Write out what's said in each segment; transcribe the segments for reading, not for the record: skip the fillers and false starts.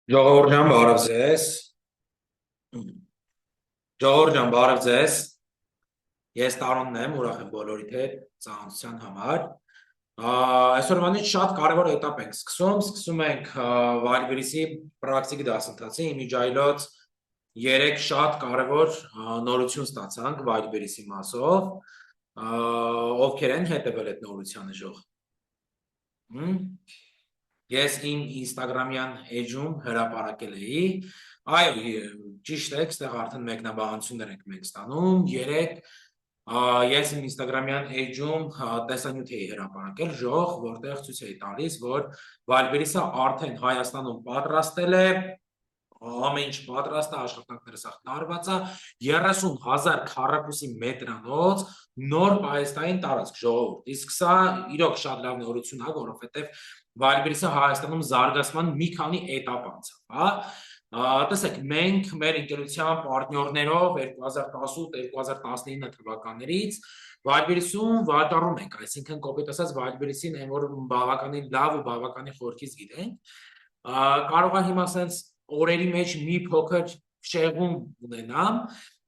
Ժողովուրդ բարև ձեզ։ Ժողովուրդ բարև ձեզ։ Ես Տարոնն եմ, ուրախ եմ բոլորիդ հետ ծանոթության համար։ Այսօրվանից շատ կարևոր էտապ ենք սկսում ենք Վայրբերիսի պրակտիկ դասընթացի իմիջայլոց 3 շատ կարևոր նորություն ստացանք Վայրբերիսի մասով։ Ովքեր են հետևել այդ նորությանը ժող։ Ես իմ ինստագրամյան էջում հրապարակել էի, այո, ճիշտ է, այստեղ արդեն մեկնաբանություններ ենք մենք ստանում, 3 ես իմ ինստագրամյան էջում տեսանյութ էի հրապարակել ժող, որտեղ ցույց էի տալիս, որ Վայրբերիսը արդեն Հայաստանում պատրաստել է, ամեն ինչ պատրաստ է, աշխատանքները սա տարված է, 30,000 քառակուսի մետրանոց նոր պահեստային տարածք ժողովուրդ, իսկ սա իրոք շատ լավ նորություն է, որովհետև Վայրբերիսը Հայաստանում զարգացման մի քանի էտապ անցավ, տեսեք, մենք մեր ընկերության պարտներներով 2018-2019 թվականներից Վայրբերիսում վաճառում ենք, այսինքն կոպիտ ասած Վայրբերիսին այն որ բավականին լավ ու բավականին խորքից գիտենք, կարող է հիմա ասենց օրերի մեջ մի փոքր շեղում ունենամ,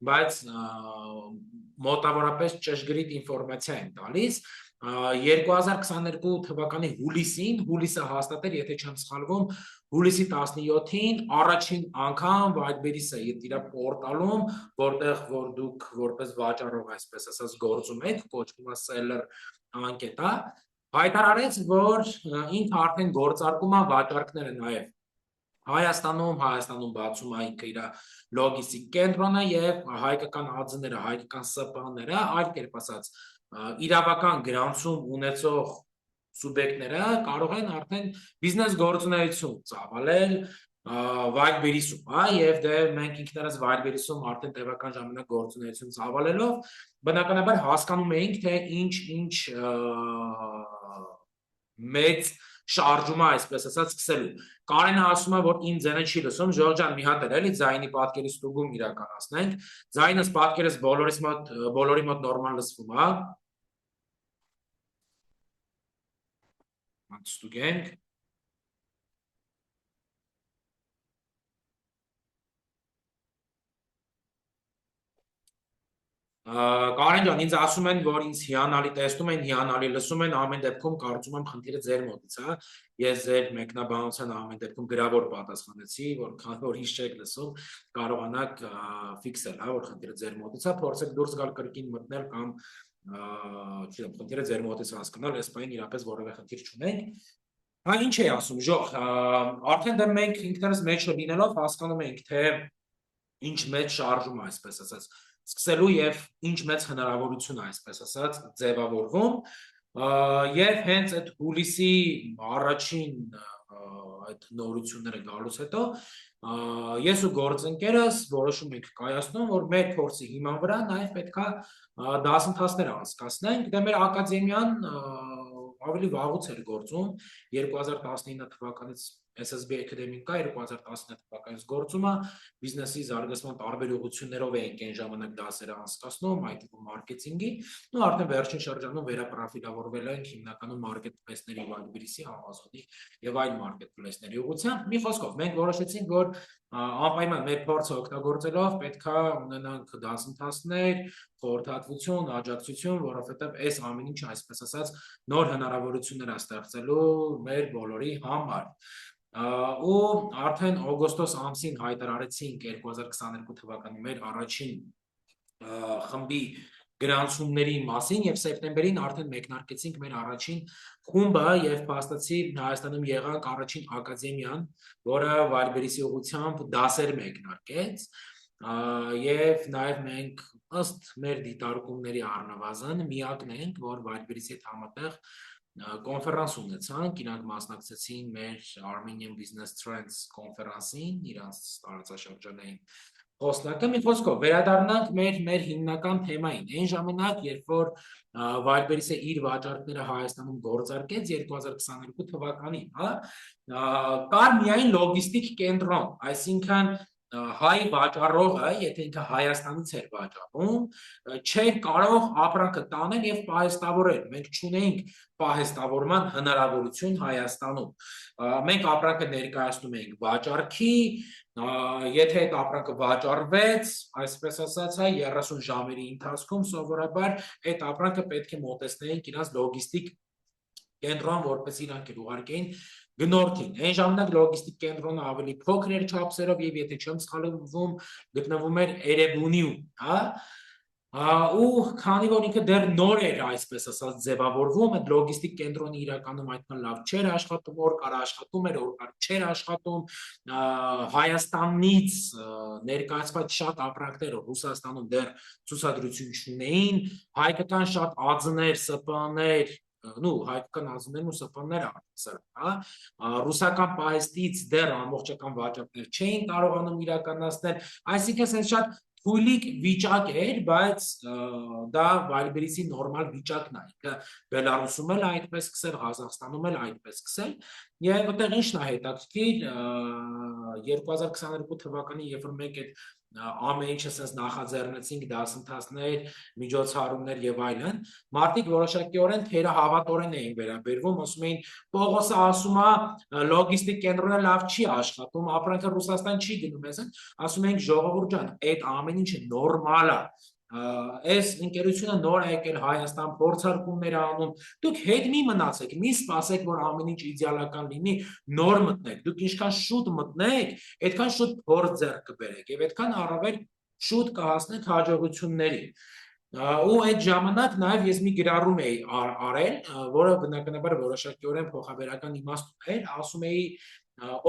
բայց մոտավորապես ճշգրիտ ինֆորմացիա եմ տալիս, 2022 թվականի հուլիսը հաստատել, եթե չեմ սխալվում, հուլիսի 17-ին առաջին անգամ Վայրբերիսը իր պորտալում, որտեղ որ դուք որպես վաճառող այսպես ասած գործում եք, կոչվում է seller անկետա, հայտարարեց, որ ինքը արդեն գործարկում է վաճառքները նաև Հայաստանում բացում է ինքը իր լոգիստիկ կենտրոնը եւ հայկական ԱԶ-ները, հայկական ՍՊ-ները, այլ կերպ ասած, իրավական գրանցում ունեցող սուբյեկտները կարող են արդեն բիզնես գործունեություն ծավալել Վայրբերիսում, եւ դե մենք ինքներս Վայրբերիսում արդեն տևական ժամանակ գործունեություն ծավալելով, բնականաբար հասկանում էինք, թե ինչ մեծ շարժումը այսպես ասած սկսելու։ Կարենը ասում է, որ իմ ձայնը չի լսում, Ժորժ ջան, մի հատ էլի ձայնի պատկերի ստուգում իրականացնենք։ Ձայնս պատկերս բոլորի մոտ նորմալ լսվում է։ Ոնց ստուգենք։ Կարեն ջան, ինձ ասում են, որ ինձ հիանալի տեսնում են, հիանալի լսում են, ամեն դեպքում կարծում եմ խնդիրը ձեր մոտից է, ես ձեր մեկնաբանության ամեն դեպքում գրավոր պատասխանեցի, որքան որ ինչ չեք լսում, կարողանաք ֆիքսել, որ խնդիրը ձեր մոտից է, փորձեք դուրս գալ կրկին մտնել կամ չգիտեմ, խնդիրը ձեր մոտից հասկանալ, այս բանին իրապես որևէ խնդիր չունենք։ Ինչ էի ասում, ժող, արդեն դեռ մենք ինքներս մեջ լինելով հասկանում ենք, թե ինչ մեծ շարժում է, այսպես ասած, սկսելու եւ ինչ մեծ հնարավորություն է, այսպես ասած, ձևավորվում, եւ հենց այդ հուլիսի առաջին այդ նորությունները գալուց հետո ես ու գործընկերս որոշում ենք կայացնում, որ մեր փորձի հիման վրա նաեւ պետքա դասընթացներ անցկացնենք, դե մեր ակադեմիան ավելի վաղուց էր գործում, 2019 թվականից SSB Academy կա, 2019 թվականից գործում է, բիզնեսի զարգացման տարբեր ուղղություններով էինք այն ժամանակ դասերը անցկացնում, այդ թվում մարքեթինգի, ու արդեն վերջին շրջանում վերապրոֆիլավորվել ենք հիմնականում մարքեթփլեյսների Վայրբերիսի, Amazon-ի եւ այլ մարքեթփլեյսների ուղղությամբ։ Մի խոսքով, մենք որոշեցինք, որ անպայման մեր փորձը օգտագործելով պետքա ունենանք դասընթացներ, խորհրդատվություն, աջակցություն, որովհետև այս ամեն ինչը, այսպես ասած, նոր հնարավորություններ է ստեղծելու մեր բոլորի համար։ Ու արդեն օգոստոս ամսին հայտարարեցինք 2022 թվականի մեր առաջին խմբի գրանցումների մասին եւ սեպտեմբերին արդեն մեկնարկեցինք մեր առաջին խումբը եւ փաստացի Հայաստանում եղանք առաջին ակադեմիան, որը Վայրբերիսի ուղղությամբ դասեր մեկնարկեց եւ նաեւ մենք ըստ մեր դիտարկումների առնվազն միակն ենք, որ Վայրբերիսի հետ համատեղ կոնֆերանս ունեցանք, իրանք մասնակցեցին մեր Armenian Business Trends կոնֆերանսին, իրանց տարածաշրջանային խոսնակը, մի խոսքով, վերադառնանք մեր հիմնական թեմային, այն ժամանակ, երբ որ Վայրբերիսը իր վաճառքները Հայաստանում գործարկեց 2022 թվականին, կար միայն լոգիստիկ կենտրոն, այսինքն հայ վաճառողը, եթե ինքը Հայաստանից էր վաճառում, չէր կարող ապրանքը տանել եւ պահեստավորել։ Մենք չունեինք պահեստավորման հնարավորություն Հայաստանում։ Մենք ապրանքը ներկայացնում էինք վաճառքի, եթե այդ ապրանքը վաճառվեց, այսպես ասած, 30 ժամերի ընթացքում սովորաբար այդ ապրանքը պետք է մոտեցնեինք իրաց լոգիստիկ կենտրոն, որպես իրանք էլ ուղարկեին գնորդին։ Այն ժամանակ լոգիստիկ կենտրոնը ավելի փոքր էր չափսերով եւ եթե չեմ սխալվում, գտնվում էր Էրեբունիում, հա։ Ու քանի որ ինքը դեռ նոր էր, այսպես ասած, ձևավորվում, այդ լոգիստիկ կենտրոնը իրականում այդքան լավ չէր աշխատում, օր կար աշխատում էր, օր կար չէր աշխատում, Հայաստանից ներկայացված շատ ապրանքները Ռուսաստանում դեռ ցուցադրություն չունեին, հայկական շատ ԱԶՆ-ներ, ՍՊԸ-ներ հայկական ԱԶՆ-ներն ու ՍՊԸ-ները առնչվել, հա, ռուսական պահեստից դեռ ամբողջական վաճառքներ չէին կարողանում իրականացնել, այսինքն sense շատ թույլիկ վիճակ էր, բայց դա Վայլբերիսի նորմալ վիճակն է, ինքը Բելարուսում էլ այդպես սկսել, Ղազախստանում էլ այդպես սկսել, եւ այդտեղ ինչն է հետաքրքիր 2022 թվականին, երբ որ մենք այդ ամեն ինչը sense նախաձեռնեցինք դասընթացներ, միջոցառումներ եւ այլն, մարդիկ որոշակիորեն թերահավատորեն էին վերաբերվում, ասում էին Պողոսը ասում է լոգիստիկ կենտրոնը լավ չի աշխատում, ապրանքը Ռուսաստան չի գնում, ասում ենք ժողովուրդ ջան, այդ ամեն ինչը նորմալ է, այս ընկերությունը նոր է եկել Հայաստան, փորձարկումներ անում, դուք հետ մի մնացեք, մի սպասեք, որ ամեն ինչ իդեալական լինի, նոր մտնեք, դուք ինչքան շուտ մտնեք, այդքան շուտ փորձ ձեռք կբերեք եւ այդքան առավել շուտ կհասնեք հաջողությունների։ Ու այդ ժամանակ նաև ես մի գրառում էի արել, որը բնականաբար որոշակիորեն փոխաբերական իմաստ էր, ասում էի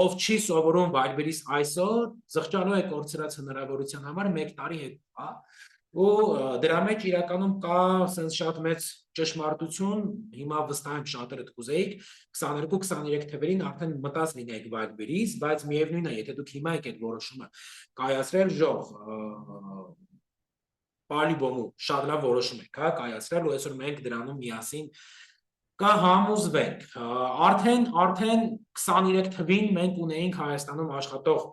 ով չի սովորում Վայլբերիս այսօր, զղջալու է կորցրած հնարավորության համար 1 տարի հետո, ու դրա մեջ իրականում կա sense շատ մեծ ճշմարտություն, հիմա վստահ եմ շատերը կուզեիք 22-23 թվերին արդեն մտած լինեիք Վայլբերիս, բայց միևնույն է, եթե դուք հիմա եք այդ որոշումը կայացրել ժող Պալիբոմու շատ լավ որոշում եք կայացրել ու այսօր մենք դրանում միասին կհամոզվենք։ Արդեն 23 թվին մենք ունեինք Հայաստանում աշխատող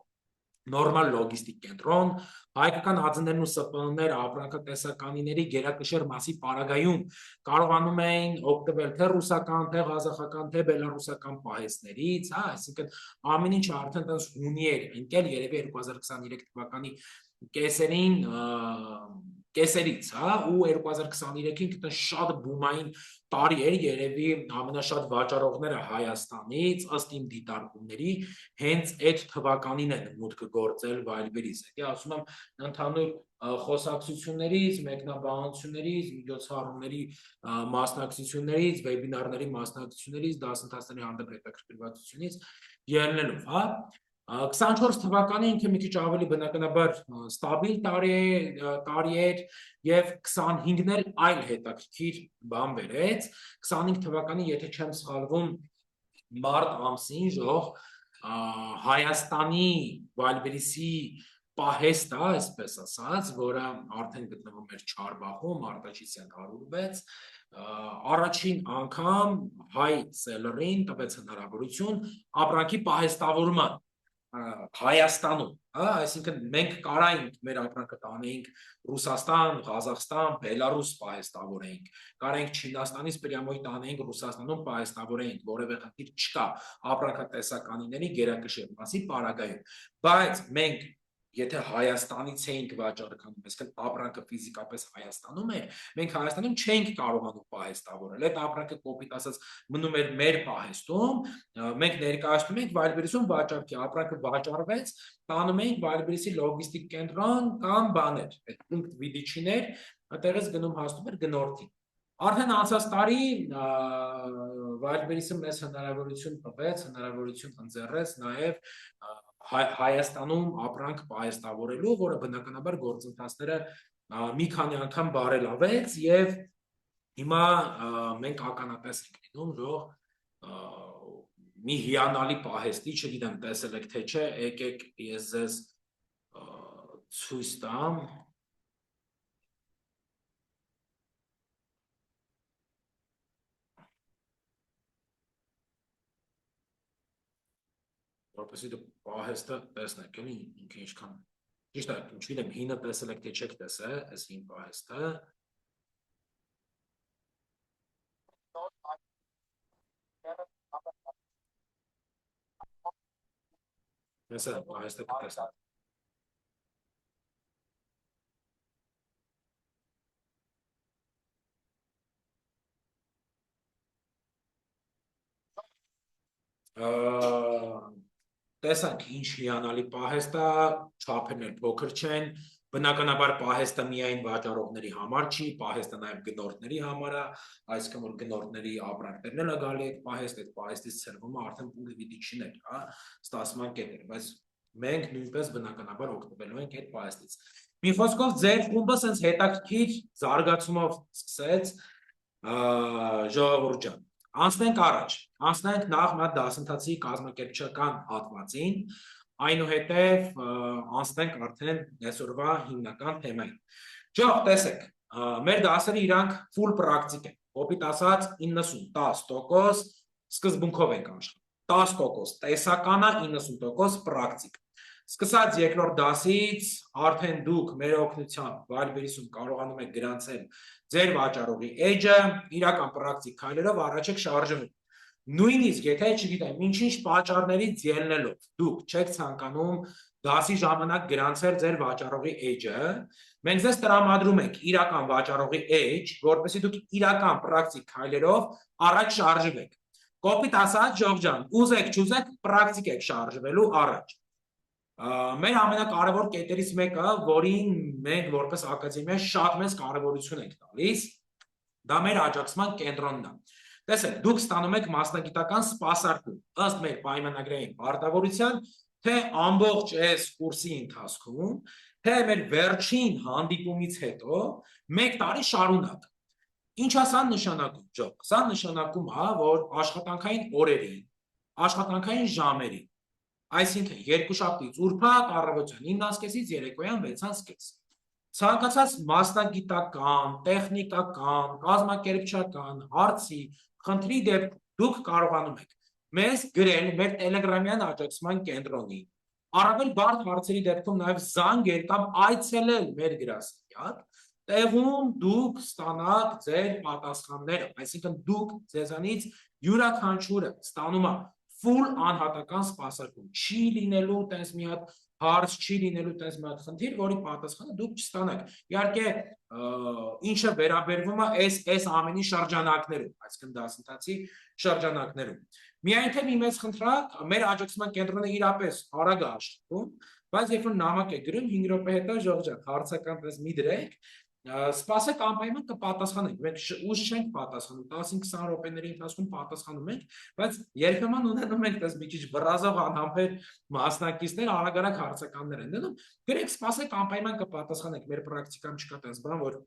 նորմալ լոգիստիկ կենտրոն, հայկական ԱԶՆ-ներն ու ՍՊԸ-ները ապրանքատեսականիների գերակշիռ մասի պարագայում կարողանում էին օգտվել թե ռուսական, թե ղազախական, թե բելարուսական պահեստներից, հա, այսինքն ամեն ինչը արդեն տես հունի էր ընկել, երևի 2023 թվականի կեսերից, հա, ու 2023-ին կտեն շատ բումային տարի էր, երևի ամենաշատ վաճառողները Հայաստանից, ըստ իմ դիտարկումների, հենց այդ թվականին են մուտքը գործել Վայլբերիս, եթե ասում եմ ընդհանուր խոսակցություններից, մեկնաբանություններից, միջոցառումների մասնակցություններից, վեբինարների մասնակցություններից, դասընթացների հանդեպ հետաքրքրվածությունից ելնելով, հա, 24 թվականը ինքը մի քիչ ավելի բնականաբար ստաբիլ տարի էր եւ 25-ն էլ այլ հետաքրքիր բան բերեց 25 թվականի եթե չեմ սխալվում մարտ ամսին ժող Հայաստանի Վայլբերիսի պահեստը, այսպես ասած, որը արդեն գտնվում էր Չարբախում, Արտաչիսյան 106 առաջին անգամ հայ սելերին տվեց հնարավորություն ապրանքի պահեստավորման Հայաստանում, այսինքն մենք կարայինք մեր ապրանքը տանեինք Ռուսաստան, Ղազախստան, Բելարուս պահեստավորեինք, կարայինք Չինաստանից պրյամոյ տանեինք Ռուսաստանում պահեստավորեինք, որևէ խնդիր չկա ապրանքատեսականիների գերակշիռ մասի պարագայում, բայց մենք եթե Հայաստանից էինք վաճառքանում, այսինքն ապրանքը ֆիզիկապես Հայաստանում էր, մենք Հայաստանում չենք կարողանում պահեստավորել, այդ ապրանքը կոպիտ ասած մնում էր մեր պահեստում, մենք ներկայացնում ենք Վայլբերիսում վաճառքի, ապրանքը վաճառվեց, տանում էինք Վայլբերիսի լոգիստիկ կենտրոն կամ բաներ, այդ պունկտ վիդիչիներ, այդտեղից գնում հասնում էր գնորդին։ Արդեն անցած տարի Վայլբերիսը մեզ հնարավորություն տվեց, հնարավորություն ընձեռեց նաև Հայաստանում ապրանք պահեստավորելու, որը բնականաբար գործընթացները մի քանի անգամ բարելավեց եւ հիմա մենք ականատես ենք լինում, որ մի հիանալի պահեստի, չգիտեմ, տեսել եք թե չէ, եկեք ես ձեզ ցույց տամ որպեսզի դուք պահեստը տեսնեք, էլի ինքը ինչքան ճիշտ է, չգիտեմ, հինը տեսել եք, թե չեք տեսել, այս հին պահեստը։ Տեսա, պահեստը կտեսնեք։ Տեսանք ինչ հիանալի պահեստ է, չափերն էլ փոքր չեն, բնականաբար պահեստը միայն վաճառողների համար չի, պահեստը նաև գնորդների համար է, այսինքն որ գնորդների ապրանքներն էլ գալի այդ պահեստից ցրվում է արդեն պուլը պիտի չներ, հա, ստացման կետեր, բայց մենք նույնպես բնականաբար օգտվելու ենք այդ պահեստից։ Մի խոսքով ձեր խումբը sense հետաքրքիր զարգացումով սկսեց, ժողովուրդ ջան։ Անցնենք առաջ, անցնենք նախ մի հատ դասընթացի կազմակերպչական հատվածին, այնուհետև անցնենք արդեն այսօրվա հիմնական թեմային։ Ջող, տեսեք, մեր դասերը իրանք full պրակտիկ են, կոպիտ ասած 90-10% սկզբունքով ենք աշխատում, 10% տեսական է, 90% պրակտիկ։ Սկսած երկրորդ դասից արդեն դուք մեր օգնությամբ վայրբերիսում կարողանում եք գրանցել ձեր վաճառողի էջը, իրական պրակտիկ քայլերով առաջ եք շարժվում։ Նույնիսկ եթե չգիտեմ, ինչ-ինչ պատճառներից ելնելով դուք չեք ցանկանում դասի ժամանակ գրանցել ձեր վաճառողի էջը, մենք ձեզ տրամադրում ենք իրական վաճառողի էջ, որպեսզի դուք իրական պրակտիկ քայլերով առաջ շարժվեք։ Կոպիտ ասած, Ժող ջան, ուզեք, չուզեք, պրակտիկ եք շարժվելու առաջ։ Մեր ամենակարևոր կետերից մեկը, որին մենք որպես ակադեմիա շատ մեծ կարևորություն ենք տալիս, դա մեր աջակցման կենտրոնն է։ Տեսեք, դուք ստանում եք մասնագիտական սպասարկում, ըստ մեր պայմանագրային պարտավորության, թե ամբողջ այս կուրսի ընթացքում, թե մեր վերջին հանդիպումից հետո 1 տարի շարունակ։ Ինչ է սա նշանակում, Ջող։ Սա նշանակում է, որ աշխատանքային օրերին, աշխատանքային ժամերին, այսինքն երկուշաբթից ուրբաթ առավոտյան 9:30-ից երեկոյան 6:30 ցանկացած մասնագիտական, տեխնիկական, կազմակերպչական, հարցի, խնդրի դեպքում դուք կարողանում եք մեզ գրել մեր տելեգրամյան աջակցման կենտրոնին, առավել բարդ հարցերի դեպքում նաև զանգել կամ այցելել մեր գրասենյակ, տեղում դուք ստանաք ձեր պատասխանները, այսինքն դուք ձեզանից յուրաքանչյուրը ստանում է full անհատական սպասարկում, չի լինելու տես մի հատ հարց, չի լինելու տես մի հատ խնդիր, որի պատասխանը դուք չստանաք։ Իհարկե, ինչը վերաբերվում է այս ամենի շրջանակներում, այսինքն դասընթացի շրջանակներում։ Միայն թե մի մեծ խնդրակ, մեր աջակցման կենտրոնը իրապես արագ է աշխատում, բայց երբ որ նամակ եք գրում 5 րոպե հետո Ժող ջան, հարցական պես մի դրեք, սպասեք անպայման կպատասխանենք, մենք ուշ չենք պատասխանում, 15-20 րոպեների ընթացքում պատասխանում ենք, բայց երբեմն ունենում ենք տես մի քիչ վռազող անհամբեր մասնակիցներ, արագ-արագ հարցականներ են դնում, գրեք, սպասեք անպայման կպատասխանենք, մեր պրակտիկայում չկա տես բան, որ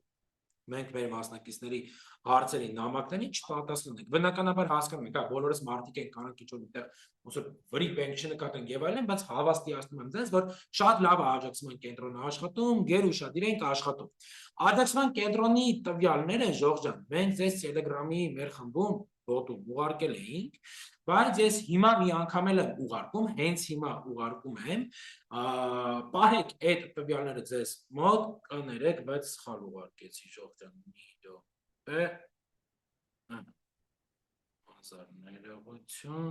մենք մեր մասնակիցների հարցերի նամակներին չպատասխանենք։ Բնականաբար հասկանում եք, բոլորս մարդիկ են կանանք ինչ-որ միտեղ ոնց որ վրի բենք չնկատենք եւ այլն, բայց հավաստիացնում եմ ձեզ, որ շատ լավ է աջակցման կենտրոնը աշխատում, գերուշադիր ենք աշխատում։ Աջակցման կենտրոնի տվյալները, Ժող ջան, մենք ձեզ Telegram-ի մեր խմբում բոտում ուղարկել էինք, բայց ես հիմա մի անգամ էլ եմ ուղարկում, հենց հիմա ուղարկում եմ, պահեք այդ տվյալները ձեզ մոտ, կներեք, բայց սխալ ուղարկեցի, Ժող ջան, մի րոպե, հազար ներողություն,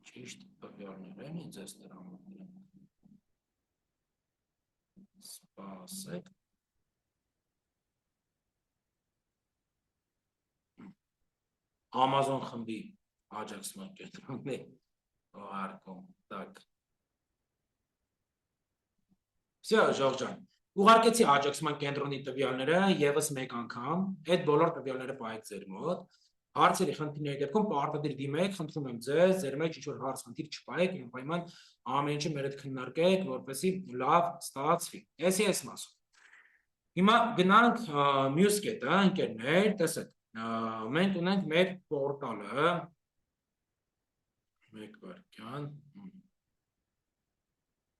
ճիշտ տվյալներ են ձեզ տրամադրել, սպասեք, Amazon խմբի աջակցման կենտրոնն է ուղարկում, так. Всё, Ժող ջան, ուղարկեցի աջակցման կենտրոնի տվյալները եւս մեկ անգամ, այդ բոլոր տվյալները պահեք ձեր մոտ, հարցերի խնդիրների դեպքում պարտադիր դիմեք, խնդրում եմ ձեզ, ձեր մեջ ինչ-որ հարց խնդիր չպահեք, անպայման ամեն ինչը մեր հետ քննարկեք, որպեսզի լավ ստացվի։ Էսի էս մասը։ Հիմա գնանք մյուս կետը, ընկերներ, տեսեք, մենք ունենք մեր պորտալը, մեկ վայրկյան,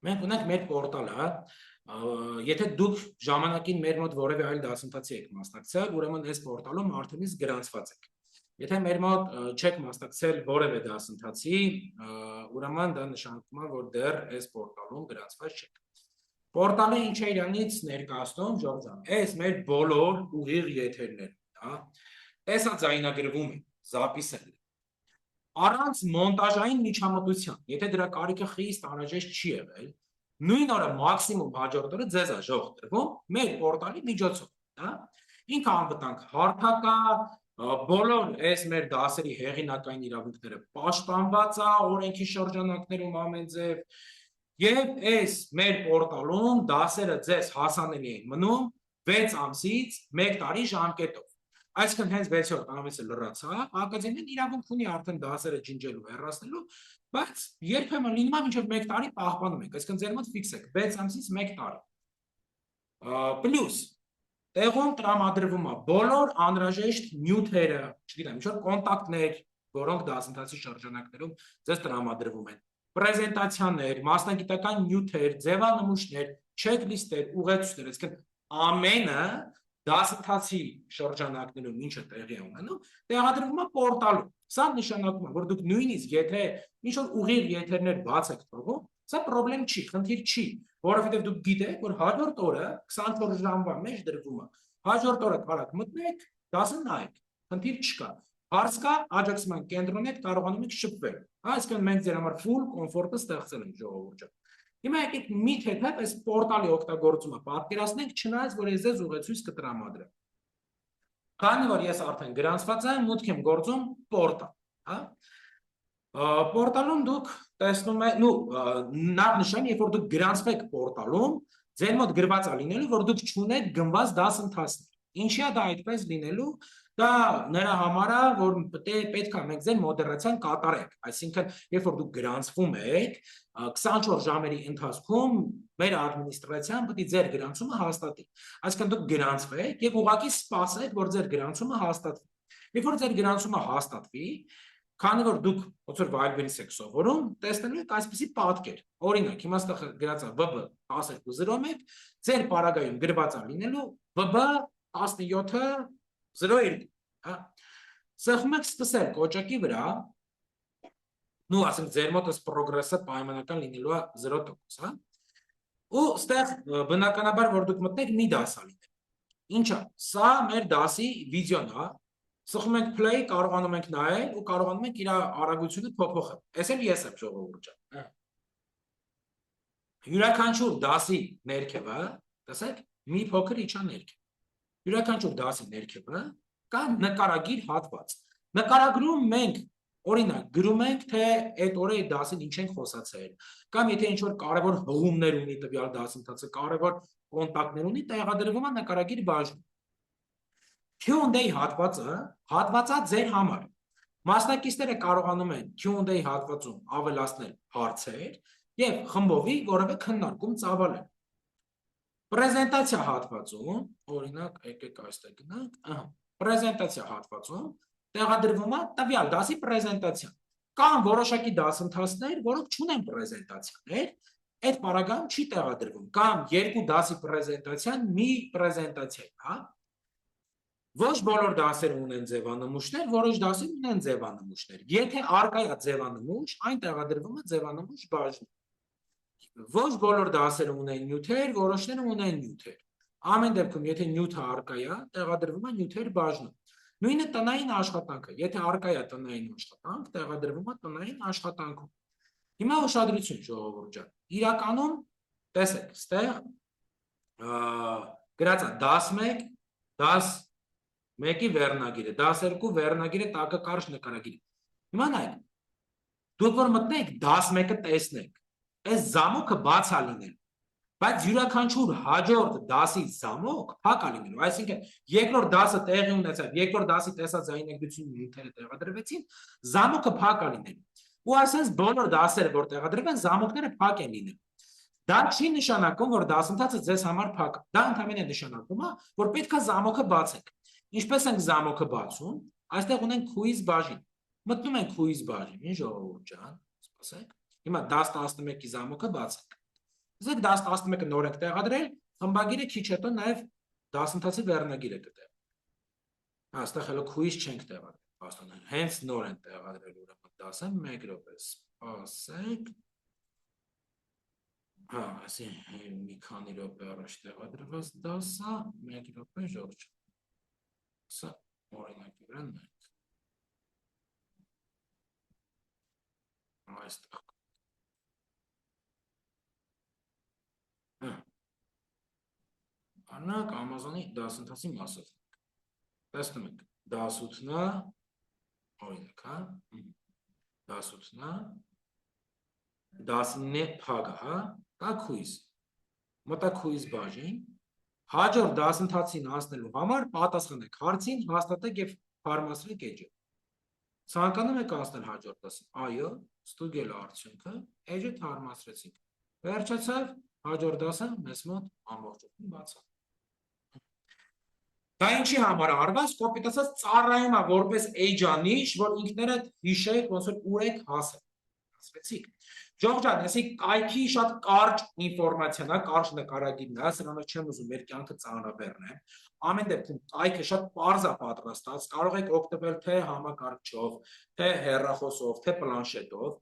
մենք ունենք մեր պորտալը, եթե դուք ժամանակին մեր մոտ որևէ այլ դասընթացի եք մասնակցել, ուրեմն այս պորտալում արդեն իսկ գրանցված եք։ Եթե մեր մոտ չեք մասնակցել որևէ դասընթացի, ուրեմն դա նշանակում է, որ դեռ այս պորտալում գրանցված չեք։ Պորտալը ինչ է իրանից ներկայացնում, Ժորժ ջան, այս մեր բոլոր ուղիղ եթերներն, հա։ Տեսա ձայնագրվում է, զապիսել է։ Առանց մոնտաժային միջամտության, եթե դրա կարիքը խիստ անհրաժեշտ չի եղել, նույն օրը մաքսիմում հաջորդ օրը ձեզ է ժող տրվում մեր պորտալի միջոցով, հա։ Ինքը անվտանգ հարթակա, բոլոր այս մեր դասերի հեղինակային իրավունքները պաշտպանված է օրենքի շրջանակներում ամեն ձև, եւ այս մեր պորտալում դասերը ձեզ հասանելի են մնում 6 ամսից 1 տարի ժամկետով։ Այսինքն հենց 6-րդ ամիսը լրացա, ակադեմիան իրավունք ունի արդեն դասերը ջնջելու, հեռացնելու, բայց երբեմն լինում է մինչև 1 տարի պահպանում եք, այսինքն ձեր մոտ ֆիքս եք 6 ամսից 1 տարի։ Պլյուս տեղում տրամադրվում է բոլոր անհրաժեշտ նյութերը, չգիտեմ, ինչ-որ կոնտակտներ, որոնք դասընթացի շրջանակներում ձեզ տրամադրվում են, պրեզենտացիաներ, մասնագիտական նյութեր, ձևանմուշներ, չեքլիստեր, ուղեցույցներ, այսինքն ամենը դասընթացի շրջանակներում ինչը տեղի է ունենում, տեղադրվում է պորտալում։ Սա նշանակում է, որ դուք նույնիսկ եթե ինչ-որ ուղիղ եթերներ բաց եք թողում, սա պրոբլեմ չի, խնդիր չի, որովհետև դուք գիտեք, որ հաջորդ օրը 24 ժամվա մեջ դրվում է։ Հաջորդ օրը կարաք մտնեք, դասը նայեք, խնդիր չկա։ Հարց կա, աջակցման կենտրոն եք կարողանում եք շփվել։ Այսինքն մենք ձեր համար full կոմֆորտը ստեղծել ենք ժողովուրդ ջան։ Հիմա եկեք մի թեթև այս պորտալի օգտագործումը պատկերացնենք, չնայած որ ես ձեզ ուղեցույց կտրամադրեմ։ Քանի որ ես արդեն գրանցված եմ, մուտք եմ գործում պորտալ, հա։ Պորտալում դուք տեսնում եք, նախ նշան, երբ որ դուք գրանցվեք պորտալում, ձեր մոտ գրված է լինելու, որ դուք չունեք գնված դասընթացներ։ Ինչի է դա այդպես լինելու, դա նրա համար է, որ պետք է մենք ձեր մոդերացիան կատարենք, այսինքն երբ որ դուք գրանցվում եք, 24 ժամերի ընթացքում մեր ադմինիստրացիան պետք է ձեր գրանցումը հաստատի, այսինքն դուք գրանցվեք եւ ուղղակի սպասեք, որ ձեր գրանցումը հաստատվի, երբ որ ձեր գրանցումը հաստատվի, քանի որ դուք ոնց որ վայրվելիս եք սովորում, տեսնելու եք այսպիսի պատկեր, օրինակ, հիմա ստեղ գրած է VB 1201, ձեր պարագայում գրված է լինելու VB 1702, հա։ Սեղմում եք սկսել կոճակի վրա, ասենք ձեր մոտ այս պրոգրեսը պայմանական լինելու է 0%, հա։ Ու ստեղ բնականաբար որ դուք մտնեք մի դաս է լինել։ Ինչա, սա մեր դասի վիդեոն է, սխում ենք play, կարողանում ենք նայել ու կարողանում ենք իր արագությունը փոփոխել։ Այս էլ ես եմ ժողովուրդ ջան։ Յուրաքանչյուր դասի ներքևը, տեսեք, մի փոքր իջա ներքև։ Յուրաքանչյուր դասի ներքևը կա նկարագիր հատված։ Նկարագրում մենք օրինակ գրում ենք, թե այդ օրը այդ դասին ինչ ենք խոսացել, կամ եթե ինչ-որ կարևոր հղումներ ունի տվյալ դասընթացը, կարևոր կոնտակտներ ունի, տեղադրվում է նկարագիր բաժնում։ Q&A հատվածը ձեր համար։ Մասնակիցները կարողանում են Q&A հատվածում ավելացնել հարցեր եւ խմբովի որևէ քննարկում ծավալել։ Պրեզենտացիա հատվածում, օրինակ, եկեք այստեղ գնանք, պրեզենտացիա հատվածում տեղադրվում է տվյալ դասի պրեզենտացիա։ Կան որոշակի դասընթացներ, որոնք չունեն պրեզենտացիաներ, այդ պարագայում չի տեղադրվում, կամ երկու դասի պրեզենտացիան մի պրեզենտացիա է, հա։ Ոչ բոլոր դասերը ունեն ձևանմուշներ, որոշ դասեր ունեն ձևանմուշներ։ Եթե առկա է ձևանմուշ, այն տեղադրվում է ձևանմուշ բաժնում։ Ոչ բոլոր դասերը ունեն նյութեր, որոշները ունեն նյութեր։ Ամեն դեպքում, եթե նյութը առկա է, տեղադրվում է նյութեր բաժնում։ Նույնը տնային աշխատանքը, եթե առկա է տնային աշխատանք, տեղադրվում է տնային աշխատանքում։ Հիմա ուշադրություն ժողովուրդ ջան։ Իրականում, տեսեք, ստեղ գրած է դաս 1, դաս 1-ի վերնագիրը, դաս 2 վերնագիրը տակը կարճ նկարագիր։ Հիմա նայեք, դուք որ մտնեք դաս 1-ը տեսնեք, այս զամոքը բաց է լինել, բայց յուրաքանչյուր հաջորդ դասի զամոք փակ է լինելու, այսինքն երկրորդ դասը տեղի ունեցավ, երկրորդ դասի տեսած ձայնագրությունի նյութերը տեղադրվեցին, զամոքը փակ է լինելու։ Ու այսպես բոլոր դասերը, որ տեղադրվել են, զամոքները փակ են լինելու։ Դա չի նշանակում, որ դասընթացը ձեզ համար փակ է։ Դա ընդհանրապես նշանակում է, որ պետք է զամոքը բացեք։ Ինչպես ենք զամոքը բացում, այստեղ ունենք quiz բաժին։ Մտնում ենք quiz բաժին, ժողովուրդ ջան, սպասեք։ Հիմա 10-11-ի զամոքը բացեք։ Իսկ 10-11-ը նոր ենք տեղադրել, խմբագիրը քիչ հետո նաև դասընթացի վերնագիրը կտեղ։ Այստեղ հələ quiz չենք տեղադրել, հենց նոր են տեղադրել ուրեմն դասը 1 րոպե, ասենք, հա, ասի մի քանի րոպե առաջ տեղադրված դասա, 1 րոպե ժողջ, սա օրինակի վրա նայք, այստեղ, Անակ Ամազոնի դասընթացի մասով, տեսնում եք, դասութնա, օրինակ, հա, դասութնա, դասինն է փագը, հա, դա քույզ, մտա քույզ բաժին, հաջորդ դասընթացին հասնելու համար պատասխանեք հարցին, հաստատեք և հարմասրեք էջը, ցանկանում եք հասնել հաջորդ դասին, այո, ստուգել արդյունքը, էջը հարմասրեցինք, վերջացավ, հաջորդ դասը մեզ մոտ ամբողջովին բացա։ Դա ինչի համար արված, կոպիտ ասած ծառայում է որպես էջանիշ, որ ինքներդ հիշեք, ոնց որ ուր եք հասել։ Հասվեցիք։ Ժողջան, եսի կայքի շատ կարճ ինֆորմացիան է, կարճ նկարագիրն է, սրանով չեմ ուզում, մեր կյանքը ծանրաբեռն է։ Ամեն դեպքում կայքը շատ պարզ է պատրաստած, կարող եք օգտվել թե համակարգչով, թե հեռախոսով, թե պլանշետով։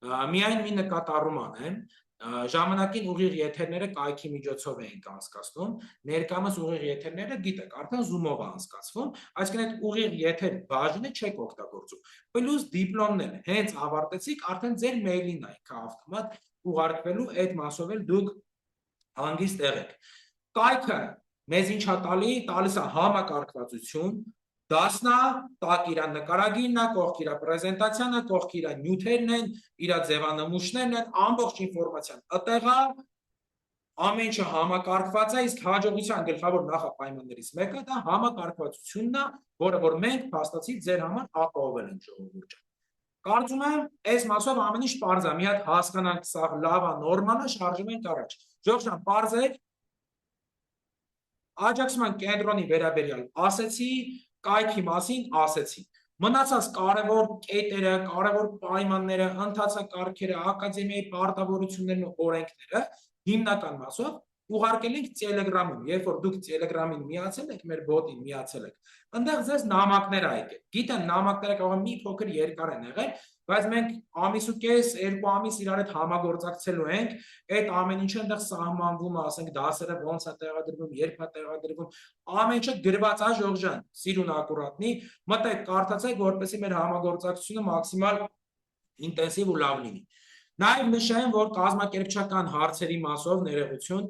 Միայն մի նկատառում անեմ, ժամանակին ուղիղ եթերները կայքի միջոցով էինք անցկացնում, ներկայումս ուղիղ եթերները գիտեք, արդեն Zoom-ով է անցկացվում, այսինքն այդ ուղիղ եթեր բաժինը չեք օգտագործում։ Պլյուս դիպլոմն էլ հենց ավարտեցիք, արդեն ձեր մեյլին է ավտոմատ ուղարկվելու, այդ մասով էլ դուք հանգիստ եղեք։ Կայքը մեզ ինչ է տալիս է համակարգվածություն, դասնա, տակ իրա նկարագիրն է, կողք իրա պրեզենտացիան է, կողք իրա նյութերն են, իրա ձևանմուշներն են, ամբողջ ինֆորմացիան ըտեղ է, ամեն ինչը համակարգված է, իսկ հաջողության գլխավոր նախապայմաններից մեկը դա համակարգվածությունն է, որը որ մենք փաստացի ձեր համար ապահովել ենք ժողովուրդ։ Կարծում եմ, այս մասով ամեն ինչ պարզ է, մի հատ հասկանանք, սա լավ է, նորմալ է, շարժում ենք առաջ։ Ժողովուրդ, պարզ է, աջակցման կենտրոնի վերաբերյալ ասեցի, կայքի մասին ասեցի։ Մնացած կարևոր կետերը, կարևոր պայմանները, ընթացակարգերը, ակադեմիայի պարտավորություններն ու օրենքները հիմնական մասով ուղարկել ենք Telegram-ում, երբ որ դուք Telegram-ին միացել եք, մեր բոտին միացել եք, այնտեղ ձեզ նամակներ ա եկել։ Գիտեմ, նամակները կարող են մի փոքր երկար են եղել, բայց մենք ամիս ու կես, 2 ամիս իրար հետ համագործակցելու ենք, այդ ամեն ինչը այնտեղ սահմանվում է, ասենք դասերը ոնց է տեղադրվում, երբ է տեղադրվում, ամեն ինչը գրված է Ժողժան, սիրուն ակուրատնի, մտեք, կարդացեք, որպեսզի մեր համագործակցությունը մաքսիմալ ինտենսիվ ու լավ լինի։ Նաև նշեմ, որ կազմակերպչական հարցերի մասով ներողություն,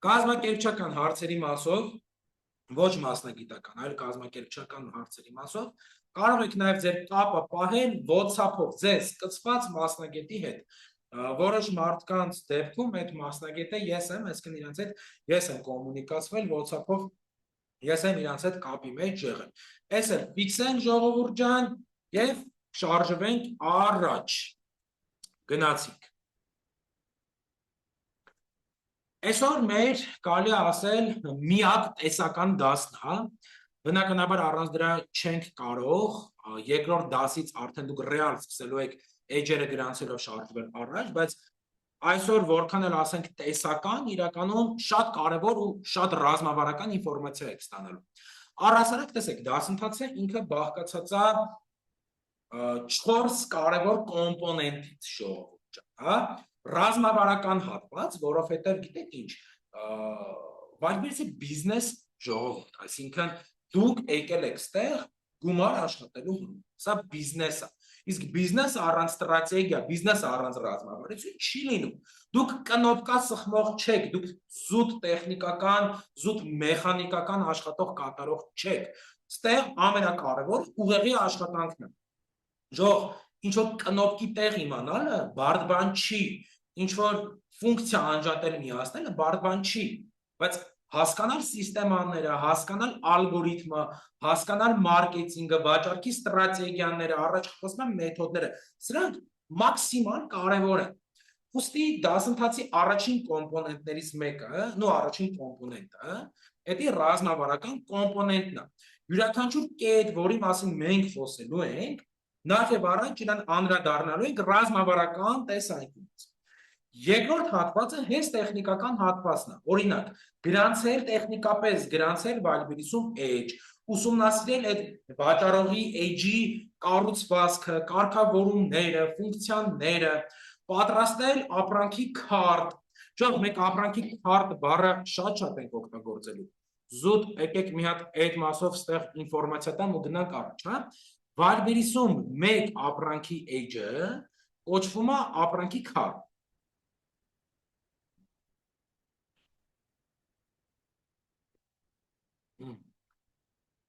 կազմակերպչական հարցերի մասով, ոչ մասնագիտական, այլ կազմակերպչական հարցերի մասով, կարող եք նաև ձեր կապը պահել WhatsApp-ով ձեզ կցված մասնագետի հետ։ Որոշ մարդկանց դեպքում այդ մասնագետը ես եմ, այսինքն իրանց հետ ես եմ կոմունիկացվել WhatsApp-ով, ես եմ իրանց հետ կապի մեջ եղել։ Այս էլ ֆիքսենք ժողովուրդ ջան եւ շարժվենք առաջ։ Գնացինք։ Այսօր մեր կարելի է ասել միակ տեսական դասն է, բնականաբար առանց դրա չենք կարող, երկրորդ դասից արդեն դուք ռեալ սկսելու եք էջերը գրանցելով շարժվել առաջ, բայց այսօր որքան էլ ասենք տեսական, իրականում շատ կարևոր ու շատ ռազմավարական ինֆորմացիա եք ստանալու։ Առհասարակ տեսեք, դասընթացը ինքը բաղկացած է 4 կարևոր կոմպոնենտից ժողովուրդ, հա, ռազմավարական հատված, որովհետև գիտեք ինչ, վայրբերցի բիզնես ժողովուրդ, այսինքն դուք եկել եք ստեղ գումար աշխատելու համար, սա բիզնես է, իսկ բիզնես առանց ստրատեգիա, բիզնես առանց ռազմավարություն չի լինում, դուք կնոպկա սխմող չեք, դուք զուտ տեխնիկական, զուտ մեխանիկական աշխատող կատարող չեք, ստեղ ամենակարևոր ուղեղի աշխատանքն է, ժող, ինչ-որ կնոպկի տեղ իմանալը բարդ բան չի, ինչ-որ ֆունկցիա անջատել միացնելը բարդ բան չի, բայց հասկանալ սիստեմաները, հասկանալ ալգորիթմը, հասկանալ մարքեթինգը, վաճառքի ստրատեգիաները, առաջխոսման մեթոդները, սրանք մաքսիմալ կարևոր են։ Ուստի դասընթացի առաջին կոմպոնենտներից մեկը, առաջին կոմպոնենտը, դա ռազմավարական կոմպոնենտն է։ Յուրաքանչյուր կետ, որի մասին մենք խոսելու ենք, նախ եւ առաջ իրան անդրադառնալու ենք ռազմավարական տեսանկյունից։ Երկրորդ հատվածը հենց տեխնիկական հատվածն է, օրինակ, գրանցել տեխնիկապես, գրանցել Վայլբերիսում էջ, ուսումնասիրել այդ վաճառողի էջի կառուցվածքը, կարգավորումները, ֆունկցիաները, պատրաստել ապրանքի քարտ։ Ճիշտ, մենք ապրանքի քարտ բառը շատ ենք օգտագործելու։ Զուտ եկեք մի հատ այդ մասով ստեղ ինֆորմացիա տամ ու գնանք առաջ, հա։ Վայրբերիսում մեկ ապրանքի էջը կոչվում է ապրանքի քարտ։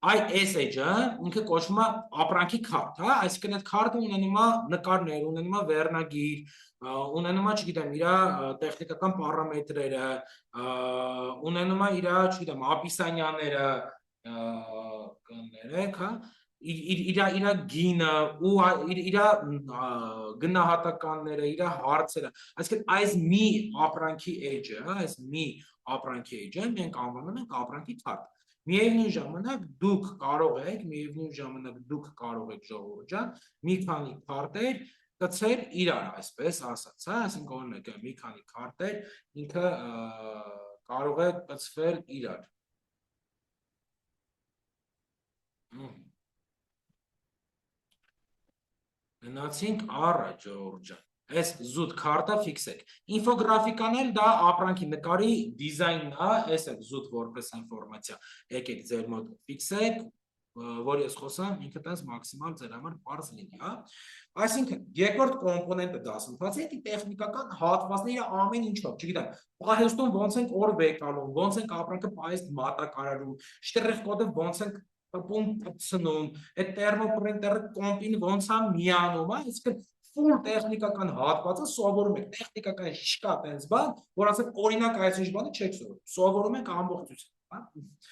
այս էջը ինքը կոչվում է ապրանքի քարտ, հա, այսինքն այդ քարտը ունենում է նկարներ, ունենում է վերնագիր, ունենում է, չգիտեմ, իր տեխնիկական պարամետրերը, ունենում է իր, չգիտեմ, ապիսանյաները, կներեք, հա, իր գինը ու իր գնահատականները, իր հարցերը, այսինքն այս մի ապրանքի էջը, հա, այս մի ապրանքի էջը մենք անվանում ենք ապրանքի քարտ։ Միևնույն ժամանակ դուք կարող եք ժողովուրդ ջան, մի քանի քարտեր կցել իրար, այսպես ասած, հա, այսինքն օրինակ մի քանի քարտեր ինքը կարող է կցվել իրար։ Գնացինք առաջ, ժողովուրդ ջան։ Այս զուտ քարտը ֆիքսեք։ Ինֆոգրաֆիկան էլ դա ապրանքի նկարի դիզայնն է, այս է զուտ որպես ինֆորմացիա։ Եկեք ձեր մոտ ֆիքսեք, որ ես խոսամ, ինքը տես մաքսիմալ ձեր համար պարզ լինի, հա։ Այսինքն, երկրորդ կոմպոնենտը դասընթացի, դա տեխնիկական հատվածները ամեն ինչով, չգիտեմ, պահեստում ոնց ենք օր վեկալում, ոնց ենք ապրանքը պահեստ մատակարարում, շտրիխ կոդը ոնց ենք պցնում, այդ տերմոպրինտերը կոմպին ոնց է միանում, այսինքն full տեխնիկական հատվածը սովորում եք, տեխնիկական չկա տենց բան, որ ասեք օրինակ այս ինչ բանը չեք սովորում եք ամբողջությամբ։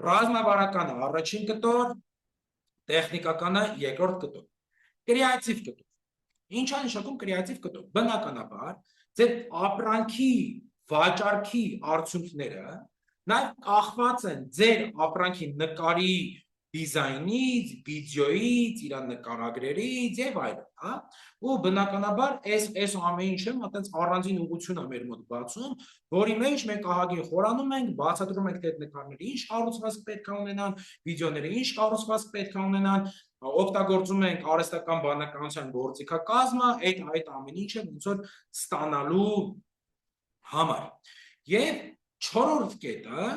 Ռազմավարականը առաջին կտոր, տեխնիկականը երկրորդ կտոր, կրեատիվ կտոր։ Ինչ է նշանակում կրեատիվ կտոր։ Բնականաբար, ձեր ապրանքի վաճառքի արդյունքները նաև կախված են ձեր ապրանքի նկարի դիզայնից, վիդեոից, իր նկարագրերից եւ այլն, հա։ Ու բնականաբար այս ամեն ինչը այտենց առանձին ուղղություն է մեր մոտ բացում, որի մեջ մենք ահագին խորանում ենք, բացատրում ենք այդ նկարները ինչ կառուցվածք պետք է ունենան, վիդեոները ինչ կառուցվածք պետք է ունենան, օգտագործում ենք արհեստական բանականության գործիքակազմը, այդ ամեն ինչը ոնց որ ստանալու համար։ Եվ չորրորդ կետը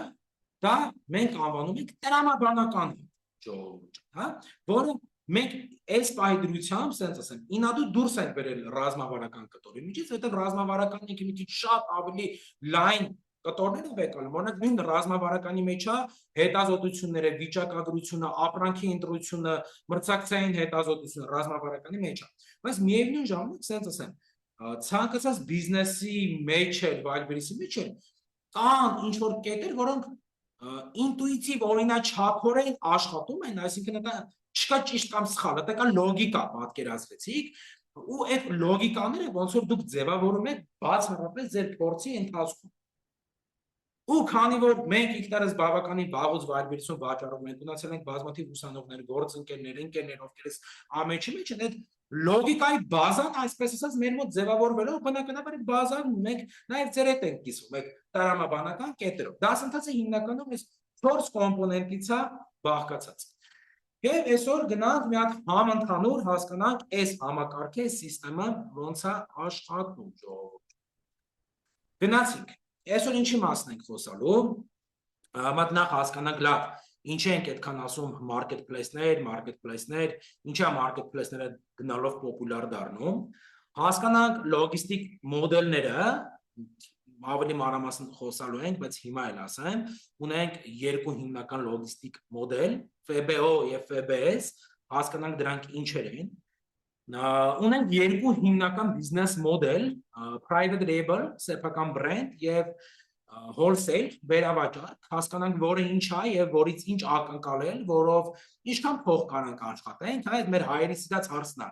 դա մենք անվանում ենք տրամաբանական ժողովուրդ, հա, որը մենք այս պահի դրությամբ, ասենց ասեմ, ինադու դուրս ենք բերել ռազմավարական կտորի միջից, հետո ռազմավարականը մի քիչ շատ ավելի լայն կտորներ եք եկել, օրինակ նույն ռազմավարականի մեջ է հետազոտությունները, վիճակագրությունը, ապրանքի ընտրությունը, մրցակցային հետազոտությունը ռազմավարականի մեջ է։ Բայց միևնույն ժամանակ, ասենց ասեմ, ցանկացած բիզնեսի մեջ էլ, վայրբերիսի մեջ էլ կան ինչ որ կետեր, որոնք ինտուիտիվ օրինաչափորեն աշխատում են, այսինքն դա չկա ճիշտ կամ սխալ, դա կա լոգիկա, պատկերացրեցիք, ու այդ լոգիկաները ոնց որ դուք ձևավորում եք բացառապես ձեր փորձի ընթացքում։ Ու քանի որ մենք ինքներս բավականին վաղուց վայրբերություն վաճառում ենք, ունեցել ենք բազմաթիվ ուսանողներ, գործընկերներ, ընկերներ, ովքեր ամենի մեջ են, այդ լոգիկայի բազան, այսպես ասած, մեր մոտ ձևավորվելով, բնականաբար բազան մենք նաև ձեր հետ ենք կիսվում, այդ տրամաբանական կետերով։ Դասընթացը հիմնականում այս 4 կոմպոնենտից է բաղկացած։ Եվ այսօր գնանք մի հատ համընդհանուր հասկանանք այս համակարգի, այս համակարգը ոնց է աշխատում, ժողովուրդ։ Գնացինք։ Այսօր ինչի մասն ենք խոսալու, նախ հասկանանք լավ, ինչ ենք այդքան ասում marketplace-ներ, ինչի է marketplace-ները գնալով պոպուլար դառնում, հասկանանք լոգիստիկ մոդելները, ավելի մանրամասն խոսալու ենք, բայց հիմա էլ ասեմ, ունենք երկու հիմնական լոգիստիկ մոդել, FBO եւ FBS, հասկանանք դրանք ինչեր են։ Ունենք երկու հիմնական բիզնես մոդել, private label, սեփական բրենդ եւ wholesale, վերավաճառք, հասկանանք որը ինչ է եւ որից ինչ ակնկալել, որով ինչքան փող կարանք աշխատենք, հա, այդ մեր հայերի սիրած հարցն է,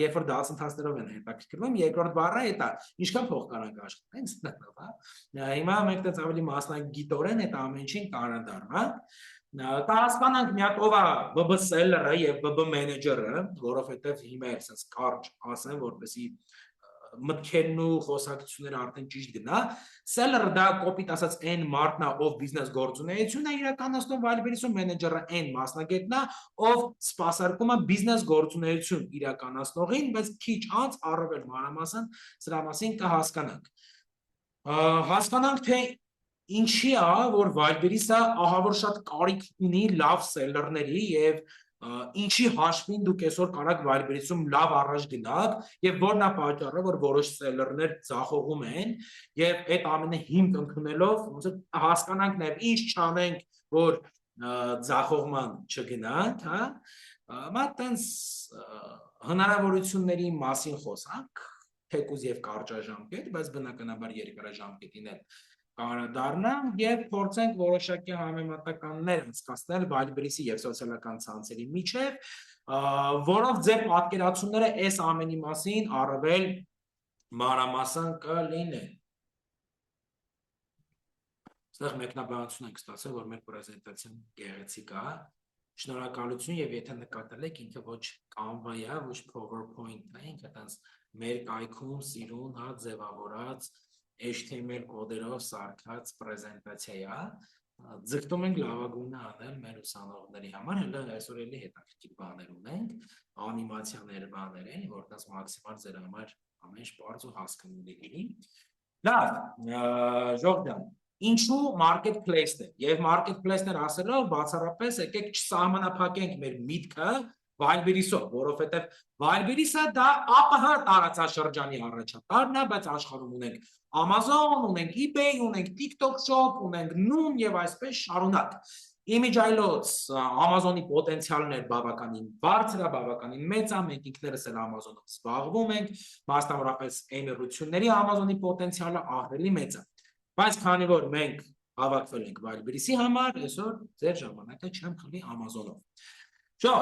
երբ որ դասընթացներով են հետաքրքրվում, երկրորդ բառը այդ է, ինչքան փող կարանք աշխատենք, հա։ Հիմա մենք դեռ ավելի մասնագիտորեն այդ ամեն ինչին կանրադառնանք։ Կհասկանանք մի հատ ով է BB seller-ը եւ BB manager-ը, որովհետեւ հիմա էլ ասած կարճ ասեմ, որպեսզի մտքերն ու խոսակցությունները արդեն ճիշտ գնա, seller-ը դա կոպիտ ասած այն մարդն է, ով բիզնես գործունեություն է իրականացնում, Wildberries-ում մենեջերը այն մասնագետն է, ով սպասարկում է բիզնես գործունեություն իրականացնողին, բայց քիչ անց առավել մանրամասն սրա մասին կհասկանանք։ Հասկանանք, թե ինչի է, որ Wildberries-ը ահավոր շատ կարիք ունի լավ սելլերների եւ ինչի հաշվին դուք այսօր կարաք Wildberries-ում լավ առաջ գնաք եւ որն է պատճառը, որ որոշ սելլերներ ձախողում են եւ այդ ամենը հիմք ընդունելով ոնց է հասկանանք նաեւ ինչ չանենք, որ ձախողման չգնանք, հա, մատ տենց հնարավորությունների մասին խոսանք, թեկուզ եւ կարճաժամկետ, բայց բնականաբար երկարաժամկետին էլ կանադառնանք եւ փորձենք որոշակի համեմատականներ անցկացնել Wildberries-ի եւ սոցիալական ցանցերի միջեւ, որով ձեր պատկերացումները այս ամենի մասին առավել մանրամասն կլինեն։ Այստեղ մեկնաբանություն ենք ստացել, որ մեր պրեզենտացիան գեղեցիկ է։ Շնորհակալություն եւ եթե նկատել եք, ինքը ոչ Canva է, ոչ PowerPoint է, ինքը տենց մեր կայքում սիրուն հա ձևավորած HTML կոդերով սարքած պրեզենտացիա է, ձգտում ենք լավագույնը անել մեր ուսանողների համար, հենց այսօր էլի հետաքրքիր բաներ ունենք, անիմացիաներ բաներ են, որտեղ մաքսիմալ ձեր համար ամեն ինչ բարձ ու հասկանալի լինի։ Լավ, Ժողովրդան, ինչու marketplace-ն է, եւ marketplace-ներ ասելով բացառապես եկեք չսահմանափակենք մեր միտքը Wildberries-ով, որովհետև Wildberries-ը դա ԱՊՀ տարածաշրջանի առաջատարն է, բայց աշխարհում ունենք Amazon, ունենք eBay, ունենք TikTok Shop, ունենք Noon եւ այսպես շարունակ։ Image այլոց Amazon-ի պոտենցիալն է բավականին բարձր է, բավականին մեծ է, մենք ինքներս էլ Amazon-ով զբաղվում ենք, մասնավորապես էմերությունների Amazon-ի պոտենցիալը ահռելի մեծ է։ Բայց քանի որ մենք հավաքվել ենք Wildberries-ի համար, այսօր ձեր ժամանակը չեմ խլի Amazon-ով։ Շո,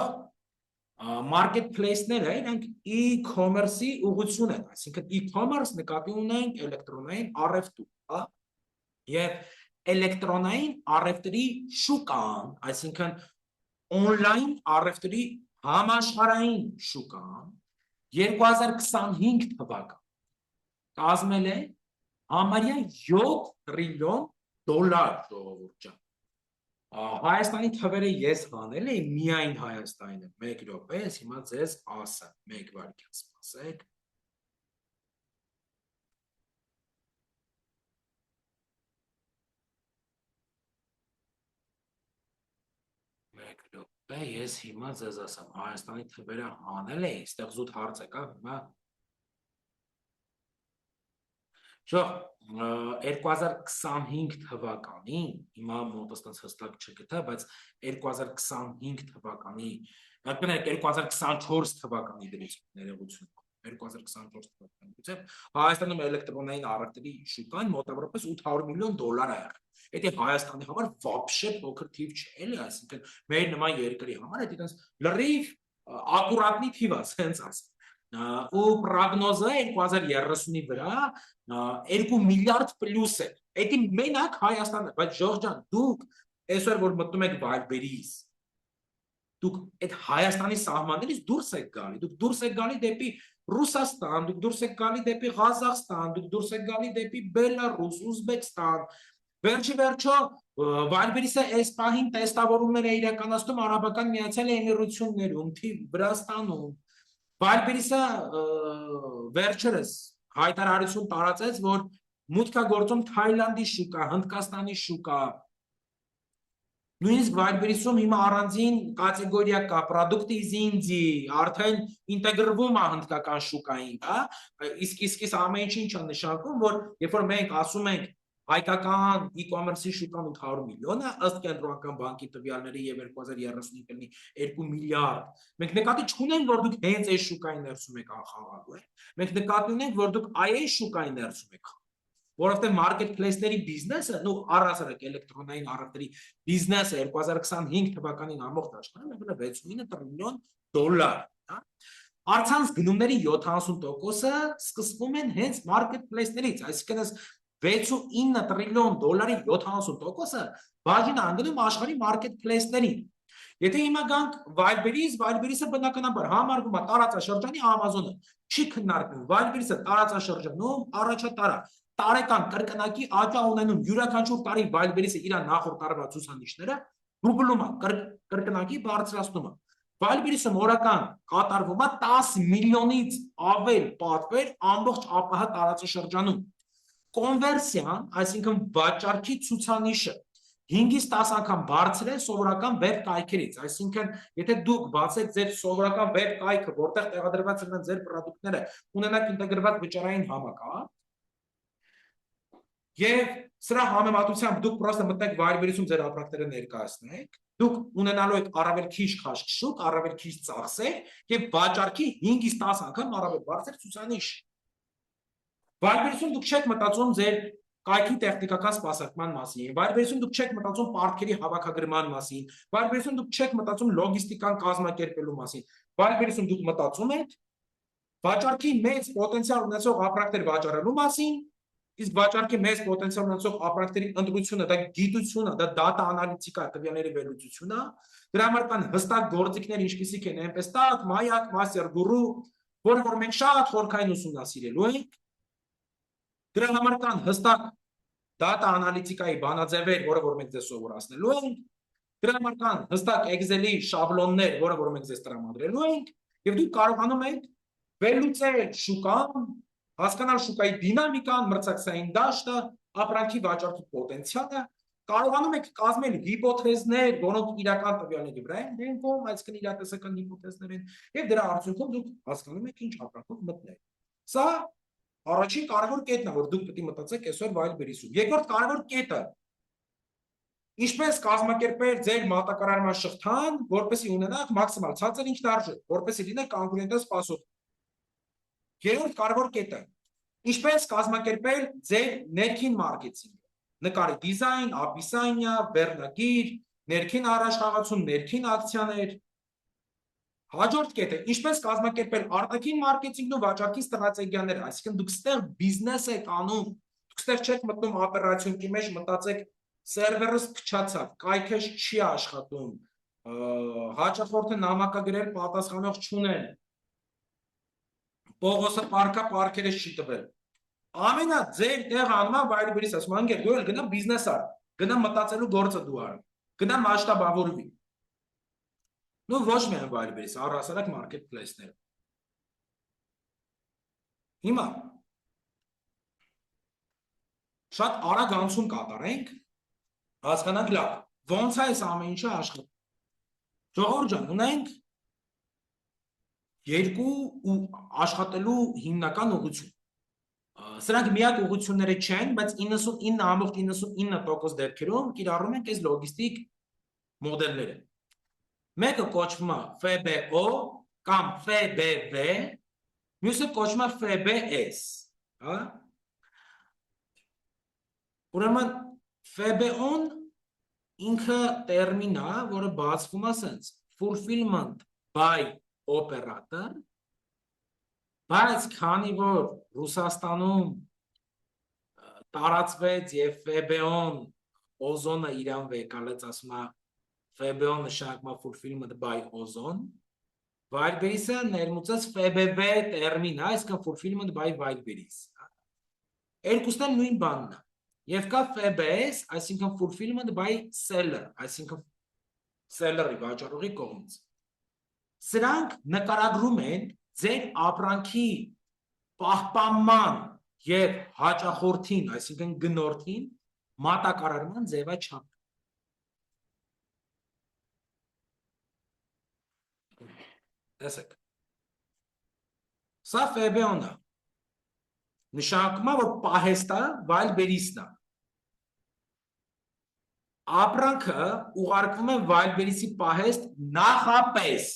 marketplace-ները իրանք e-commerce-ի ուղղություն են, այսինքն e-commerce նկատի ունենք էլեկտրոնային առևտուր, հա, եւ էլեկտրոնային առևտրի շուկան, այսինքն on-line առևտրի համաշխարհային շուկան 2025 թվական կազմել է համարյա 7 տրիլիոն դոլար, ժողովուրդ ջան։ Հայաստանի թվերը ես հանել եմ միայն Հայաստանը 1 րոպե, ես հիմա ձեզ ասեմ 1 վայրկյան սպասեք։ Ես հիմա ձեզ ասեմ Հայաստանի թվերը հանել եմ, այստեղ զուտ հարց եկա, հիմա Շո 2025 թվականին, հիմա մոտս տենց հստակ չգտա, բայց 2025 թվականի, կներեք 2024 թվականի դրից ներողություն, 2024 թվականի դրից, Հայաստանում էլեկտրոնային առևտրի շուկան մոտավորապես 800 միլիոն դոլար է եղել։ Դա Հայաստանի համար вообще փոքր թիվ չէ, էլի, այսինքն մեր նման երկրի համար դա տենց լրիվ ակուրատնի թիվ է, սենց ասեմ։ Ու պրոգնոզը 2030-ի վրա 2 միլիարդ պլյուս է։ Դա մենակ Հայաստանը, բայց Ժորժ ջան, դուք այսօր որ մտնում եք Wildberries, դուք այդ Հայաստանի սահմաններից դուրս եք գալի, դուք դուրս եք գալի դեպի Ռուսաստան, դուք դուրս եք գալի դեպի Ղազախստան, դուք դուրս եք գալի դեպի Բելարուս, Ուզբեկստան, վերջը Wildberries-ը այս պահին տեստավորումներ է իրականացնում Արաբական Միացյալ Էմիրություններում, Վրաստանում։ Wildberries-ը վերջերս հայտարարություն տարածեց, որ մուտք է գործում Թայլանդի շուկա, Հնդկաստանի շուկա։ Նույնիսկ Wildberries-ում հիմա առանձին կատեգորիա կա, product is indie, արդեն ինտեգրվում է հնդկական շուկային, հա։ Իսկ ամեն ինչ է նշանակում, որ երբ որ մենք ասում ենք հայկական e-commerce-ի շուկան 800 միլիոն է, ըստ կենտրոնական բանկի տվյալների եւ 2035 կլինի 2 միլիարդ։ Մենք նկատի չունենք, որ դուք հենց այս շուկայի ներսում եք խաղալու, մենք նկատի ունենք, որ դուք այս շուկայի ներսում եք, որովհետեւ marketplace-ների բիզնեսը, առհասարակ էլեկտրոնային առևտրի բիզնեսը 2025 թվականին ամբողջ աշխարհում եղել է 69 տրիլիոն դոլար, հա։ Առցանց գնումների 70%-ը սկսվում են հենց marketplace-ներից, այսինքն 6.9 տրիլիոն դոլարի 70%-ը բաժին անգնում աշխարհի marketplace-ներին։ Եթե հիմա գանք Wildberries-ը բնականաբար համարվում է տարածաշրջանի Amazon-ը, չի քննարկվում, Wildberries-ը տարածաշրջանում առաջատարա տարեկան կրկնակի աճ ունենում յուրաքանչյուր տարի Wildberries-ը իր նախորդ տարվա ցուցանիշները դուբլում է, կրկնակի բարձրացնում է։ Wildberries-ը օրական կատարվում է 10 միլիոնից ավել պատվեր ամբողջ ԱՊՀ տարածաշրջանում։ Կոնվերսիան, այսինքն վաճառքի ցուցանիշը 5-ից 10 անգամ բարձր է սովորական վեբ կայքերից, այսինքն եթե դուք բացեք ձեր սովորական վեբ կայքը, որտեղ տեղադրված են ձեր պրոդուկտները, ունենաք ինտեգրված վճարային համակարգ, եւ սրա համեմատությամբ դուք պրոստը մտնեք Wildberries-ում ձեր ապրանքները ներկայացնեք, դուք ունենալու եք առավել քիչ քաշ շուկ, առավել քիչ ծախսեր եւ վաճառքի 5-ից 10 անգամ առավել բարձր ցուցանիշ։ Wildberries-ում դուք չեք մտածում ձեր կայքի տեխնիկական սպասարկման մասին, Wildberries-ում դուք չեք մտածում պարտքերի հավաքագրման մասին, Wildberries-ում դուք չեք մտածում լոգիստիկան կազմակերպելու մասին, Wildberries-ում դուք մտածում եք վաճառքի մեծ պոտենցիալ ունեցող ապրանքներ վաճառելու մասին, իսկ վաճառքի մեծ պոտենցիալ ունեցող ապրանքների ընտրությունը, դա գիտությունը, դա data անալիտիկա, տվյալների վերլուծությունը, դրա համար կան հստակ գործիքներ, ինչպիսիք են Empestat, Mayak, Master Guru, որը որ մենք շատ խորքային ուսումնասիրելու ենք։ Դրա համար կան հստակ data անալիտիկայի բանաձևեր, որը որ մենք ձեզ սովորացնելու ենք, դրա համար կան հստակ Excel-ի շաբլոններ, որը որ մենք ձեզ տրամադրելու ենք, եւ դուք կարողանում եք վերլուծել շուկան, հասկանալ շուկայի դինամիկան, մրցակցային դաշտը, ապրանքի վաճառքի պոտենցիալը, կարողանում եք կազմել հիպոթեզներ, որոնք իրական տվյալների վրա են դեմվում, այսինքն իրատեսական հիպոթեզներ են, եւ դրա արդյունքում դուք հասկանում եք ինչ ապրանքով մտնել։ Սա առաջին կարևոր կետն է, որ դուք պետք է մտածեք այսօր Wildberries-ում։ Երկրորդ կարևոր կետը ինչպես կազմակերպել ձեր մատակարարման շղթան, որպեսզի ունենաք մաքսիմալ ցածր ինքնարժեք, որպեսզի լինեք կոնկուրենտը սպասող։ Երրորդ կարևոր կետը ինչպես կազմակերպել ձեր ներքին մարքեթինգը, նկարի դիզայն, ապիսանիա, վերնագիր, ներքին առաջխաղացում, ներքին ակցիաներ։ Հաջորդ կետը ինչպես կազմակերպել արտաքին մարքեթինգն ու վաճառքի ստրատեգիաները, այսինքն դուք ստեղ բիզնես եք անում, դուք ստեղ չեք մտնում օպերացիոնի մեջ, մտածեք սերվերս փչացավ, կայքը չի աշխատում, հաճախորդը նամակագրել պատասխանող չունեն, Պողոսը պարքերը չի տվել։ Ամենա ձեր տեղ անում է Wildberries-ը, ասում անգեր դու էլ գնա բիզնես ար, գնա մտածելու գործը դու ար, գնա մասշտաբավորվի։ Ну ոչ միայն Wildberries, առհասարակ marketplace-ները։ Հիմա շատ արագ անցում կատարենք, հասկանանք լավ, ոնց է այս ամեն ինչը աշխատում։ Ժողովուրդ ջան, ունենք երկու ու աշխատելու հիմնական ուղղություն։ Սրանք միակ ուղղությունները չեն, բայց 99.99% դեպքերում կիրառում ենք այս լոգիստիկ մոդելները։ Մեկը կոչվում է FBO կամ FBV, մյուսը կոչվում է FBS, հա։ Ուրեմն FBO-ն ինքը տերմին է, որը բացվում է ասենց fulfillment by operator, բայց քանի որ Ռուսաստանում տարածվեց եւ FBO-ն օզոնը իրան վեկալեց, ասում է FBO նշանակում է fulfillment by ozone, Wildberries-ը ներմուծեց FBV տերմին, այսինքն fulfillment by Wildberries։ Երկուսն էլ նույն բանն է։ Եվ կա FBS, այսինքն fulfillment by seller, այսինքն seller-ի վաճառողի կողմից։ Սրանք նկարագրում են ձեր ապրանքի պահպանման եւ հաճախորդին, այսինքն գնորդին մատակարարման ձևաչափ։ Տեսեք։ Սա FBO-ն է։ Նշանակում է, որ պահեստը Wildberries-ն է։ Ապրանքը ուղարկվում է Wildberries-ի պահեստ նախապես,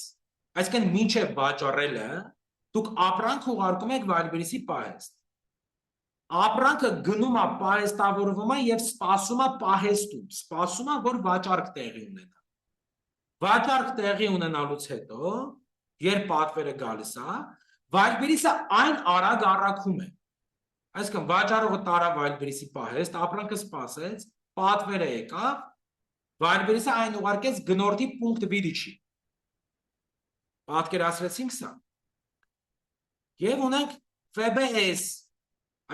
այսինքն մինչև վաճառելը, դուք ապրանք ուղարկում եք Wildberries-ի պահեստ։ Ապրանքը գնում է պահեստավորվում է եւ սպասում է պահեստում, սպասում է, որ վաճառք տեղի ունենա։ Վաճառք տեղի ունենալուց հետո, երբ պատվերը գալիս է, Wildberries-ը այն արագ առաքում է։ Այսինքն վաճառողը տարավ Wildberries-ի պահեստ, ապրանքը սպասեց, պատվերը եկավ, Վայրբերիսը այն ուղարկեց գնորդի պունկտ վիդիչի։ Պատկերացրեցինք սա։ Եվ ունենք FBS,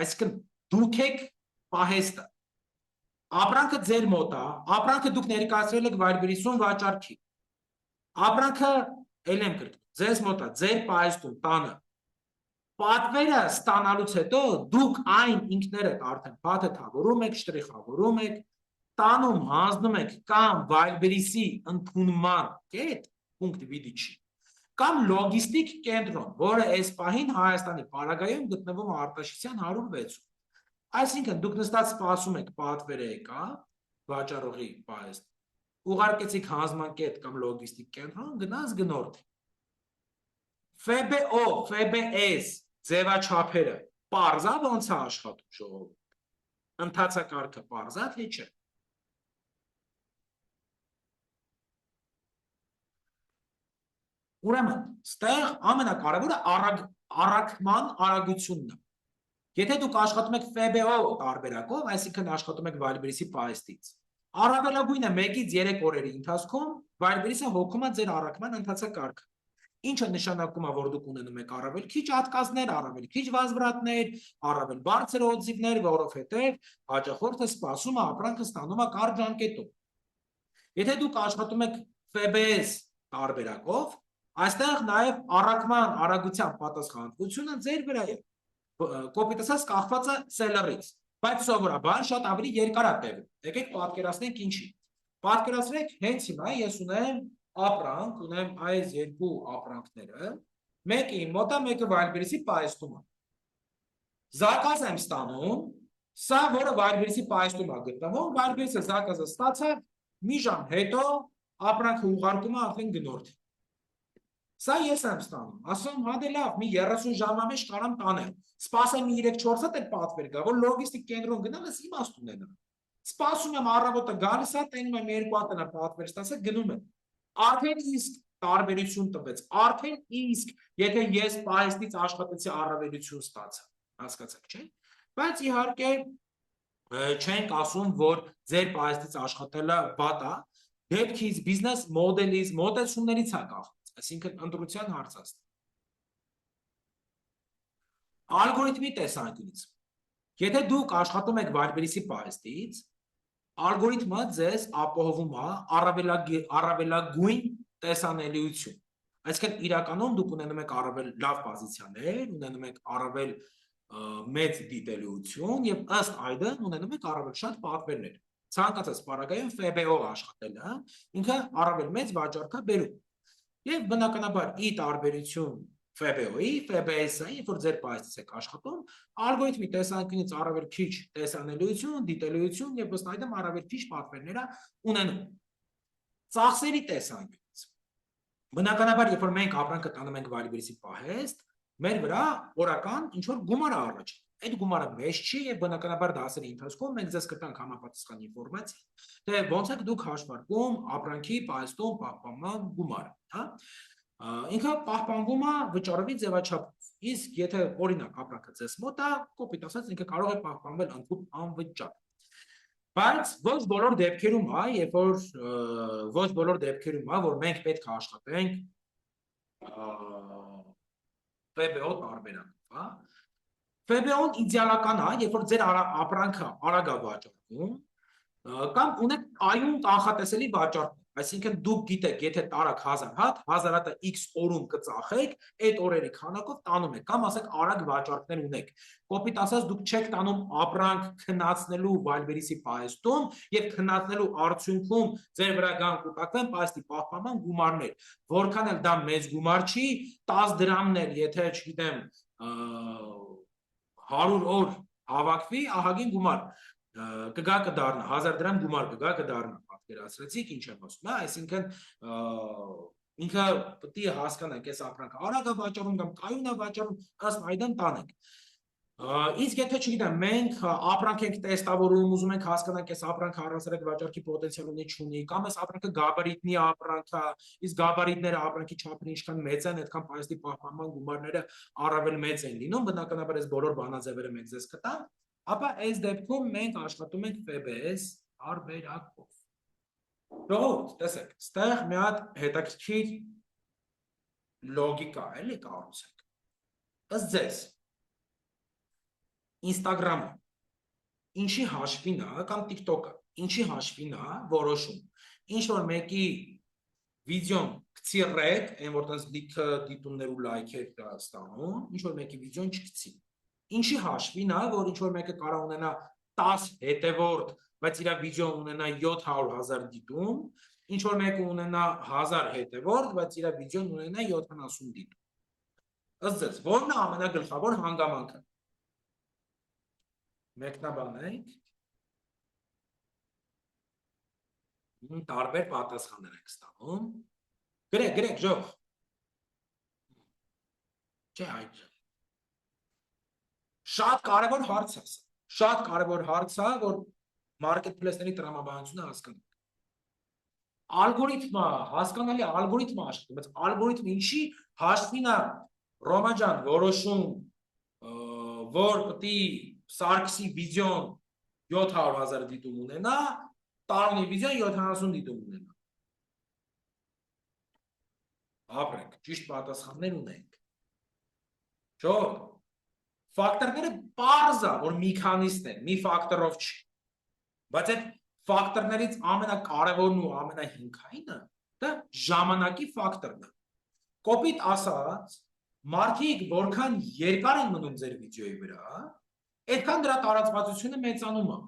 այսինքն դուք եք պահեստը։ Ապրանքը ձեր մոտ է, ապրանքը դուք ներկայացրել եք վայրբերիսում վաճառքի։ Ապրանքը ել եմ կրկնում, ձեզ մոտ է, ձեր պահեստում, տանը։ Պատվերը ստանալուց հետո դուք այն ինքներդ արդեն փաթեթավորում եք, շտրիխավորում եք, տանում հանձնում եք կամ վայրբերիսի ընդունման կետ, պունկտ վիդիչի, կամ լոգիստիկ կենտրոն, որը այս պահին Հայաստանի պարագայում գտնվում է Արտաշիսյան 106-ում։ Այսինքն դուք նստած սպասում եք պատվերը եկա, վաճառողի պահեստ, ուղարկեցիք հանձնման կետ կամ լոգիստիկ կենտրոն, գնաց գնորդի։ FBO, FBS ձևաչափերը պարզա ոնց է աշխատում ժողովուրդ, ընթացակարգը պարզա թե չէ։ Ուրեմն, ստեղ ամենակարևորը առաքման արագությունն է։ Եթե դուք աշխատում եք FBO տարբերակով, այսինքն աշխատում եք վայրբերիսի պահեստից, առավելագույնը 1-ից 3 օրերի ընթացքում վայրբերիսը հոգում է ձեր առաքման ընթացակարգը։ Ինչը նշանակում է, որ դուք ունենում եք առավել քիչ ատկազներ, առավել քիչ վազվրատներ, առավել բարձր օձիվներ, որովհետև հաճախորդը սպասում է, ապրանքը ստանում է կարճ ժամկետով։ Եթե դուք աշխատում եք FBS տարբերակով, այստեղ նաև առաքման արագության պատասխանատվությունը ձեր վրա է։ Կոպիտ ասած կախված է սելերից, բայց սովորաբար շատ ավելի երկար է տևում։ Եկեք պատկերացնենք ինչի։ Պատկերացրեք, հենց հիմա ես ունեմ ապրանք, ունեմ այս երկու ապրանքները, մեկը իմ մոտ է, մեկը վայրբերիսի պահեստում է։ Զակազ եմ ստանում, սա որը վայրբերիսի պահեստում է գտնվում, վայրբերիսը զակազը ստացավ, մի ժամ հետո ապրանքը ուղարկում է արդեն գնորդի։ Սա ես եմ ստանում, ասում հանդե լավ, մի 30 ժամվա մեջ կարամ տանեմ, սպասեմ 3-4 հատ էլ պատվեր գա, որ լոգիստիկ կենտրոն գնալս իմաստ ունենա։ Սպասում եմ առավոտը գալիս է, տենում եմ 2 հատ պատվեր ստացա, գնում եմ։ Արդեն իսկ տարբերություն տվեց, արդեն իսկ, եթե ես պահեստից աշխատեցի առավելություն ստացա, հասկացաք, չէ՞։ Բայց իհարկե չենք ասում, որ ձեր պահեստից աշխատելը վատ է, դեպքից, բիզնես մոդելից, մոտեցումներից է կախված, այսինքն ընտրության հարց է։ Ալգորիթմի տեսանկյունից, եթե դուք աշխատում եք վայրբերիսի պահեստից, ալգորիթմը ձեզ ապահովում է առավելագույն տեսանելիություն։ Այսինքն իրականում դուք ունենում եք առավել լավ պոզիցիաներ, ունենում եք առավել մեծ դիտելիություն եւ ըստ այդմ ունենում եք առավել շատ պատվերներ։ Ցանկացած պարագայում FBO աշխատելը ինքը առավել մեծ վաճառք է բերում։ Եվ բնականաբար ի տարբերություն FBO-ի, FBS-ի, որ ձեր պահեստից եք աշխատում, ալգորիթմի տեսանկյունից առավել քիչ տեսանելիություն, դիտելիություն եւ ըստ այդմ առավել քիչ պատվերներ ունենում։ Ծախսերի տեսանկյունից։ Բնականաբար, երբ որ մենք ապրանքը տանում ենք վայրբերիսի պահեստ, մեր վրա օրական ինչ որ գումար է առաջանում։ Այդ գումարը մեծ չի եւ բնականաբար դասերի ընթացքում մենք ձեզ կտանք համապատասխան ինֆորմացիա, թե ոնց եք դուք հաշվարկում ապրանքի պահեստում պահպանման գումարը, հա։ Ինքը պահպանվում է վճարովի ձևաչափով։ Իսկ եթե օրինակ ապրանքը ձեզ մոտ է, կոպիտ ասած ինքը կարող է պահպանվել ընդհանուր անվճար։ Բայց ոչ բոլոր դեպքերում է, երբ որ ոչ բոլոր դեպքերում է, որ մենք պետք է աշխատենք FBO տարբերակով, հա։ FBO-ն իդեալական է, երբ որ ձեր ապրանքը արագ է վաճառվում, կամ ունեք այուն կանխատեսելի վաճառք, այսինքն դուք գիտեք, եթե տարակ 1000 հատ, 1000 հատը X օրում կծախեք, այդ օրերի քանակով տանում եք, կամ ասեք արագ վաճառքներ ունեք։ Կոպիտ ասած դուք չեք տանում ապրանք քննացնելու վայրբերիսի պահեստում եւ քննացնելու արդյունքում ձեր վրա գան կուտակվեն պահեստի պահպանման գումարներ, որքան էլ դա մեծ գումար չի, 10 դրամն էլ, եթե չգիտեմ 100 օր հավաքվի, ահագին գումար կգա կդառնա, 1000 դրամ գումար կգա կդառնա, պատկերացրեցիք ինչ եմ ասում, հա, այսինքն ինքը պետք է հասկանանք, այս ապրանքը արագ է վաճառում կամ կայուն է վաճառում, ըստ այդմ տանենք։ Իսկ եթե չգիտեմ, մենք ապրանք ենք տեստավորում, ուզում ենք հասկանանք, այս ապրանքը առանձնարկ վաճառքի պոտենցիալ ունի չունի, կամ այս ապրանքը գաբարիտնի ապրանք է, իսկ գաբարիտները ապրանքի չափն ինչքան մեծ են, այդքան պահեստի պահպանման գումարները առավել մեծ են լինում, բնականաբար այս բոլոր բանաձևերը մենք ձեզ կտանք, ապա այս դեպքում մենք աշխատում ենք FBS տարբերակով։ Ժողովուրդ, տեսեք, ստեղ մի հատ հետաքրքիր լոգիկա էլի կառուցեք։ Ըստ ձեզ Instagram-ը ինչի հաշվին է կամ TikTok-ը ինչի հաշվին է որոշում։ Ինչ որ մեկի վիդեոն գցի ռեկ, այն որ տես լիքը դիտումներ ու լայքեր ստանում, ինչ որ մեկի վիդեոն չգցի։ Ինչի հաշվին է, որ ինչ որ մեկը կարող ունենա 10 հետևորդ, բայց իր վիդեոն ունենա 700,000 դիտում, ինչ որ մեկը ունենա 1000 հետևորդ, բայց իր վիդեոն ունենա 70 դիտում։ Ըստ ձեզ, ո՞րն է ամենագլխավոր հանգամանքը։ Մեկնաբանենք։ Տարբեր պատասխաններ եք ստանում։ Գրեք, ժող։ Չէ, այդ։ Շատ կարևոր հարց է։ Շատ կարևոր հարց է, որ marketplace-ների տրամաբանությունը հասկանանք։ Ալգորիթմը, հասկանալի ալգորիթմը աշխատում, բայց ալգորիթմը ինչի հաշվին է Ռոմա ջան որոշում, որ պետք է Սարգսի վիդեոն 700,000 դիտում ունենա, Տարոնի վիդեոն 70 դիտում ունենա։ Ապրենք, ճիշտ պատասխաններ ունենք։ Չէ՞։ Ֆակտորները պարզ է, որ մի քանիսն են, մի ֆակտորով չի։ Բայց այդ ֆակտորներից ամենակարևորն ու ամենահիմքայինը դա ժամանակի ֆակտորն է։ Կոպիտ ասած, մարդիկ որքան երկար են մնում ձեր վիդեոյի վրա, այդքան դրա տարածվածությունը մեծանում է։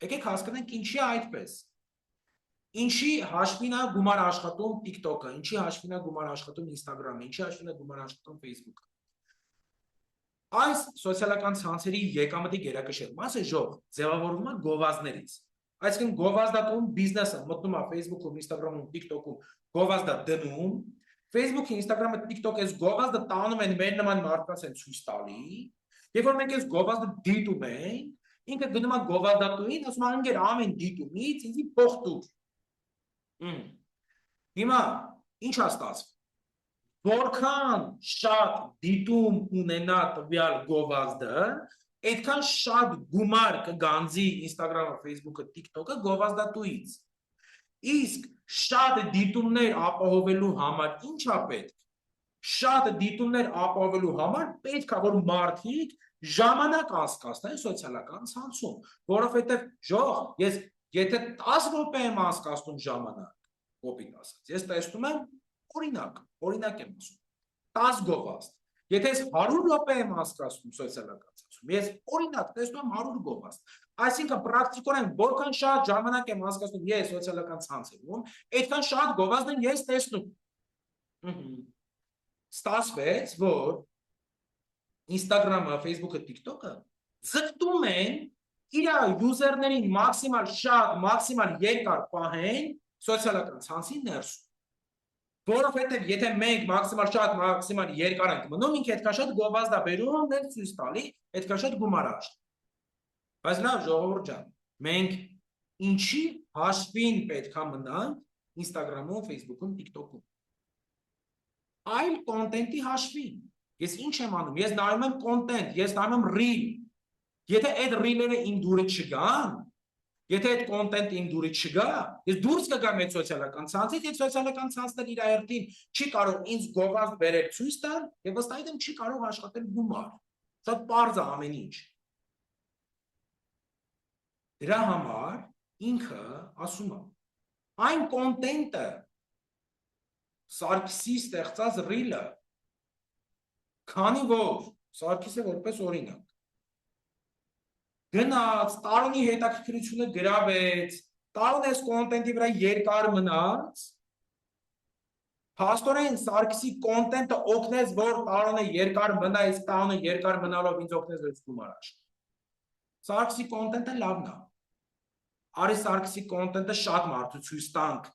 Եկեք հասկանանք ինչի է այդպես։ Ինչի հաշվին է գումար աշխատում TikTok-ը, ինչի հաշվին է գումար աշխատում Instagram-ը, ինչի հաշվին է գումար աշխատում Facebook-ը։ Այս սոցիալական ցանցերի եկամտի գերակշիռ մասը ժող ձևավորվում է գովազդներից։ Այսինքն գովազդատում բիզնեսը մտնում է Facebook-ում, Instagram-ում, TikTok-ում, գովազդա դնում, Facebook-ը, Instagram-ը, TikTok-ը այս գովազդը տանում են մեր նման մարդկանց են ցույց տալի։ Երբ որ մենք այս գովազդը դիտում ենք, ինքը գնում է գովազդատուին, ասում է անգեր ամեն դիտումից ինձ փող տուր։ Հիմա ինչ է ստացվում։ Որքան շատ դիտում ունենա տվյալ գովազդը, այդքան շատ գումար կգանձի Instagram-ը, Facebook-ը, TikTok-ը գովազդատուից։ Իսկ շատ դիտումներ ապահովելու համար ինչ է պետք։ Շատ դիտումներ ապահովելու համար պետք է որ մարդիկ ժամանակ անցկացնեն սոցիալական ցանցում, որովհետև ժող, ես եթե 10 րոպե եմ անցկացնում ժամանակ, կոպիտ ասած, ես տեսնում եմ օրինակ եմ ասում, 10 գովազդ, եթե ես 100 րոպե եմ անցկացնում սոցիալական ցանցում, ես օրինակ տեսնում եմ 100 գովազդ, այսինքն պրակտիկորեն որքան շատ ժամանակ եմ անցկացնում ես սոցիալական ցանցերում, այդքան շատ գովազդ եմ ես տեսնում։ Ստացվեց, որ Instagram-ը, Facebook-ը, TikTok-ը ձգտում են իր յուզերներին մաքսիմալ շատ, մաքսիմալ երկար պահեն սոցիալական ցանցի ներսում։ Որովհետև եթե մենք մաքսիմալ շատ, մաքսիմալ երկար ենք մնում, ինքը այդքան շատ գովազդ է բերում, մենք ցույց տալի, այդքան շատ գումար աշխատի։ Բայց լավ, ժողովուրդ ջան, մենք ինչի հաշվին պետք է մնանք Instagram-ում, Facebook-ում, TikTok-ում։ Այլ կոնտենտի հաշվին։ Ես ինչ եմ անում, ես նայում եմ կոնտենտ, ես նայում եմ reel։ Եթե այդ reel-երը իմ դուրը չգան, եթե այդ կոնտենտը իմ դուրը չգա, ես դուրս կգամ այդ սոցիալական ցանցից, այդ սոցիալական ցանցն իր այրտին չի կարող ինձ գովազդ բերել ցույց տալ, եւ ըստ այդմ չի կարող աշխատել գումար։ Շատ պարզ է ամեն ինչ։ Դրա համար ինքը ասում է, այն կոնտենտը Սարգսի ստեղծած reel-ը, քանի որ Սարգիսը որպես օրինակ գնաց, Տարոնի հետաքրքրությունը գրավեց, Տարոնը այս կոնտենտի վրա երկար մնաց, փաստորեն Սարգսի կոնտենտը օգնեց, որ Տարոնը երկար մնա, իսկ Տարոնը երկար մնալով ինձ օգնեց որ գումար աշխատի։ Սարգսի կոնտենտը լավն է։ Արի Սարգսի կոնտենտը շատ մարդու ցույց տանք,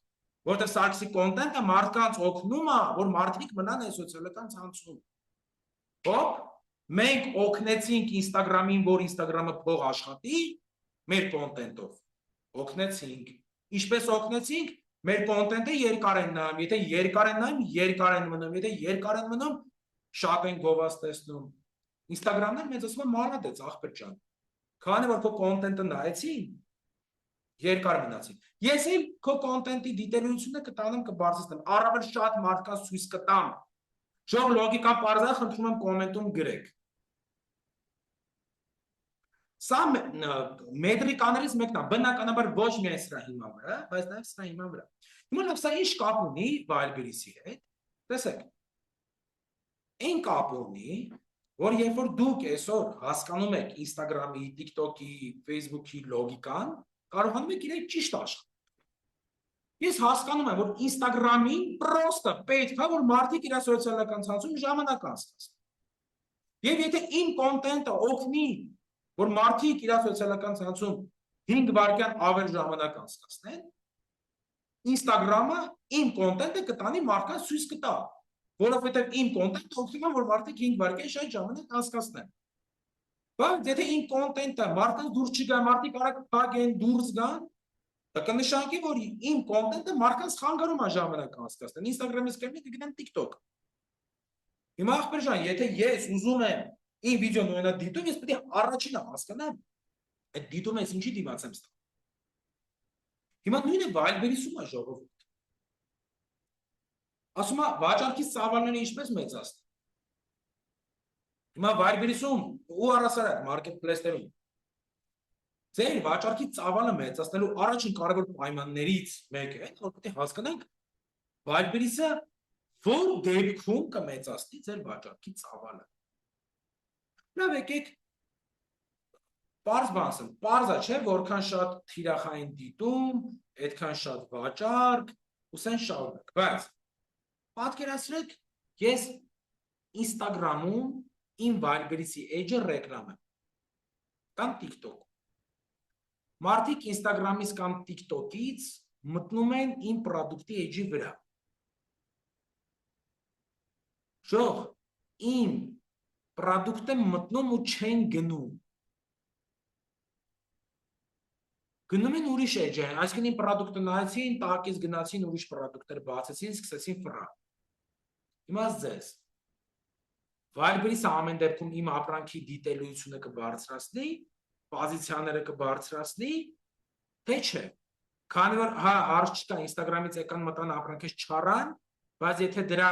որտեղ Սարգսի կոնտենտը մարդկանց օգնում է, որ մարդիկ մնան այս սոցիալական ցանցում։ Հոպ, մենք օգնեցինք Instagram-ին, որ Instagram-ը փող աշխատի, մեր կոնտենտով։ Օգնեցինք։ Ինչպես օգնեցինք, մեր կոնտենտը երկար են նայում, եթե երկար են նայում, երկար են մնում, եթե երկար են մնում, շատ են գովազդ տեսնում։ Instagram-ն մեզ ասում է՝ «Մանրադեց, ախպեր ջան, քանի որ քո կոնտենտը նայեցին, երկար մնացին։ Ես էլ քո կոնտենտի դիտելիությունը կտանեմ կբարձրացնեմ, առավել շատ մարդկանց ցույց կտամ։ Ժող լոգիկան պարզա, խնդրում եմ կոմենտում գրեք։ Սա մետրիկաներից մեկն է, բնականաբար ոչ միայն սրա հիման վրա, բայց նաև սրա հիման վրա։ Հիմա լավ, սա ինչ կապ ունի Wildberries-ի հետ։ Տեսեք։ Այն կապ ունի, որ երբ որ դուք այսօր հասկանում եք Instagram-ի, TikTok-ի, Facebook-ի լոգիկան, կարողանում եք իրեն ճիշտ աշխատել։ Ես հասկանում եմ, որ Instagram-ին պրոստը պետք է, որ մարդիկ իր սոցիալական ցանցում ժամանակ անցկացնեն։ Եվ եթե իմ կոնտենտը օգնի, որ մարդիկ իր սոցիալական ցանցում 5 վայրկյան ավել ժամանակ անցկացնեն, Instagram-ը իմ կոնտենտը կտանի մարդկանց ցույց կտա, որովհետև իմ կոնտենտը օգնում է, որ մարդիկ 5 վայրկյան շատ ժամանակ անցկացնեն։ Բայց եթե իմ կոնտենտը մարդկանց դուրս չգա, մարդիկ արագ փակեն, դուրս գան, դա կնշանակի, որ իմ կոնտենտը մարդկանց խանգարում է ժամանակ անցկացնել։ Instagram-ից կերնի կգնան TikTok։ Հիմա ախպեր ջան, եթե ես ուզում եմ իմ վիդեոն ունենա դիտում, ես պետք է առաջինը հասկանամ, այդ դիտում ես ինչի դիմաց եմ ստանում։ Հիմա նույնը Wildberries-ում է ժողովուրդ։ Ասում է վաճառքից ծավալները ինչպես մեծացնել։ Հիմա Wildberries-ում ու առասարակ marketplace-ներում ձեր վաճառքի ծավալը մեծացնելու առաջին կարևոր պայմաններից մեկը է, որ պետք է հասկանանք Wildberries-ը որ դեպքում կմեծացնի ձեր վաճառքի ծավալը։ Լավ եկեք պարզ բան ասեմ, պարզա չէ, որքան շատ թիրախային դիտում, այդքան շատ վաճառք, ուսեն շարունակ, բայց պատկերացրեք, ես Instagram-ում իմ Wildberries-ի էջը ռեկլամ եմ, կամ TikTok-ում։ Մարդիկ Instagram-ից կամ TikTok-ից մտնում են իմ պրոդուկտի էջի վրա։ Ժող, իմ պրոդուկտը մտնում ու չեն գնում։ Գնում են ուրիշ էջը, այսինքն իմ պրոդուկտը նայեցին, տակից գնացին ուրիշ պրոդուկտներ բացեցին, սկսեցին ֆռալ։ Հիմա ձեզ Wildberries-ը ամեն դեպքում իմ ապրանքի դիտելիությունը կբարձրացնի, պոզիցիաները կբարձրացնի, թե չէ։ Քանի որ հա հարց չկա Instagram-ից եկան մտան ապրանքից չառան, բայց եթե դրա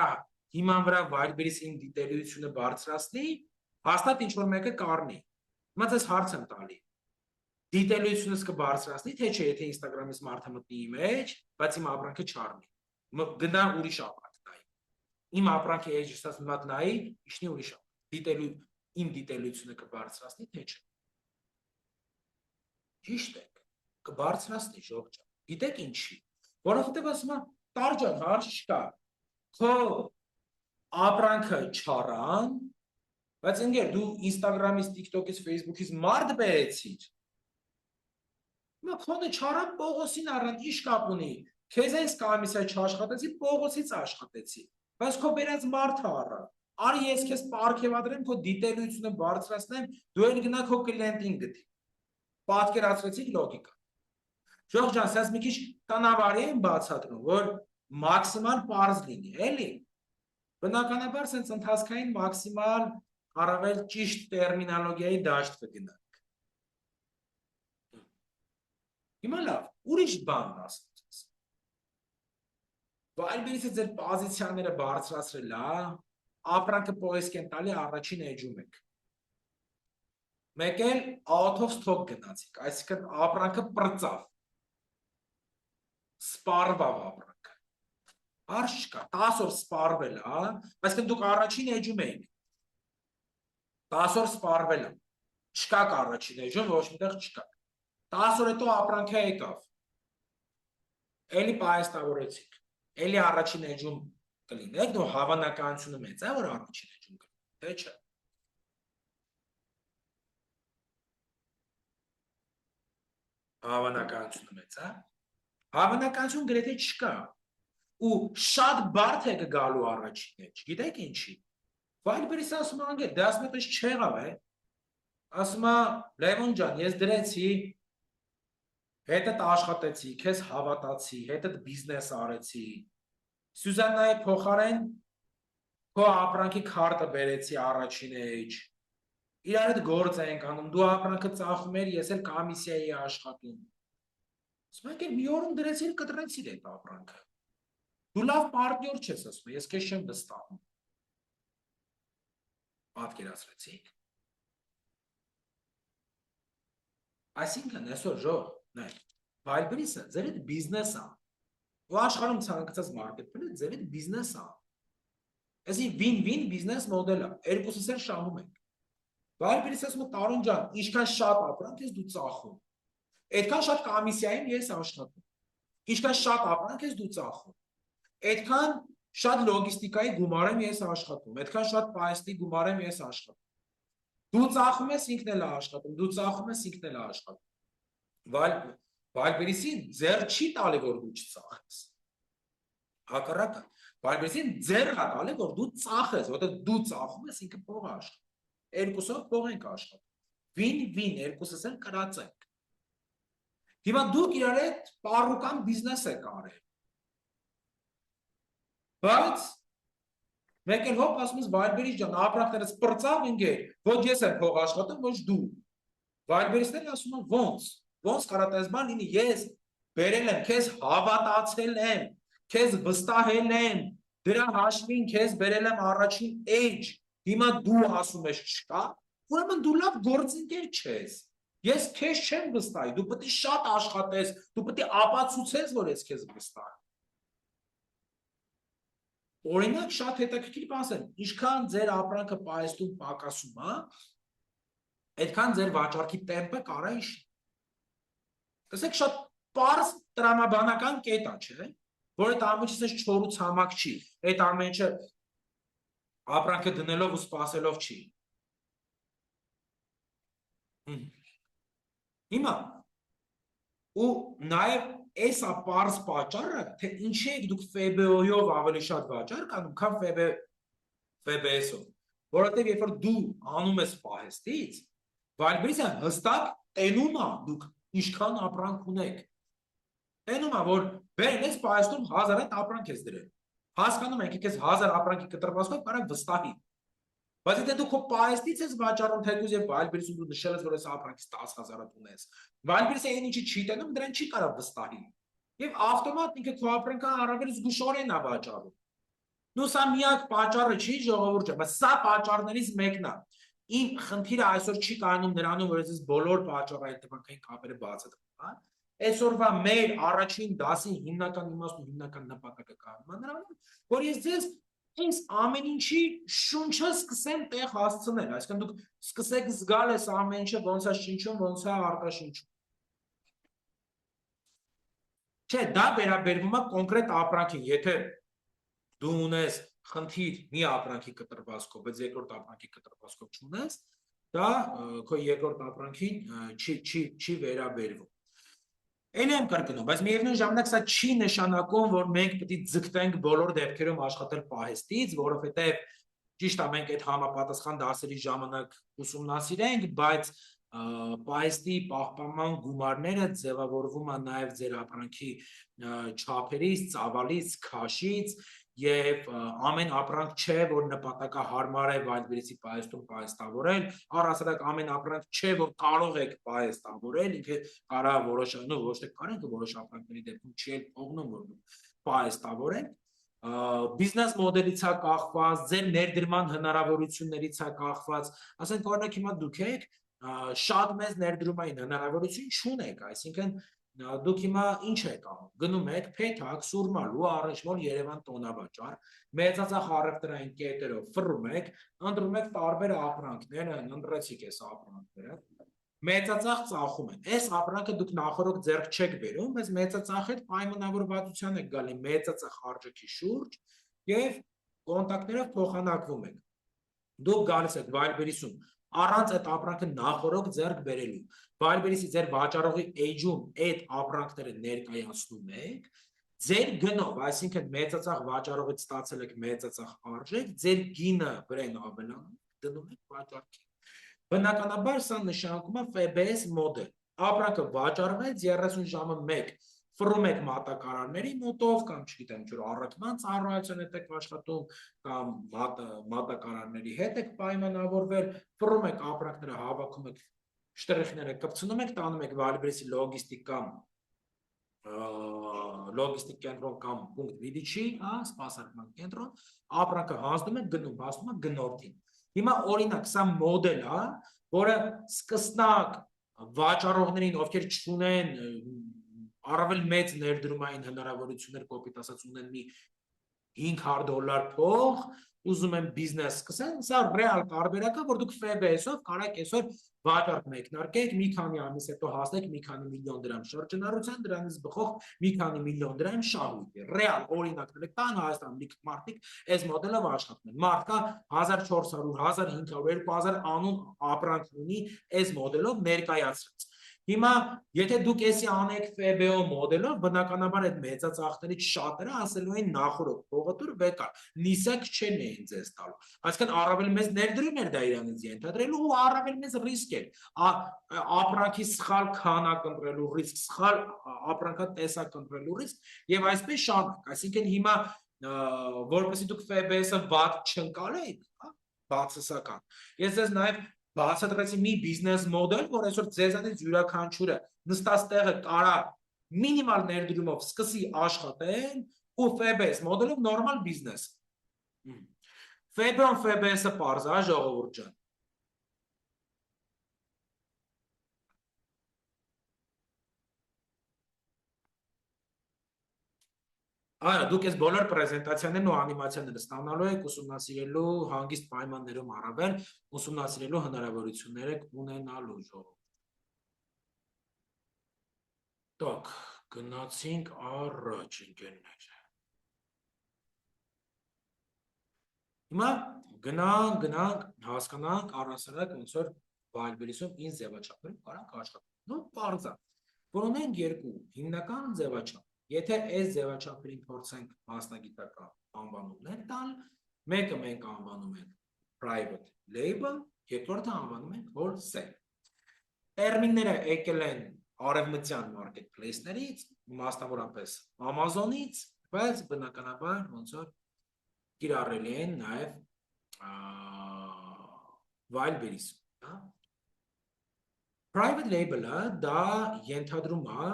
հիման վրա Wildberries-ը իմ դիտելիությունը բարձրացնի, հաստատ ինչ որ մեկը կառնի։ Հիմա ձեզ հարց եմ տալի։ Դիտելիությունս կբարձրացնի, թե չէ, եթե Instagram-ից մարդը մտնի իմ էջ, բայց իմ ապրանքը չառնի։ Գնա ուրիշ ապրանք նայի։ Իմ ապրանքի էջը ստաց մատ նայի, իշնի ուրիշ ապրանք։ Իմ դիտելիությունը կբարձրացնի, թե չէ։ Ճիշտ է, կբարձրացնի ժող ջան։ Գիտեք ինչի։ Որովհետև ասում եմ, տար ջան, հարց չկա։ Քո ապրանքը չառան, բայց ընկեր դու Instagram-ից, TikTok-ից, Facebook-ից մարդ բերեցիր։ Հիմա քոնը չառան Պողոսին առան, ի՞նչ կապ ունի։ Քեզ այս կամիսա չաշխատեցի, Պողոսից աշխատեցի։ Բայց քո բերած մարդը առան։ Արի ես քեզ պարգևատրեմ, քո դիտելիությունը բարձրացնեմ, դու էլ գնա քո կլիենտին գտի։ Պատկերացրեցիք լոգիկա։ Ժող ջան, ասես մի քիչ տնավարի եմ բացատրում, որ մաքսիմալ պարզ լինի, էլի։ Բնականաբար sense ընթացքային մաքսիմալ առավել ճիշտ տերմինոլոգիայի դաշտ կգնանք։ Հիմա լավ, ուրիշ բան ասեմ ձեզ։ Wildberries-ը ձեր պոզիցիաները բարձրացրել է, ապրանքը պոեսկ են տալի առաջին էջում եք։ Մեկ էլ out of stock գնացիք, այսինքն ապրանքը պրծավ։ Սպառվավ ապրանքը։ Հարց չկա, 10 օր սպառվել է, այսինքն դուք առաջին էջում եք։ 10 օր սպառվել է։ Չկա առաջին էջում, ոչ միտեղ չկա։ 10 օր հետո ապրանքը եկավ։ Էլի պայստավորեցիք։ Էլի առաջին էջում կլինեք, դու հավանականությունը մեծ է, որ առաջին էջում կլինեք, թե չէ։ Հավանականությունը մեծ է։ Հավանականություն գրեթե չկա։ Ու շատ բարդ է գալու առաջին էջ։ Գիտեք ինչի։ Wildberries-ը ասում է անգետ, դե ասում է չեղավ է։ Ասում է Լևոն ջան, ես դրեցի, հետդ աշխատեցի, քեզ հավատացի, հետդ բիզնես արեցի։ Սյուզաննայի փոխարեն քո ապրանքի քարտը բերեցի առաջին էջ։ Իրար հետ գործ ենք անում, դու ապրանքը ծախում ես, ես էլ կոմիսիա էի աշխատում։ Մենք էլ մի օրում դրեցիր կտրեցիր այդ ապրանքը։ Դու լավ պարտնյոր չես ասում, ես քեզ չեմ վստահում։ Պատկերացրեցիք։ Այսինքն այսօր ժող, նայ, Viber-ը ձեր այդ բիզնես է։ Ու աշխարհում ցանկացած մարքեթինգը ձեր այդ բիզնես է։ Այսի win-win բիզնես մոդել է։ Երկուսս էլ շահում ենք։ Viber-ից ասում եմ Տարոն ջան, ինչքան շատ ապրանք ես դու ծախում։ Այդքան շատ կոմիսիայում ես աշխատում։ Ինչքան շատ ապրանք ես դու ծախում։ Այդքան շատ լոգիստիկայի գումար եմ ես աշխատում, այդքան շատ պայստի գումար եմ ես աշխատում։ Դու ծախում ես ինքն էլ աշխատում, դու ծախում ես ինքն էլ աշխատում։ Viber-ին ձեր չի տալի որ դու չծախես։ Հակառակը, Viber-ին ձեր հա տալի որ դու ծախես, որտեղ դու ծախում ես ինքը փող աշխատում։ Երկուսով փող ենք աշխատում։ Win-win երկուսս էլ կրացենք։ Հիմա դուք իրար հետ պարուկան բիզնես եք արել։ Բայց մեկ էլ հոп ասում ես Viber-ի ջան, ապրանքներս պրծավ ընկեր, ոչ ես եմ փող աշխատում, ոչ դու։ Viber-ից ասում եմ ոնց կարա տես բան լինի, ես բերել եմ, քեզ հավատացել եմ, քեզ վստահել եմ, դրա հաշվին քեզ բերել եմ առաջին էջ, հիմա դու ասում ես չկա, ուրեմն դու լավ գործընկեր չես։ Ես քեզ չեմ վստահի, դու պետք է շատ աշխատես, դու պետք է ապացուցես, որ ես քեզ վստահ։ Օրինակ շատ հետաքրքիր բան ասեմ, ինչքան ձեր ապրանքը պայստում պակասում է, այդքան ձեր վաճառքի տեմպը կարա իշի։ Տեսեք շատ պարզ տրամաբանական կետ է, չէ՞, որ այդ ամենից չորու ցամաք չի, այդ ամենը ապրանքը դնելով ու սպասելով չի։ Հիմա ու նաև այս է պարզ պատճառը, թե ինչի եք դուք FBO-ով ավելի շատ վաճառք անում, քան FBS-ով, որովհետև երբ որ դու անում ես պահեստից, Viber-ից հստակ տենում է դուք ինչքան ապրանք ունեք։ Տենում է, որ բերեն ես պահեստում 1000 հատ ապրանք ես դրել։ Հասկանում եք, եք ես 1000 ապրանքի կտրվածքով կարող վստահի։ Բայց եթե դու քո պահեստից ես վաճառում թեկուզ եւ Viber-ից դու նշել ես, որ այս ապրանքից 10000 հատ ունես։ Viber-ից այն ինչի չի տենում, դրան չի կարող վստահի։ Եվ ավտոմատ ինքը քո ապրանքը առավել զգուշորեն է վաճառում։ Նու սա միակ պատճառը չի ժողովուրդը, բայց սա պատճառներից մեկն է։ Իմ խնդիրը այսօր չի կայանում նրանում, որ ես բոլոր պատճառային տվյալային կապերը բացատրեմ։ Այսօրվա մեր առաջին դասի հիմնական իմաստն ու հիմնական նպատակը կայանում է նրանում, որ ես ձեզ ինձ ամեն ինչի շունչը սկսեմ տեղ հասցնել, այսինքն դուք սկսեք զգալ այս ամեն ինչը ոնց է շնչում, ոնց է արտաշնչում։ Չէ, դա վերաբերվում է կոնկրետ ապրանքին, եթե դու ունես խնդիր մի ապրանքի կտրվածքով, բայց երկրորդ ապրանքի կտրվածքով չունես, դա քո երկրորդ ապրանքին չի վերաբերվում։ Այն եմ կրկնում, բայց միևնույն ժամանակ սա չի նշանակում, որ մենք պետք է ձգտենք բոլոր դեպքերում աշխատել պահեստից, որովհետև ճիշտ է մենք այդ համապատասխան դասերի ժամանակ ուսումնասիրենք, բայց պահեստի պահպանման գումարները ձևավորվում են նաև ձեր ապրանքի չափերից, ծավալից, քաշից եւ ամեն ապրանք չէ, որ նպատակահարմար է Viber-ի պահեստում պահեստավորել, առհասարակ ամեն ապրանք չէ, որ կարող եք պահեստավորել, ինքը կարա որոշ, ոչ թե կարենք որոշ ապրանքների դեպքում չի էլ օգնում որ պահեստավորենք, բիզնես մոդելից է կախված, ձեր ներդրման հնարավորություններից է կախված, ասենք օրինակ հիմա դուք եք շատ մեծ ներդրումային հնարավորություն չունեք, այսինքն դուք հիմա ինչ եք անում, գնում եք Փեթակ, Սուրմալու, Առնչմոր, Երևան տոնավաճառ, մեծածախ առևտրային կետերով ֆռում եք, ընտրում եք տարբեր ապրանքներ, ընտրեցիք այս ապրանքները, մեծածախ ծախում են, այս ապրանքը դուք նախորդ ձեռք չեք բերում, բայց մեծածախ հետ պայմանավորվածության եք գալի մեծածախ արժեքի շուրջ եւ կոնտակտներով փոխանակվում եք, դուք գալիս եք Viber-ում առանց այդ ապրանքը նախորդ ձեռք բերելու, Viber-ի ձեր վաճառողի էջում այդ ապրանքները ներկայացնում եք, ձեր գնով, այսինքն մեծածախ վաճառողից ստացել եք մեծածախ արժեք, ձեր գինը վրան ավելանում, դնում եք վաճառքին։ Բնականաբար սա նշանակում է FBS մոդել, ապրանքը վաճառվեց 30 ժամը 1, ֆռում եք մատակարարների մոտով կամ չգիտեմ ինչ որ առաքման ծառայության հետ եք աշխատում կամ մատակարարների հետ եք պայմանավորվել, ֆռում եք ապրանքները հավաքում եք շտրիխները կպցնում եք, տանում եք Viber-ի լոգիստիկա լոգիստիկ կենտրոն կամ պունկտ վիդիչի, սպասարկման կենտրոն, ապրանքը հանձնում են, գնում, հասնում են գնորդին։ Հիմա օրինակ սա մոդել է, որը սկսնակ վաճառողներին, ովքեր չունեն առավել մեծ ներդրումային հնարավորություններ, կոպիտ ասած ունեն մի $500 փող, ուզում են բիզնես սկսեն, սա ռեալ տարբերակ է, որ դուք FBS-ով կարաք այսօր վաճառք մեկնարկեք, մի քանի ամիս հետո հասնեք մի քանի միլիոն դրամ շրջանառության, դրանից բխող մի քանի միլիոն դրամ շահույթ է։ Ռեալ օրինակներ կան Հայաստանում լիք մարդիկ այս մոդելով աշխատում են։ Մարդ կա 1400, 1500, 2000 անուն ապրանք ունի այս մոդելով ներկայացրած։ Հիմա, եթե դուք էսի անեք FBO մոդելով, բնականաբար այդ մեծածախներից շատերը ասելու են նախորդ փողը դուր վեկար, նիսակ չեն էին ձեզ տալու։ Այսինքն առավել մեծ ներդրում էր դա իրանից ենթադրելու ու առավել մեծ ռիսկ էր։ Ապրանքի սխալ քանակ ընտրելու ռիսկ, սխալ ապրանքատեսակ ընտրելու ռիսկ եւ այսպես շարունակ։ Այսինքն հիմա որովհետեւ դուք FBS-ը վատ չընկալեք, բացասական։ Ես ձեզ նաեւ բացատրեցի մի բիզնես մոդել, որ այսօր ձեզանից յուրաքանչյուրը նստած տեղը կարա մինիմալ ներդրումով սկսի աշխատել ու FBS մոդելով նորմալ բիզնես։ FBO-ն FBS-ը պարզ է, ժողովուրդ ջան։ Այո, դուք այս բոլոր պրեզենտացիաներն ու անիմացիաները ստանալու եք ուսումնասիրելու հանգիստ պայմաններում առավել, ուսումնասիրելու հնարավորություններ եք ունենալու ժողովուրդ։ Так, գնացինք առաջ ընկերներ։ Հիմա գնանք, հասկանանք առասարակ ոնց որ վայրբերիսով ինչ ձևաչափերով կարանք աշխատել։ Ну, պարզ է, որ ունենք երկու հիմնական ձևաչափ։ Եթե այս ձևաչափերին փորձենք մասնագիտական անվանումներ տալ, մեկը մենք անվանում ենք private label, երկրորդը անվանում ենք wholesale։ Տերմինները եկել են արևմտյան marketplace-ներից, մասնավորապես Amazon-ից, բայց բնականաբար ոնց որ կիրառելի են նաև Wildberries-ում։ Private label-ը դա ենթադրում է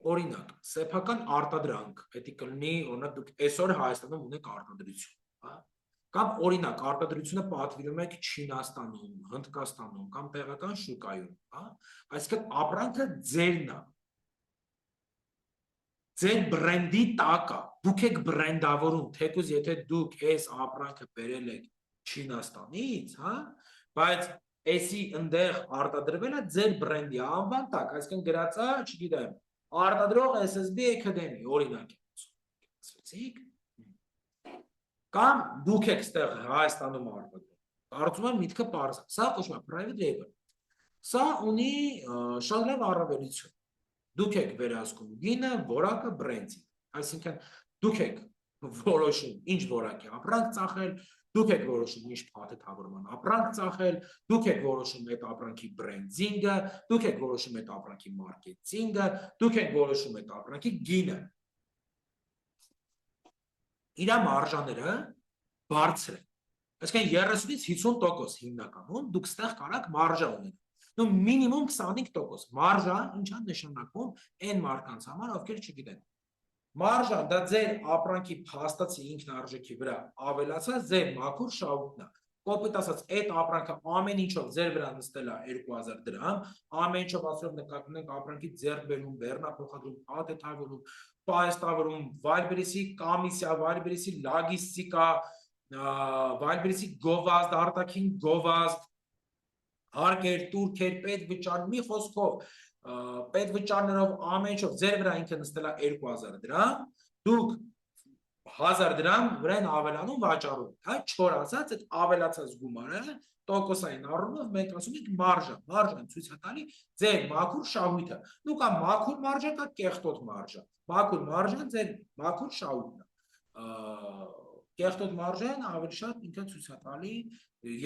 օրինակ, սեփական արտադրանք, պետք է կլինի, օրինակ դուք այսօր Հայաստանում ունեք արտադրություն, կամ օրինակ արտադրությունը պատվիրում եք Չինաստանում, Հնդկաստանում կամ տեղական շուկայում, այսինքն ապրանքը ձերն է, ձեր բրենդի տակ է, դուք եք բրենդավորում, թեկուզ եթե դուք այս ապրանքը բերել եք Չինաստանից, բայց էսի ընդեղ արտադրվել է ձեր բրենդի անվան տակ, այսինքն գրած է, չգիտեմ, արտադրող SSB Academy, օրինակ ասացիք, կամ դուք եք ստեղ Հայաստանում արտադրում, կարծում եմ միտքը պարզ է, սա կոչվում է private label, սա ունի շատ լավ առավելություն, դուք եք վերահսկում գինը, որակը, բրենդին, այսինքն դուք եք որոշում ինչ որակի ապրանք ծախել, դուք եք որոշում ինչ փաթեթավորման ապրանք ծախել, դուք եք որոշում այդ ապրանքի բրենդինգը, դուք եք որոշում այդ ապրանքի մարքեթինգը, դուք եք որոշում այդ ապրանքի գինը։ Իր մարժաները բարձր են։ Այսինքն 30-ից 50% հիմնականում դուք ստեղ կարաք մարժա ունենալ։ Ну մինիմում 25% մարժա ինչ է նշանակում այն մարդկանց համար, ովքեր չգիտեն։ Մարժան դա ձեր ապրանքի փաստացի ինքնարժեքի վրա ավելացած ձեր մաքուր շահույթն է։ Կոպիտ ասած, այդ ապրանքը ամեն ինչով ձեր վրա նստել է 2000 դրամ, ամեն ինչով ասելով նկատում ենք ապրանքի ձեռքբերում, բեռնափոխադրում, փաթեթավորում, պահեստավորում, Wildberries-ի կոմիսիա, Wildberries-ի լոգիստիկա, Wildberries-ի գովազդ, արտաքին գովազդ, հարկեր, տուրքեր, պետվճար, մի խոսքով պետվճարներով ամեն ինչով ձեր վրա ինքը նստել է 2000 դրամ, դուք 1000 դրամ վրա են ավելանում վաճառում, չոր ասած այդ ավելացած գումարը տոկոսային առումով մենք ասում ենք մարժան ցույց է տալի ձեր մաքուր շահույթը, դու կա մաքուր մարժա կա կեղտոտ մարժա, մաքուր մարժան ձեր մաքուր շահույթն է, կեղտոտ մարժան ավելի շատ ինքը ցույց է տալի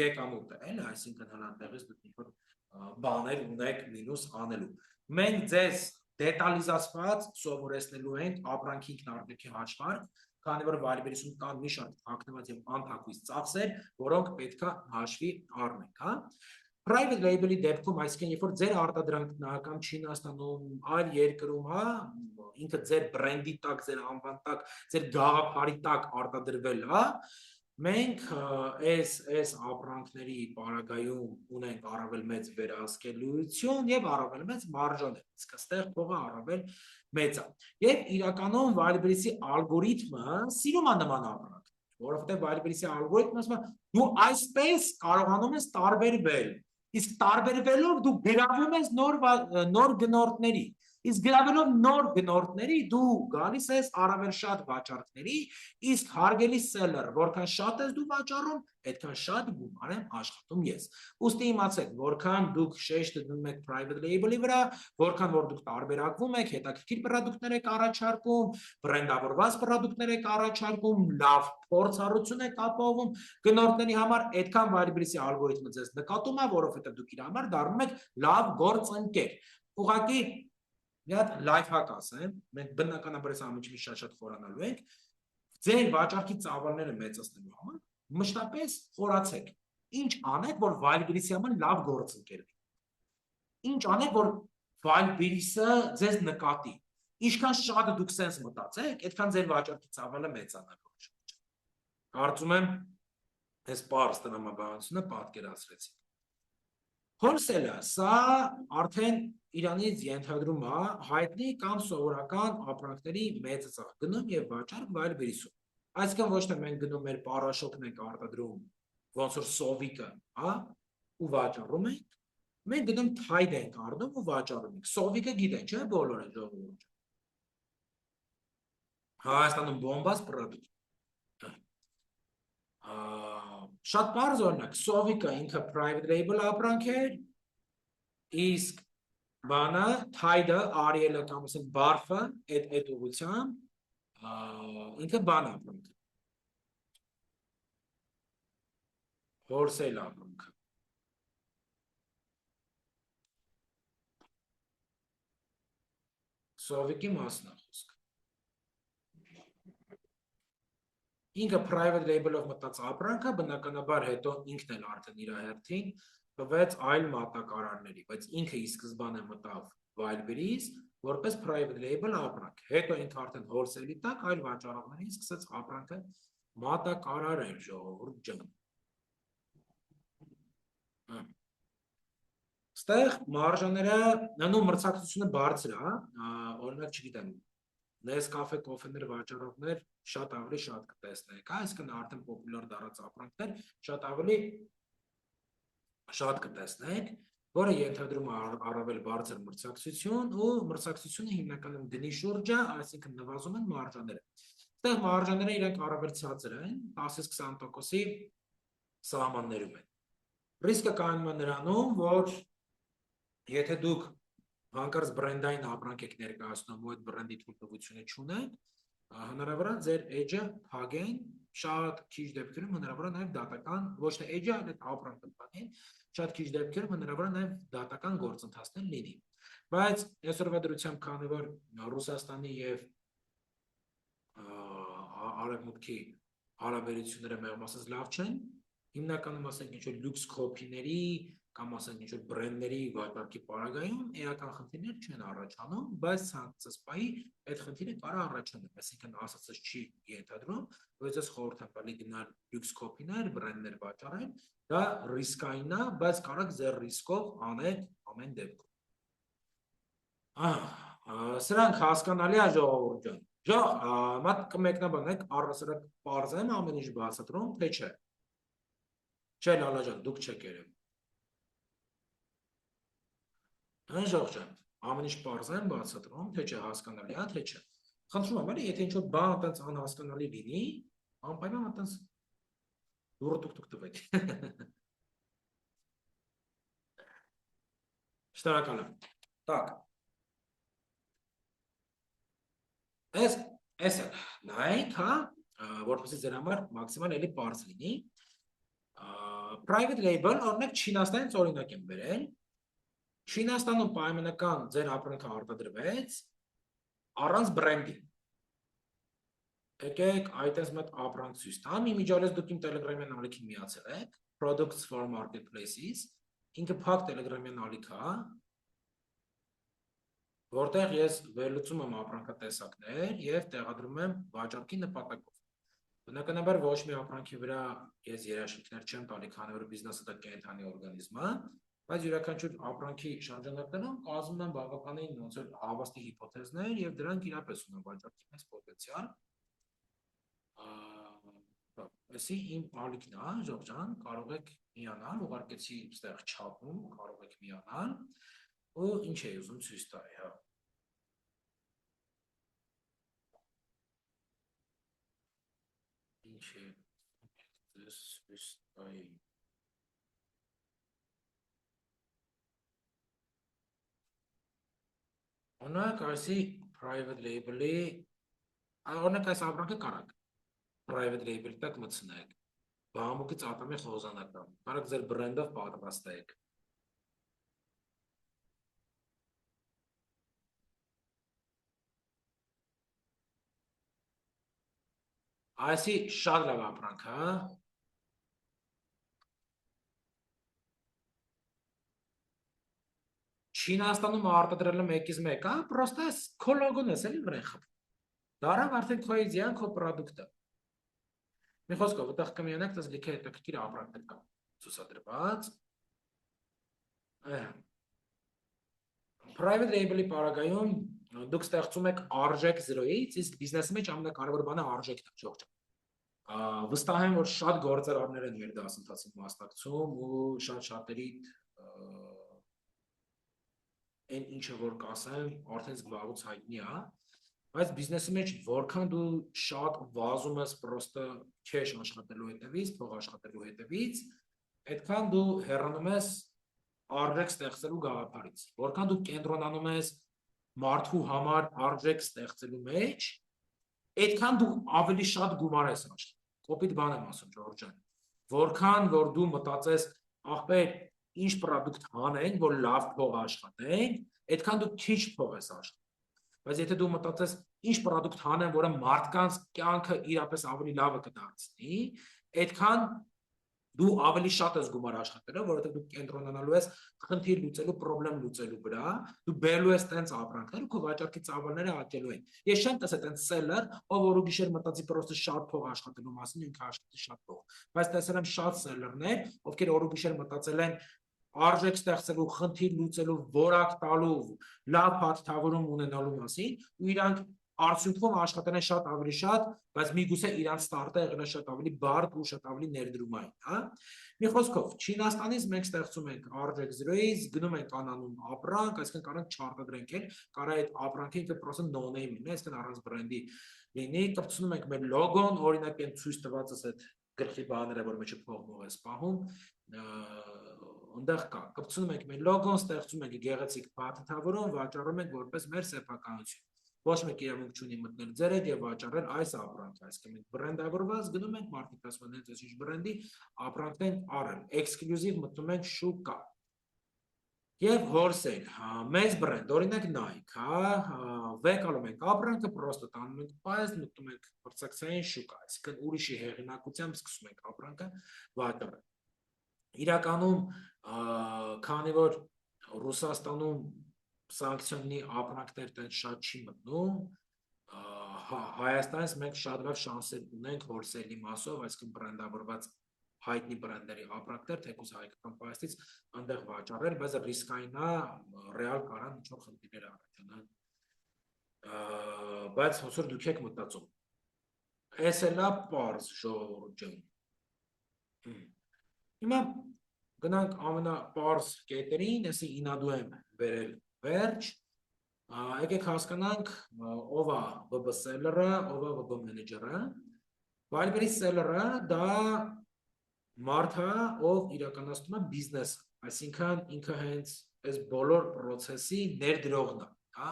եկամուտը, էլի, այսինքն հնարավորից դուք ինչ-որ բաներ ունեք մինուս անելու։ Մենք ձեզ դետալիզացված սովորեցնելու ենք ապրանքի ինքնարժեքի հաշվարկ, քանի որ Wildberries-ում կան մի շարք հագնված եւ անթակույց ծախսեր, որոնք պետք է հաշվի առնենք, Private label-ի դեպքում, այսինքն երբ որ ձեր արտադրանքն ակամ Չինաստանում, այլ երկրում, հա, ինքը ձեր բրենդի տակ, ձեր անվան տակ, ձեր գաղափարի տակ արտադրվել, հա, մենք այս ապրանքների պարագայում ունենք առավել մեծ վերահսկելիություն եւ առավել մեծ մարժաներ, իսկ այստեղ փողը առավել մեծ է։ Եվ իրականում Wildberries-ի ալգորիթմը սիրում է նման ապրանք, որովհետեւ Wildberries-ի ալգորիթմը ասում է դու այսպես կարողանում ես տարբերվել, իսկ տարբերվելով դու գրավում ես նոր գնորդների, իսկ գրավելով նոր գնորդների դու գալիս ես առավել շատ վաճառքների, իսկ հարգելի seller, որքան շատ ես դու վաճառում, այդքան շատ գումար եմ աշխատում ես։ Ուստի իմացեք, որքան դուք շեշտը դնում եք private label-ի վրա, որքան որ դուք տարբերակվում եք, հետաքրքիր պրոդուկտներ եք առաջարկում, բրենդավորված պրոդուկտներ եք առաջարկում, լավ փորձառություն եք ապահովում գնորդների համար, այդքան Wildberries-ի ալգորիթմը ձեզ նկատում է, որովհետև դուք իր համար դառնում եք լավ գործընկեր։ Ուղղակի մի հատ լայֆ հակ ասեմ, մենք բնականաբար այս ամենի շատ խորանալու ենք, ձեր վաճառքի ծավալները մեծացնելու համար մշտապես խորացեք։ Ինչ անեք, որ Wildberries-ի համար լավ գործընկերվի։ Ինչ անեք, որ Wildberries-ը ձեզ նկատի։ Ինչքան շատ դուք sense մտածեք, այդքան ձեր վաճառքի ծավալը մեծանալու է։ Կարծում եմ, այս պարզ տրամաբանությունը պատկերացրեցի։ Wholesale-ը, սա արդեն Իրանից ենթադրում է հայտնի կամ սովորական ապրանքների մեծ գնում եւ վաճառք Wildberries-ում։ Այսինքն ոչ թե մենք գնում մեր պարաշոկն ենք արտադրում, ոնց որ Սովիկը, հա, ու վաճառում ենք, մենք գնում Tide ենք առնում ու վաճառում ենք։ Սովիկը գիտեն, չէ՞, բոլորը ժողովուրդ։ Հայաստանում բոմբաս պրոդուկտ։ Շատ բարձ օրինակ, Սովիկը ինքը private label ապրանք էր, իսկ բանը, Tide-ը, Ariel-ը կամ ասենք Barf-ը, այդ ուղղությամբ ինքը բան ապրանք։ Wholesale ապրանք։ Սովիկի մասն է խոսքը։ Ինքը private label-ով մտած ապրանքը, բնականաբար հետո ինքն էլ արդեն իր հերթին տվեց այլ մատակարարների, բայց ինքը ի սկզբանե մտավ Wildberries, որպես private label ապրանք։ Հետո ինքը արդեն wholesale-ի տակ այլ վաճառողներին սկսեց ապրանքը մատակարարել, ժողովուրդ ջան։ Ստեղ մարժաները, նույն մրցակցությունը բարձր է, օրինակ չգիտեմ, Nescafe կոֆեներ վաճառողներ շատ ավելի շատ կտեսնեք, այսինքն արդեն պոպուլյար դառած ապրանքներ շատ ավելի շատ կտեսնեք, որը ենթադրում է առավել բարձր մրցակցություն ու մրցակցությունը հիմնականում գնի շուրջ է, այսինքն նվազում են մարժաները։ Այստեղ մարժաները իրենք առավել ցածր են, 10-20%-ի սահմաններում են։ Ռիսկը կայանում է նրանում, որ եթե դուք հանկարծ բրենդային ապրանք եք ներկայացնում ու այդ բրենդի թույլտվությունը չունեք, հնարավոր է ձեր edge-ը փակեն, շատ քիչ դեպքերում հնարավոր է նաև դատական, ոչ թե edge-ը, այլ ապրանքը փակեն, շատ քիչ դեպքերում հնարավոր է նաև դատական գործընթացներ լինի։ Բայց այսօրվա դրությամբ, քանի որ Ռուսաստանի եւ Արևմուտքի հարաբերությունները մեղմ ասած լավ չեն, հիմնականում ասենք ինչ-որ լյուքս կոփիների կամ ասենք ինչ-որ բրենդների վաճառքի պարագայում էական խնդիրներ չեն առաջանում, բայց ցանկացած պահի այդ խնդիրը կարող առաջանալ, այսինքն ասածս չի ենթադրում, որ ես խորհուրդ եմ տալի գնալ լյուքս կոփիներ, բրենդներ վաճառել, դա ռիսկային է, բայց կարող ձեր ռիսկով անեք ամեն դեպքում։ Սրանք հասկանալի է ժողովուրդ ջան։ Մատ կմեկնաբանեք, առհասարակ պարզեմ ամեն ինչ բացատրում, թե չէ։ Չէ, լալա ջան, դուք չեք երևում։ Ժողովուրդ ջան, ամեն ինչ պարզեմ, բացատրում, թե չէ, հասկանալի է, թե չէ։ Խնդրում եմ, էլի, եթե ինչ-որ բան այդպես անհասկանալի լինի, անպայման այդպես դուրը դուք տվեք։ Շնորհակալ եմ։ Так. Այս է նայեք, հա, որպեսզի ձեր համար մաքսիմալ էլի պարզ լինի։ Private label, օրինակ Չինաստանից օրինակ եմ բերել։ Չինաստանում պայմանական ձեր ապրանքը արտադրվեց առանց բրենդի։ Եկեք այդպես մեկ ապրանք ցույց տամ, իմիջիալից դուք իմ Telegram-յան ալիքին միացել եք, Products for Marketplaces, ինքը փակ Telegram-յան ալիք է, որտեղ ես վերլուծում եմ ապրանքատեսակներ եւ տեղադրում եմ վաճառքի նպատակով։ Բնականաբար ոչ մի ապրանքի վրա ես երաշխիքներ չեմ տալի, քանի որ բիզնեսը դա կենդանի օրգանիզմ է, բայց յուրաքանչյուր ապրանքի շրջանակներում կազմում եմ բավականին ոնց որ հավաստի հիպոթեզներ եւ դրանք իրապես ունեն վաճառքի մեծ պոտենցիալ։ Այսի իմ ալիքն է, Ժողջան, կարող եք միանալ, ուղարկեցի այստեղ չափում, կարող եք միանալ ու ինչ է ուզում ցույց տալ, հա։ Ինչ է ցույց տալ։ Օրինակ, այսի private label-ի, օրինակ այս ապրանքը կարակ private label տակ մտցնեք, բամուկից ատամի խոզանակամ, կարակ ձեր բրենդով պատրաստեք։ Այսի շատ լավ ապրանք, հա։ Չինաստանում արտադրելը 1-ից 1, հա, պրոստը քո լոգոն ես էլի վրան խփ։ Դարավ արդեն քո իդեան, քո պրոդուկտը։ Մի խոսքով, այդտեղ կմիանաք, դες լիքը հետաքրքիր ապրանքներ կան ցուցադրված։ Private label-ի պարագայում դուք ստեղծում եք արժեք 0-ից, իսկ բիզնեսի մեջ ամենակարևոր բանը արժեքն է, Ժողջ։ Վստահ եմ, որ շատ գործարարներ են մեր դասընթացին մասնակցում ու շատ-շատերի այն ինչը որ կասեմ, արդեն զբաղուց հայտնի է, բայց բիզնեսի մեջ որքան դու շատ վազում ես պրոստը քեշ աշխատելու հետևից, փող աշխատելու հետևից, այդքան դու հեռանում ես արժեք ստեղծելու գաղափարից։ Որքան դու կենտրոնանում ես մարդու համար արժեք ստեղծելու մեջ, այդքան դու ավելի շատ գումար ես աշխատում։ Կոպիտ բան եմ ասում, Ժողովուրդ ջան։ Որքան որ դու մտածես, ախպեր, ինչ պրոդուկտ հանենք, որ լավ փող աշխատենք, այդքան դու քիչ փող ես աշխատում։ Բայց եթե դու մտածես, ինչ պրոդուկտ հանեմ, որը մարդկանց կյանքը իրապես ավելի լավը կդարձնի, այդքան դու ավելի շատ ես գումար աշխատելու, որովհետև դու կենտրոնանալու ես խնդիր լուծելու, խնդրեմ լուծելու վրա, դու բերելու ես տենց ապրանքներ ու քո վաճառքի ծավալները աճելու են։ Ես չեմ տեսել տենց սելեր, ով որ ու գիշեր մտածի պրոստը շատ փող աշխատելու մասին, ինքը աշխատի շատ փող։ Բայց տեսել եմ շատ սելերներ, ովքեր օր ու գիշեր մտածել են արժեք ստեղծելու, խնդիր լուծելու, որակ տալու, լավ հաղթավորում ունենալու մասին, ու իրանք արդյունքում աշխատել են շատ ավելի շատ, բայց միգուցե իրանց ստարտը եղել է շատ ավելի բարդ ու շատ ավելի ներդրումային, հա։ Մի խոսքով, Չինաստանից մենք ստեղծում ենք արժեք 0-ից, գնում ենք անանուն ապրանք, այսինքն կարող չարտադրենք էլ, կարող է այդ ապրանքը ինքը պրոստը no-name լինի, այսինքն առանց բրենդի լինի, կպցնում ենք մեր լոգոն, օրինակ այն ցույց տվածս այդ գլխի բաները, որ մեջը փողով է սպահում, այնտեղ կա, կպցնում ենք մեր լոգոն, ստեղծում ենք գեղեցիկ փաթեթավորում, վաճառում ենք որպես մեր սեփականություն։ Ոչ մեկ իրավունք չունի մտնել ձեր հետ եւ վաճառել այս ապրանքը, այսինքն մենք բրենդավորված գնում ենք, մարդիկ ասում են հենց այս բրենդի ապրանքն են առել, էքսկլյուզիվ մտնում ենք շուկա։ Եվ wholesale, մեծ բրենդ, օրինակ Nike, հա, վեկալում ենք ապրանքը, պրոստը տանում ենք պայս, մտնում ենք մրցակցային շուկա, այսինքն ուրիշի հեղինակությամբ սկսում ենք ապրանքը վաճառել։ Իրականում, քանի որ Ռուսաստանում սանկցիոնի ապրանքներ տենց շատ չի մտնում, Հայաստանից մենք շատ լավ շանսեր ունենք wholesale-ի մասով, այսինքն բրենդավորված հայտնի բրենդերի ապրանքներ, թեկուզ հայկական պայստից այնտեղ վաճառել, բայց ռիսկային է, ռեալ կարան ինչ-որ խնդիրներ առաջանան։ Բայց ոնց որ դուք եք մտածում։ Էս էլ է պարզ, Ժողովուրդ ջան։ Հիմա գնանք ամենապարզ կետերին, էսի ինադու եմ վերել վերջ, եկեք հասկանանք ով է VB seller-ը, ով է VB manager-ը։ Viber-ի seller-ը դա մարդ է, ով իրականացնում է բիզնես, այսինքն ինքը հենց այս բոլոր process-ի ներդրողն է, հա։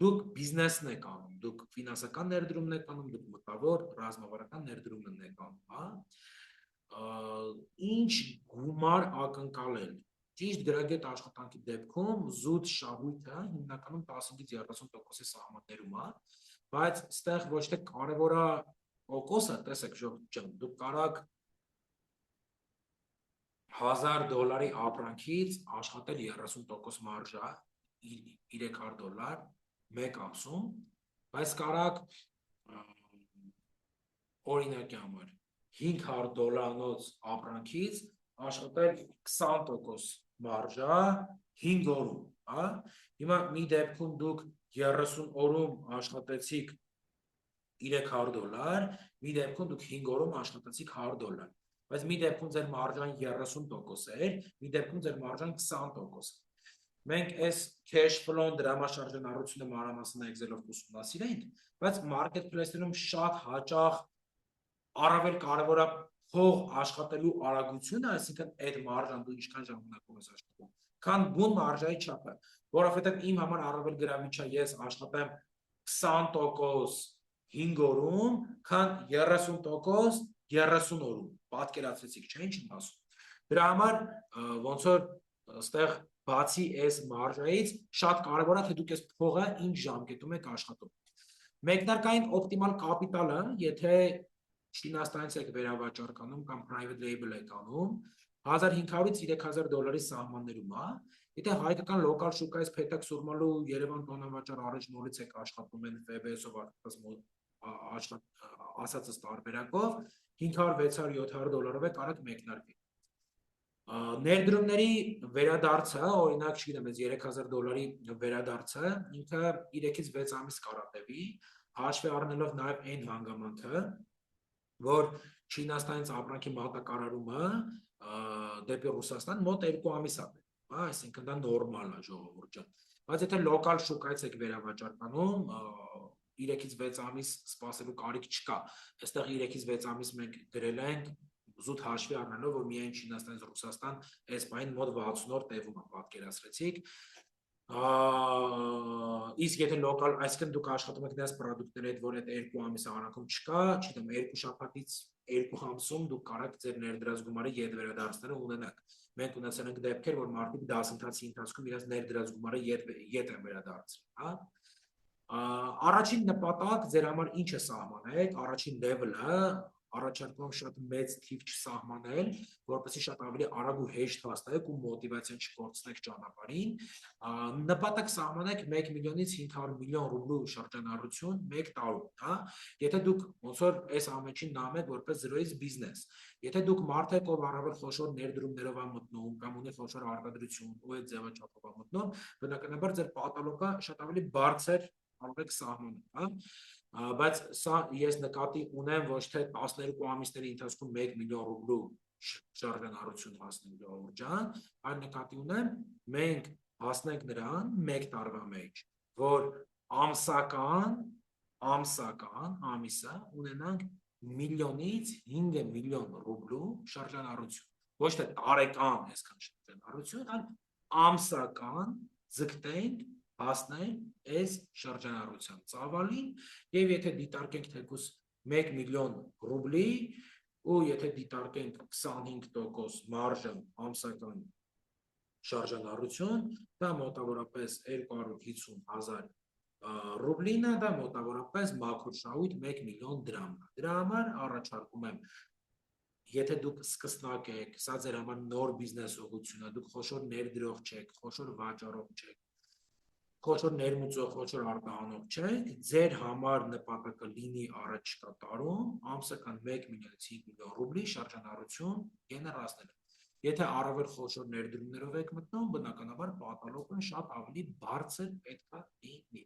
Դուք բիզնեսն եք անում, դուք ֆինանսական ներդրումն եք անում, դուք մտավոր ռազմավարական ներդրումն եք անում, հա։ Ինչ գումար ակնկալել։ Ճիշտ գրագետ աշխատանքի դեպքում զուտ շահույթը հիմնականում 15-ից 30%-ի սահմաններում է, բայց այստեղ ոչ թե կարևոր է տոկոսը, տեսեք, Ժողովուրդ ջան, դուք կարող $1000 ապրանքից աշխատել 30% մարժա, $300 մեկ ամսում, բայց կարակ օրինակի համար $500 ապրանքից աշխատել 20% մարժա 5 օրում, հա? Հիմա մի դեպքում դուք 30 օրում աշխատեցիք $300, մի դեպքում դուք 5 օրում աշխատեցիք $100, բայց մի դեպքում ձեր մարժան 30% էր, մի դեպքում ձեր մարժան 20%։ Մենք այս cash flow-ն դրամաշարժանառությունը մանրամասն Excel-ով ուսումնասիրենք, բայց marketplace-երում շատ հաճախ առավել կարևոր է փող աշխատելու արագությունը, այսինքն այդ մարժան դու ինչքան ժամանակով ես աշխատում, քան բուն մարժայի չափը, որովհետև իմ համար առավել գրավիչ է ես աշխատեմ 20% 5 օրում, քան 30% 30 օրում, պատկերացրեցիք, չէ՞ ինչ եմ ասում։ Դրա համար ոնց որ այստեղ բացի այս մարժայից շատ կարևոր է թե դուք այս փողը ինչ ժամկետում եք աշխատում։ Մեկնարկային օպտիմալ կապիտալը, եթե Չինաստանից եք վերավաճառ կանում կամ private label եք անում, $1500-ից $3000 սահմաններում է, եթե հայկական լոկալ շուկայից փեթակ սուրմալու Երևան տոնավաճառ առաջնորից եք աշխատում են FBS-ով ասածս տարբերակով, $500-600-700 է կարակ մեկնարկի։ Ներդրումների վերադարձը, օրինակ, չգիտեմ, այս $3000 վերադարձը ինքը 3-ից 6 ամիս կարատևի, հաշվի առնելով նաև այն հանգամանքը, որ Չինաստանից ապրանքի մատակարարումը դեպի Ռուսաստան մոտ 2 ամիս է, այսինքն դա նորմալ է ժողովուրդ ջան։ Բայց եթե լոկալ շուկայից եք վերավաճառ կանում, 3-ից 6 ամիս սպասելու կարիք չկա։ Այստեղ 3-ից 6 ամիս մենք գրել ենք զուտ հաշվի առնելով, որ միայն Չինաստանից Ռուսաստան այս բանին մոտ 60 օր տևում է, պատկերացրեցիք։ Իսկ եթե լոկալ, այսինքն դուք աշխատում եք դες պրոդուկտների հետ, որ այդ 2 ամիս արանքում չկա, չգիտեմ, 2 շաբաթից 2 ամսում դուք կարաք ձեր ներդրած գումարը ետ վերադարձները ունենաք։ Մենք ունեցել ենք դեպքեր, որ մարդիկ դասընթացի ընթացքում իրենց ներդրած գումարը ետ են վերադարձրել, հա։ Առաջին նպատակ ձեր համար ինչ է սահմանեք, առաջին level-ը առաջարկում եմ շատ մեծ թիվ չսահմանել, որպեսզի շատ ավելի արագ ու հեշտ հասնեք ու մոտիվացիան չկորցնեք ճանապարհին։ Նպատակ սահմանեք 1 միլիոնից 500 միլիոն ռուբլու շրջանառություն 1 տարում, հա։ Եթե դուք ոնց որ այս ամենին նայում եք որպես 0-ից բիզնես, եթե դուք մարդ եք, ով առավել խոշոր ներդրումներով է մտնում կամ ունի խոշոր արտադրություն ու այդ ձևաչափով է մտնում, բնականաբար ձեր պատալոգը շատ ավելի բարձր կարող եք սահմանել, հա։ Բայց սա ես նկատի ունեմ ոչ թե 12 ամիսների ընթացքում 1 միլիոն ռուբլու շրջանառություն հասնենք ժողովուրդ ջան, այլ նկատի ունեմ մենք հասնենք նրան 1 տարվա մեջ, որ ամիսը ունենանք միլիոնից 5 միլիոն ռուբլու շրջանառություն, ոչ թե տարեկան այսքան շրջանառություն, այլ ամսական ձգտենք հասնել այս շրջանառության ծավալին եւ եթե դիտարկենք թեկուզ 1 միլիոն ռուբլի ու եթե դիտարկենք 25% մարժը ամսական շրջանառություն, դա մոտավորապես 250,000 ռուբլին է, դա մոտավորապես մաքուր շահույթ 1 միլիոն դրամ է։ Դրա համար առաջարկում եմ եթե դուք սկսնակ եք, սա ձեր համար նոր բիզնես ուղղություն է, դուք խոշոր ներդրող չեք, խոշոր վաճառող չեք, խոշոր ներմուծող, խոշոր արտահանող չեք, ձեր համար նպատակը լինի առաջիկա տարում ամսական 1 միլիոնից 5 միլիոն ռուբլի շրջանառություն գեներացնել։ Եթե առավել խոշոր ներդրումներով եք մտնում, բնականաբար պատալոգը շատ ավելի բարձր պետք է լինի։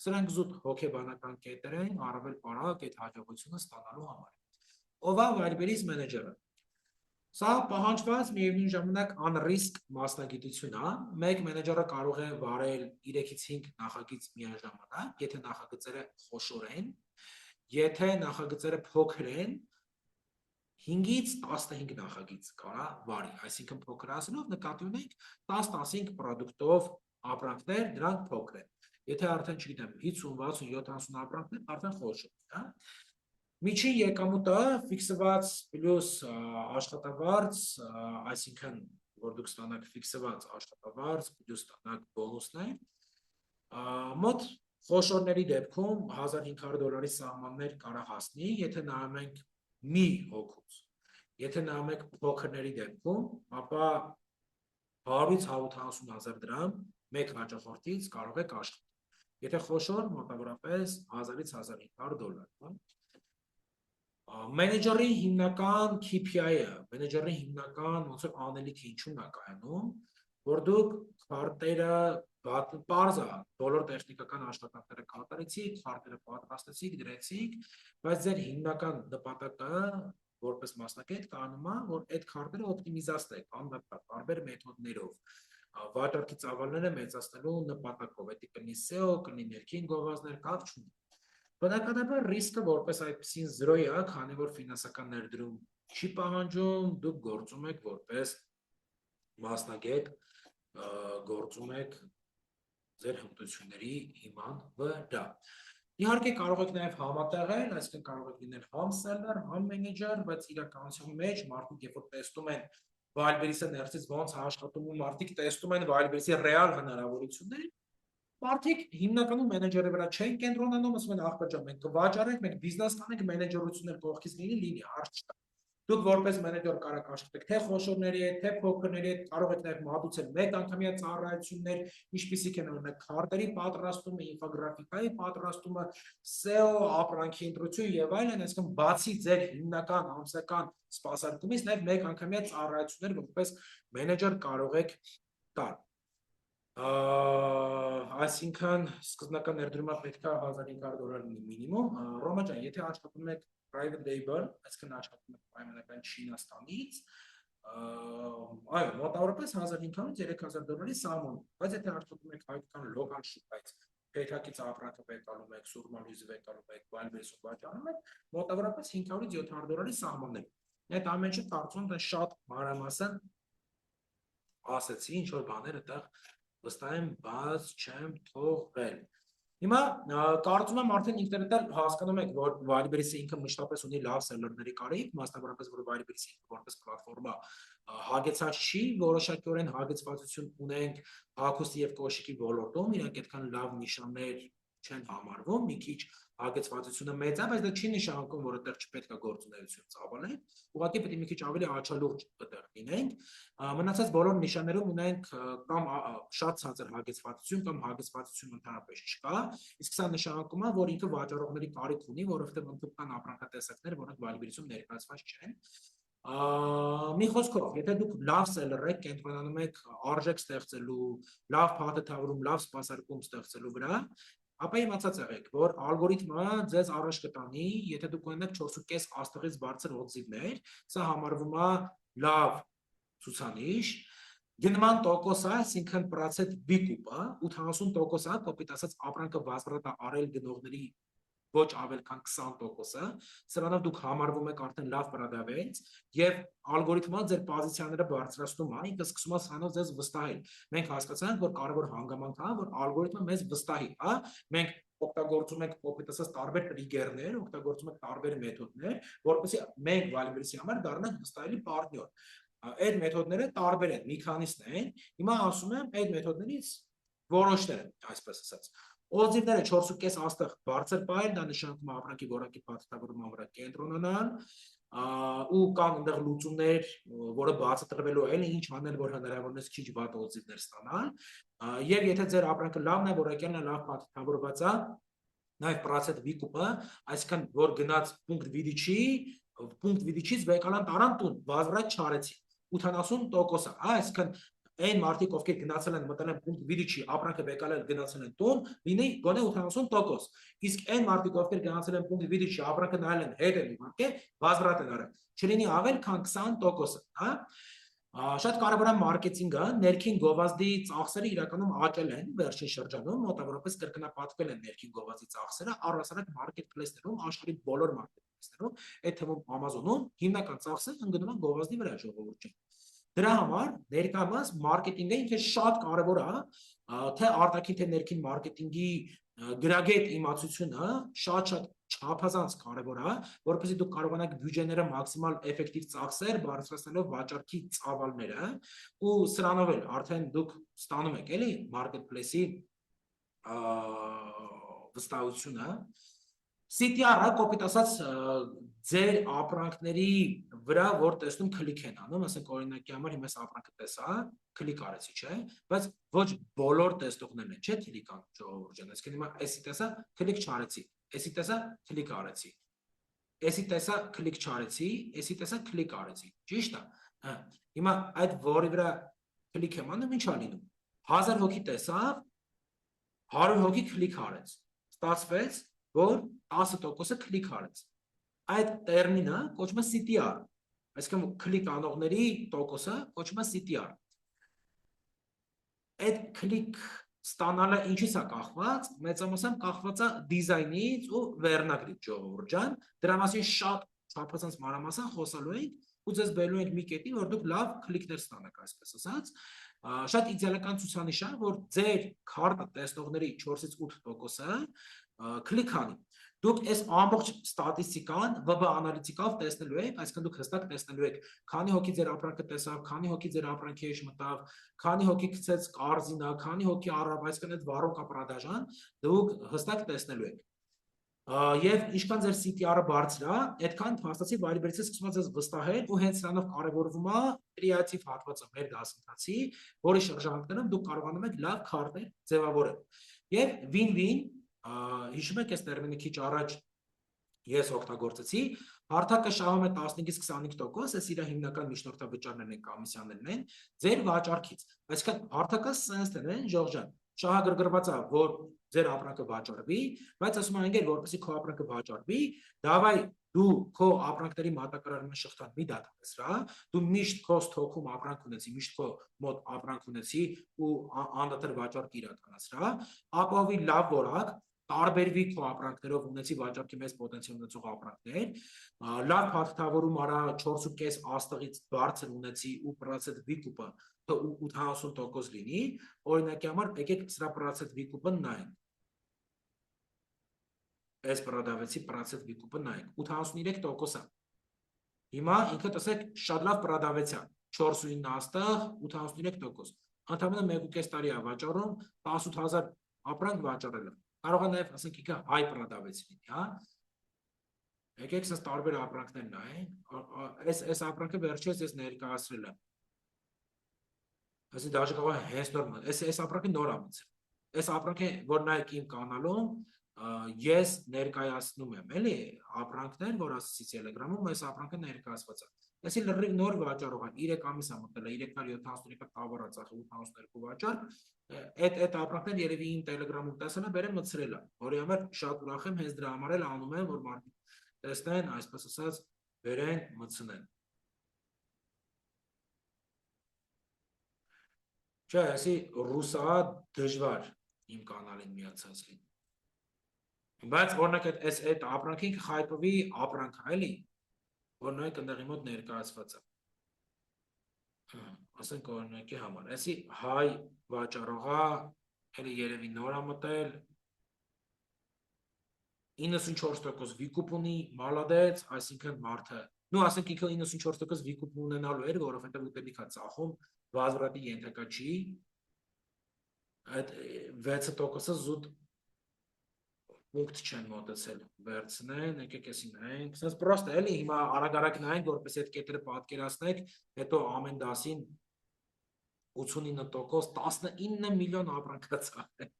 Սրանք զուտ հոգեբանական կետեր են, առավել արագ այդ հաջողությունը ստանալու համար։ Ով է Wildberries մենեջերը։ Սա պահանջված միևնույն ժամանակ անռիսկ մասնագիտություն է, մեկ մենեջերը կարող է վարել 3-ից 5 նախագիծ միաժամանակ, եթե նախագծերը խոշոր են, եթե նախագծերը փոքր են, 5-ից 15 նախագիծ կարա վարի, այսինքն փոքր ասելով նկատի ունենք 10-15 պրոդուկտով ապրանքներ, դրանք փոքր են, եթե արդեն չգիտեմ 50, 60, 70 ապրանքներ, արդեն խոշոր է, հա։ Միջին եկամուտը ֆիքսված պլյուս աշխատավարձ, այսինքն որ դուք ստանաք ֆիքսված աշխատավարձ, պլյուս ստանաք բոնուսներ, մոտ խոշորների դեպքում $1500 սահմաններ կարա հասնի, եթե նայում ենք մի հոգուց, եթե նայում եք փոքրների դեպքում, ապա ապա 100-180,000 դրամ մեկ հաճախորդից կարող եք աշխատել։ Եթե խոշոր, մոտավորապես 1000-1500 դոլար։ Մենեջերի հիմնական KPI-ը, մենեջերի հիմնական ոնց որ անելիքը ինչու՞մն է կայանում, որ դուք քարտերը պարզ է, բոլոր տեխնիկական աշխատանքները կատարեցիք, քարտերը պատրաստեցիք, դրեցիք, բայց ձեր հիմնական նպատակը որպես մասնակից կանում է, որ այդ քարտերը օպտիմիզացնեք, անդադար տարբեր մեթոդներով, վաճառքի ծավալները մեծացնելու նպատակով, դա կլինի SEO, կլինի ներքին գովազդներ, կապ չունի։ Բնականաբար ռիսկը որպես այդպեսին 0 է, քանի որ ֆինանսական ներդրում չի պահանջում, դուք գործում եք որպես մասնագետ, գործում եք ձեր հմտությունների հիման վրա։ Իհարկե կարող եք նաև համատեղել, այսինքն կարող եք լինել համ սելլեր, համ մենեջեր, բայց իրականության մեջ մարդիկ երբ որ տեսնում են Wildberries-ը ներսից ոնց է աշխատում ու մարդիկ տեսնում են Wildberries-ի ռեալ հնարավորությունները, մարդիկ հիմնականում մենեջերի վրա չեն կենտրոնանում, ասում են ախպեջան, մենք կվաճառենք, մենք բիզնես կանենք, մենեջերություններ կողքից լինի, հարց չկա։ Դուք որպես մենեջեր կարող աշխատեք թե խոշորների հետ, թե փոքրների հետ, կարող եք նաև մատուցել մեկ անգամյա ծառայություններ, ինչպիսիք են օրինակ քարտերի պատրաստումը, ինֆոգրաֆիկայի պատրաստումը, SEO, ապրանքի ընտրություն եւ այլն, այսինքն բացի ձեր հիմնական ամսական սպասարկումից նաև մեկ անգամյա ծառայություններ որպես մենեջեր կարող եք տալ։ Այսինքն սկզբնական ներդրումը պետք է 1500 դոլար լինի մինիմում։ Ռոմա ջան, եթե աշխատում եք private label, այսինքն աշխատում եք պայմանական Չինաստանից, այո, մոտավորապես 1500-3000 դոլարի սահման, բայց եթե աշխատում եք հայկական լոկալ շուկայից, Փեթակից ապրանքը վեկալում եք, Սուրմալույզը վեկալում եք, Wildberries-ում վաճառում եք, մոտավորապես 500-700 դոլարի սահմաններ։ Այդ ամեն ինչը կարծում եմ շատ մանրամասն ասեցի, ինչ որ բաներ այդտեղ վստահ եմ բաց չեմ թողել։ Հիմա կարծում եմ արդեն ինտերնետը հասկանում եք, որ Wildberries-ը ինքը մշտապես ունի լավ սելլերների կարիք, մասնավորապես որ Wildberries-ը որպես պլատֆորմա հագեցած չի, որոշակիորեն հագեցվածություն ունենք հագուստի եւ կոշիկի ոլորտում, իրանք այդքան լավ նիշաններ չեն համարվում, մի քիչ հագեցվածությունը մեծ է, բայց դա չի նշանակում, որ այդտեղ չպետք է գործունեություն ծավալենք, ուղղակի պետք է մի քիչ ավելի աչալուրջ այդտեղ լինենք, մնացած բոլոր նիշաններում ունենք կամ շատ ցածր հագեցվածություն կամ հագեցվածություն ընդհանրապես չկա, իսկ սա նշանակում է, որ ինքը վաճառողների կարիք ունի, որովհետև ընդհանուր կան ապրանքատեսակներ, որոնք Wildberries-ում ներկայացված չեն։ Մի խոսքով, եթե դուք լավ սելլեր եք, կենտրոնանում եք արժեք ստեղծելու, լավ փաթեթավորում, լավ սպասարկում ստեղծելու վրա, ապա իմացած եղեք, որ ալգորիթմը ձեզ առաջ կտանի, եթե դուք ունենաք 4.5 աստղից բարձր օձիվներ, սա համարվում է լավ ցուցանիշ, գնման տոկոսը, այսինքն պրոցենտ բիկուպը 80%-ը, կոպիտ ասած ապրանքը վաստրատ է արել գնողների ոչ ավել քան 20%-ը, սրանով դուք համարվում եք արդեն լավ պրոդավեց եւ ալգորիթմը ձեր պոզիցիաները բարձրացնում է, ինքը սկսում է սրանով ձեզ վստահել։ Մենք հասկացանք, որ կարևոր հանգամանք է, որ ալգորիթմը մեզ վստահի, հա, մենք օգտագործում ենք կոպիտ ասած տարբեր տրիգերներ, օգտագործում ենք տարբեր մեթոդներ, որովհետեւ մենք Wildberries-ի համար դառնանք վստահելի պարտներ։ Այդ մեթոդները տարբեր են, մի քանիսն են։ Հիմա ասում եմ, այդ մեթոդներից որոշները, այսպես ասած, օձիվները 4.5 աստղ բարձր պահել, դա նշանակում է ապրանքի որակի փաթեթավորման վրա կենտրոնանալ, ու կան այնտեղ լուծումներ, որը բացատրվելու են, ինչ անել, որ հնարավորինս քիչ վատ օձիվներ ստանալ, եւ եթե ձեր ապրանքը լավն է, որակյալն է, լավ փաթեթավորված է, նաեւ պրոցենտ վիկուպը, այսինքն որ գնաց պունկտ VD-չից վեկալան տարան տուն, վազրած չարեցի 80%, այսինքն այն մարդիկ, ովքեր գնացել են մտել են պունկտ VD-չի, ապրանքը վեկալել գնացել են տուն, լինի գոնե 80%, իսկ այն մարդիկ, ովքեր գնացել են պունկտ VD-չի, ապրանքը նայել են հետ են իհարկե, վազրատ են արել, չլինի ավել քան 20%, հա։ Շատ կարևոր է մարքեթինգը, ներքին գովազդի ծախսերը իրականում աճել են վերջին շրջանում, մոտավորապես կրկնապատկվել են ներքին գովազդի ծախսերը առհասարակ մարքեթփլեյսներում, աշխարհի բոլոր մարքեթփլեյսներում, այդ թվում Amazon-ում հիմնական ծախսը ընկնում են գովազդի վրա, ժողովուրդ ջան։ Դրա համար ներկայումս մարքեթինգը ինքը շատ կարևոր է, թե արտաքին թե ներքին մարքեթինգի գրագետ իմացությունը շատ չափազանց կարևոր է, որովհետեւ դուք կարողանաք բյուջեները մաքսիմալ էֆեկտիվ ծախսել, բարձրացնելով վաճառքի ծավալները, ու սրանով էլ արդեն դուք ստանում եք էլի մարքեթփլեյսի վստահությունը, CTR-ը կոպիտ ասած ձեր ապրանքների վրա որ տեսնում քլիք են անում, ասենք օրինակի համար հիմա այս ապրանքը տեսա, քլիք արեցի, չէ, բայց ոչ բոլոր տեսողներն են, չէ, քլիք անում ժողովուրդ ջան, այսինքն հիմա էսի տեսա, քլիք չարեցի, էսի տեսա, քլիք արեցի, էսի տեսա, քլիք չարեցի, էսի տեսա, քլիք արեցի, ճիշտ է։ Հիմա այդ որի վրա քլիք եմ անում, ինչ է լինում։ 1000 հոգի տեսավ, 100 հոգի քլիք արեց։ Ստացվեց, որ 10%-ը քլիք արեց։ Այդ տերմինը կոչվում է CTR, այսինքն քլիք անողների տոկոսը կոչվում է CTR։ Այդ քլիք ստանալը ինչից է կախված, մեծամասամբ կախված է դիզայնից ու վերնագրից ժողովուրդ ջան, դրա մասին շատ չափազանց մանրամասն խոսալու ենք ու ձեզ բերելու ենք մի կետի, որ դուք լավ քլիքներ ստանաք, այսպես ասած, շատ իդեալական ցուցանիշ է, որ ձեր քարտը տեսնողների 4-ից 8%-ը քլիք անի։ Դուք այս ամբողջ ստատիստիկան VB անալիտիկով տեսնելու եք, այսինքն դուք հստակ տեսնելու եք, քանի հոգի ձեր ապրանքը տեսավ, քանի հոգի ձեր ապրանքի մեջ մտավ, քանի հոգի գցեց կարզինա, քանի հոգի առավ, այսինքն այդ վառոկա պրոդաժան դուք հստակ տեսնելու եք։ Եվ ինչքան ձեր CTR-ը բարձր է, այդքան փաստացի վայրիվերցը սկսում է ձեզ վստահել ու հենց սրանով կարևորվում է կրեատիվ հատվածը մեր դասընթացի, որի շրջանակներում դուք կարողանում եք լավ քարտեր ձևավորել։ Եվ win-win, հիշում եք այս տերմինը քիչ առաջ ես օգտագործեցի, հարթակը շահում է 15-ից 25%, այս իր հիմնական միջնորդավճարներն են, կոմիսիաներն են, ձեր վաճառքից։ Այսինքն հարթակը sense են, Ժողովուրդ ջան, շահագրգռված է, որ ձեր ապրանքը վաճառվի, բայց ասում են ընկեր, որպեսզի քո ապրանքը վաճառվի, դավայ դու քո ապրանքների մատակարարման շղթան մի դադարեցրա, դու միշտ քո սթոքում ապրանք ունեցի, միշտ քո մոտ ապրանք ունեցի ու անդադար վաճառք իրականացրա, ապահովի լավ որակ, տարբերվի քո ապրանքներով ունեցի վաճառքի մեծ պոտենցիալ ունեցող ապրանքներ, լավ փաթեթավորում արա 4.5 աստղից բարձր ունեցի ու պրոցենտ վիկուպը 80% լինի, օրինակի համար եկեք սրա պրոցենտ վիկուպը նայենք։ Այս պրոդավեցի պրոցենտ վիկուպը նայենք, 83%-ը։ Հիմա ինքը տեսեք շատ լավ պրոդավեցա, 4.9 աստղ, 83%։ Ընդամենը 1.5 տարի է վաճառում, 18000 ապրանք վաճառել է։ Կարող է նաև, ասենք, ինքը հայ պրոդավեց լինի, հա։ Եկեք սա տարբեր ապրանքներ նայենք, այս ապրանքը վերջերս ես ներկայացրել եմ։ Այսինքն դաժե կարող է հենց նոր, այս ապրանքը նոր է մցել։ Այս ապրանքը, որ նայեք իմ կանալում, ես ներկայացնում եմ, էլի, ապրանքներ, որ ասացի Telegram-ում, այս ապրանքը ներկայացված է։ Այսի լրիվ նոր վաճառող է, 3 ամիս է մտել է, 373 տավար է ծախել, 82 վաճառ, այդ ապրանքներ երևի իմ Telegram-ում տեսել եմ, բերեմ մցրել է, որի համար շատ ուրախ եմ, հենց դրա համար էլ անում եմ, որ մարդիկ տեսնեն, այսպես ասած, բերեն, մցնեն։ Չէ, այսի ռուսա դժվար իմ կանալին միացած լինի։ Բայց օրինակ այդ ապրանքը ինքը խայտովի ապրանք է, էլի, որ նույնք ընդեղի մոտ ներկայացված է։ Ասենք օրինակի համար, այսի հայ վաճառողա, էլի երևի նոր է մտել, 94% վիկուպ ունի, մալադեց, այսինքն մարդը, նու ասենք ինքը 94% վիկուպ ունենալու էր, որովհետև ուտելիք է ծախում, վազվրատի ենթակա չի, այդ 6%-ը զուտ պունկտ չեն մոտեցել, վերցնեն, եկեք էսի նայենք, սենց պրոստ է, էլի, հիմա արագ-արագ նայենք, որպես այդ կետերը պատկերացնեք, հետո ամեն դասին 89%, 19 միլիոն ապրանքա ծախել,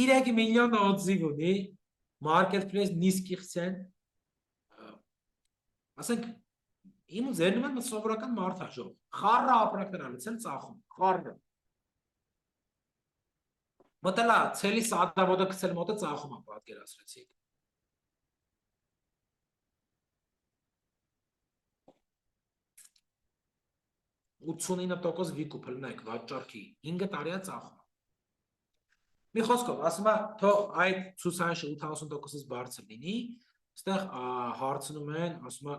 3 միլիոն օձիվ ունի, marketplace նիսկիղցեն, ասենք, իմ ու ձեր նման սովորական մարդ է ժող, խառը ապրանքներ ալեցել ծախում, խառը, մտելա, ցելի սադավոդը կցել մոտը ծախում է պատկերացրեցիք։ 89% վիկուպ լնեք վաճառքի 5 տարի է ծախում։ Մի խոսքով, ասում է, թող այդ ցուցանիշը 80%-ից բարձր լինի, այստեղ հարցնում են, ասում է,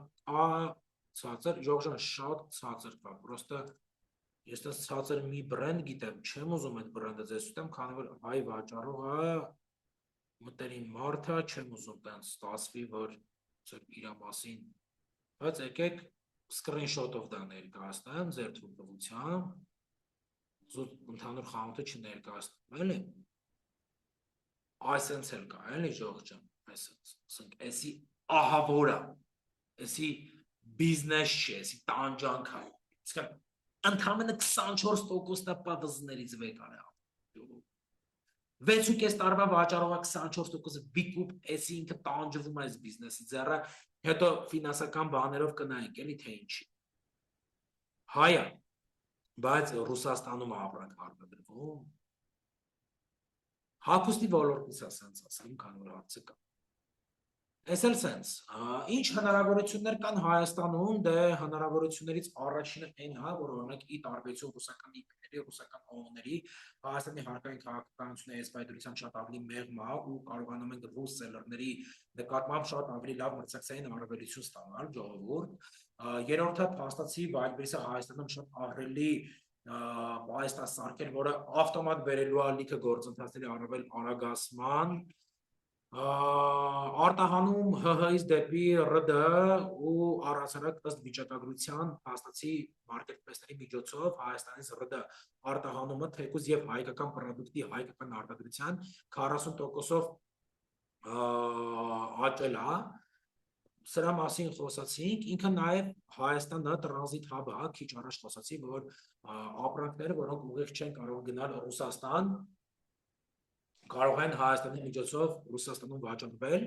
ցածր, Ժողովուրդ շատ ցածր կա, պրոստը ես տես ցածր մի բրենդ գիտեմ, չեմ ուզում այդ բրենդը ձեզ ուտեմ, քանի որ հայ վաճառողը մտերին մարդ է, չեմ ուզում տենց ստացվի, որ իր մասին, բայց եկեք սկրինշոթով դա ներկայացնեմ ձեր թույլտվությամբ, զուտ ընդհանուր խանութը չներկայացնում, էլի, այսենց էլ կա, էլի Ժողովուրդ ջան, Էսի ահավորը, էսի բիզնես չէ, էսի տանջանք է, իսկան ընդամենը 24%-ը պատվզներից վեկար է, 6.5 տարվա վաճառողը 24%-ը վիկուպ էսի ինքը տանջվում է այս բիզնեսի ձեռը, հետո ֆինանսական բաներով կնայենք, էլի թե ինչի։ Հայա, բայց Ռուսաստանում ապրանք արտադրվում։ Հագուստի ոլորտից է սենց ասեմ, քանի որ հարցը կա։ Էս էլ սենց, ինչ հնարավորություններ կան Հայաստանում, դե հնարավորություններից առաջինը այն է, որ օրինակ ի տարբերություն ռուսական IP-ների, ռուսական OОN-ների, Հայաստանի հարկային քաղաքականությունը այս պայդրությամբ շատ ավելի մեղմ է ու կարողանում ենք ռուս սելերների նկատմամբ շատ ավելի լավ մրցակցային առավելություն ստանալ, ժողովուրդ։ Երրորդը փաստացի Վայլբերիսը Հայաստանում շատ ահռելի այս սարքեր, որը ավտոմատ բերելու է լիքը գործընթացների առավել արագացման, արտահանում ՀՀ-ից դեպի ՌԴ ու առհասարակ ըստ վիճակագրության փաստացի մարկետպլեյսների միջոցով Հայաստանից ՌԴ արտահանումը թեկուզ եւ հայկական պրոդուկտի հայկական արտադրության 40%-ով աճել է։ Սրա մասին խոսացինք, ինքը նաև Հայաստանը տրանզիտ հաբ է, քիչ առաջ խոսացի, որ ապրանքները, որոնք ուղիղ չեն կարող գնալ Ռուսաստան, կարող են Հայաստանի միջոցով Ռուսաստանում վաճառվել,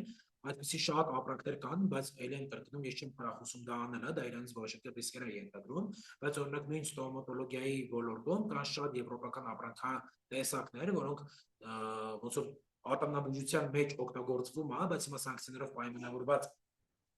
այդպիսի շատ ապրանքներ կան, բայց ելի են կրկնում, ես չեմ խրախուսում դա անելը, դա իրենց որոշակի ռիսկեր է ենթադրում, բայց օրինակ նույն ստոմատոլոգիայի ոլորտում կան շատ եվրոպական ապրանքատեսակներ, որոնք ոնց որ ատամնաբուժության մեջ օգտագործվում է, բայց հիմա սանկցիաներով պայմանավորված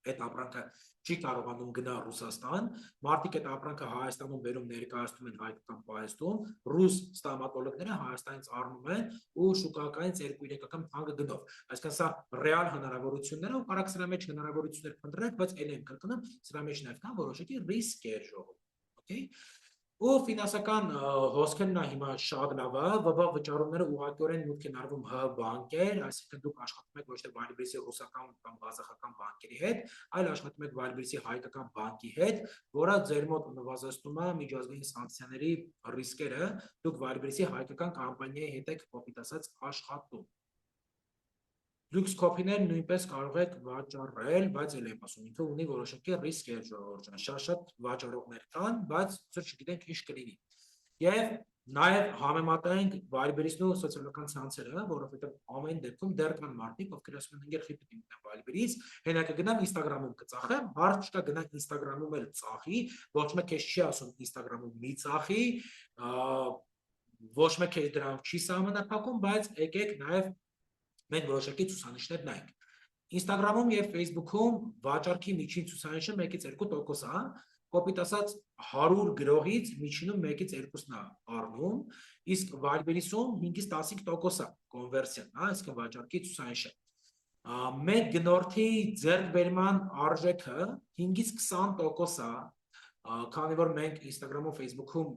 այդ ապրանքը չի կարողանում գնալ Ռուսաստան, մարդիկ այդ ապրանքը Հայաստանում բերում ներկայացնում են հայկական պահեստում, ռուս ստոմատոլոգները Հայաստանից առնում են ու շուկայականից 2-3 թանկը գնով, այսինքն սա ռեալ հնարավորություններ ու կարակ սրա մեջ հնարավորություններ փնտրեք, բայց ել եմ կրկնում, սրա մեջ նաև կան որոշակի ռիսկեր ժողով, okay? Ու ֆինանսական հոսքերն է հիմա շատ լավ է, ՎԲ վճարումները ուղղակիորեն մուտք են արվում ՀՀ բանկեր, այսինքն դուք աշխատում եք ոչ թե Վայլբերիսի ռուսական կամ ղազախական բանկերի հետ, այլ աշխատում եք Վայլբերիսի հայկական բանկի հետ, որը ձեր մոտ նվազեցնում է միջազգային սանկցիաների ռիսկերը, դուք Վայլբերիսի հայկական կամպանիայի հետ եք կոպիտ ասած աշխատում։ Լյուքս կոփիներ նույնպես կարող եք վաճառել, բայց էլ եմ ասում, ինքը ունի որոշակի ռիսկեր ժողովուրդ, շատ վաճառողներ կան, բայց ցույց չգիտենք ինչ կլինի։ Եվ նաև համեմատենք Վայլբերիսն ու սոցիալական ցանցերը, որովհետև ամեն դեպքում դեռ կան մարդիկ, ովքեր ասում են ինքեր խիպ դիմեն Վայլբերիս, հենա կգնամ Instagram-ում կծախեմ, հարց չկա գնանք Instagram-ում էլ ծախի, ոչ մեկ քեզ չի ասում Instagram-ում մի ծախի, ոչ մեկ քեզ դրանով չի սահմանափակում, բայց եկեք նաև մենք որոշակի ցուցանիշներ նայենք։ Instagram-ում եւ Facebook-ում վաճառքի միջին ցուցանիշը 1-2% է, կոպիտ ասած 100 գրողից միջինում 1-2-ն է առնում, իսկ Վայլբերիսում 5-10% է կոնվերսիան, այսինքն վաճառքի ցուցանիշը։ Մեկ գնորդի ձեռքբերման արժեքը 5-20% է, քանի որ մենք Instagram-ում, Facebook-ում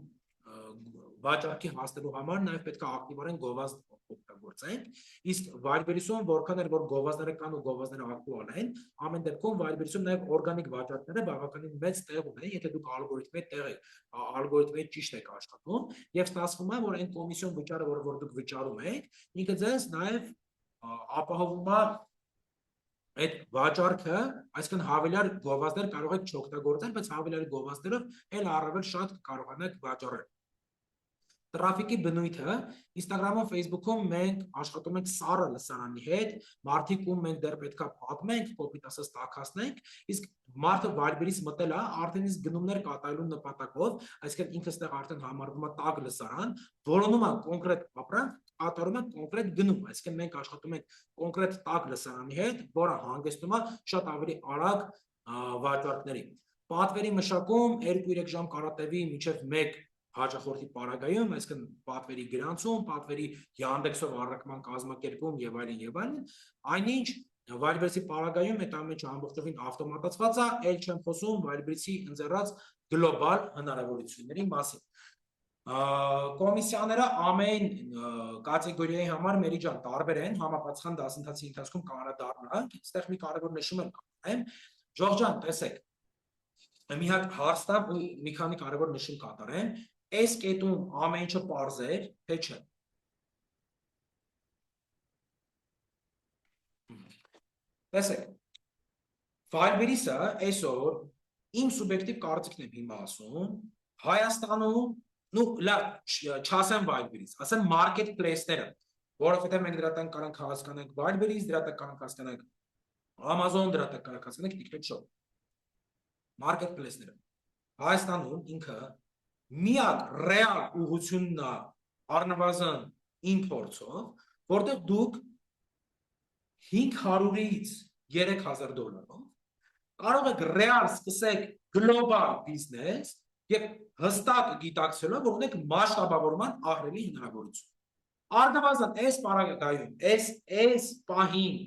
վաճառքի հասնելու համար նաև պետք է ակտիվորեն գովազդ օգտագործենք, իսկ Վայլբերիսում որքան էլ որ գովազդները կան ու գովազդները ակտուալ են, ամեն դեպքում Վայլբերիսում նաև օրգանիկ վաճառքները բավականին մեծ տեղ ունեն, եթե դուք ալգորիթմի ճիշտ եք աշխատում, եւ ստացվում է, որ այն կոմիսիոն վճարը, որ դուք վճարում եք, ինքը ձեզ նաև ապահովում է այդ վաճառքը, այսինքն հավելյալ գովազդներ կարող եք չօգտագործել, բայց հավելյալ գովազդներով էլ առավել շատ կարողանաք վաճառել։ Տրաֆիկի բնույթը Instagram-ում, Facebook-ում մենք աշխատում ենք սառը լսարանի հետ, մարդիկ ում մենք դեռ պետքա պատմենք, կոպիտ ասած տաքացնենք, իսկ մարդը Վայլբերիս մտել է, արդեն իսկ գնումներ կատարելու նպատակով, այսինքն ինքը ստեղ արդեն համարվում է տաք լսարան, որոնում է կոնկրետ ապրանք, կատարում է կոնկրետ գնում, այսինքն մենք աշխատում ենք կոնկրետ տաք լսարանի հետ, որը հանգեցնում է շատ ավելի արագ վաճառքների։ Պատվերի մշակում 2-3 ժամ կարատևի մինչև 1 հաճախորդի պարագայում, այսինքն պատվերի գրանցում, պատվերի Yandex-ով առաքման կազմակերպում եւ այլն, այնինչ Վայլբերիսի պարագայում այդ ամենը ամբողջովին ավտոմատացված է, ել չեմ խոսում Վայլբերիսի ընձեռած գլոբալ հնարավորությունների մասին։ Կոմիսիաները ամեն կատեգորիայի համար մերիջան տարբեր են, համապատասխան դասընթացի ընթացքում կանոնադառնանք, այստեղ մի կարևոր նշում եմ կանեմ, Ժողովուրդ, տեսեք, մի հատ հարց տամ ու մի քանի կարևոր նշում կատարեմ, այս կետում ամեն ինչը պարզ էր, թե չէ։ Տեսեք, Firebase-ը այսօր իմ սուբյեկտիվ կարծիքն եմ հիմա ասում, Հայաստանում, լավ, չասեմ Firebase, ասեմ marketplace-ները, որովհետև մենք դրա տակ կարող ենք հասկանանք Firebase, դրա տակ կարող ենք հասկանանք Amazon, դրա տակ կարող ենք հասկանանք TikTok Shop։ Marketplace-ները։ Հայաստանում ինքը միակ ռեալ ուղղությունն է առնվազն import-ով, որտեղ դուք 500-ից $3000 կարող եք ռեալ սկսեք գլոբալ բիզնես եւ հստակ գիտակցելով, որ ունեք մասշտաբավորման ահռելի հնարավորություն։ Առնվազն այս պարագայում, այս պահին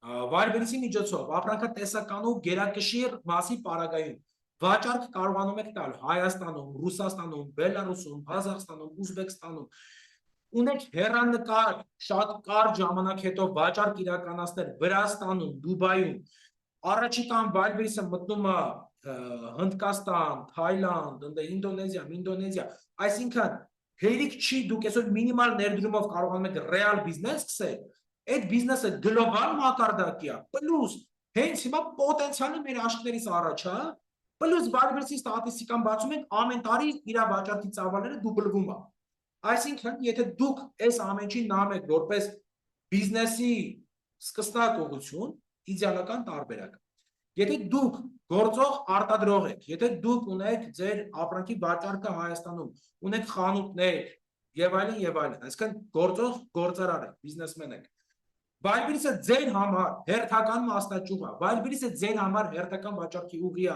Firebase-ի միջոցով ապրանքատեսականու գերակշիռ մասի պարագայում վաճառք կարողանում եք տալ Հայաստանում, Ռուսաստանում, Բելարուսում, Ղազախստանում, Ուզբեկստանում, ունեք հեռանկար շատ կարճ ժամանակ հետո վաճառք իրականացնել Վրաստանում, Դուբայում, առաջիկան Firebase-ը մտնում է Հնդկաստան, Թայլանդ, Ինդոնեզիա, այսինքն հերիք չի դուք այսօր մինիմալ ներդրումով կարողանում եք ռեալ բիզնես սկսել, այդ բիզնեսը գլոբալ մակարդակի է, պլյուս հենց հիմա պոտենցիալը մեր աշխարհից առաջ է, պլյուս Firebase-ի ստատիստիկան բացում ենք ամեն տարի իր վաճառքի ծավալները դուբլվում է։ Այսինքն, եթե դուք այս ամենին նայում եք որպես բիզնեսի սկսնակ ուղղություն, իդեալական տարբերակ։ Եթե դուք գործող արտադրող եք, եթե դուք ունեք ձեր ապրանքի վաճառքը Հայաստանում, ունեք խանութներ եւ այլն, այսինքն գործող գործարար եք, բիզնեսմեն եք, Firebase-ը ձեր համար հերթական մասնաճյուղ է, Firebase-ը ձեր համար հերթական վաճառքի ուղի է,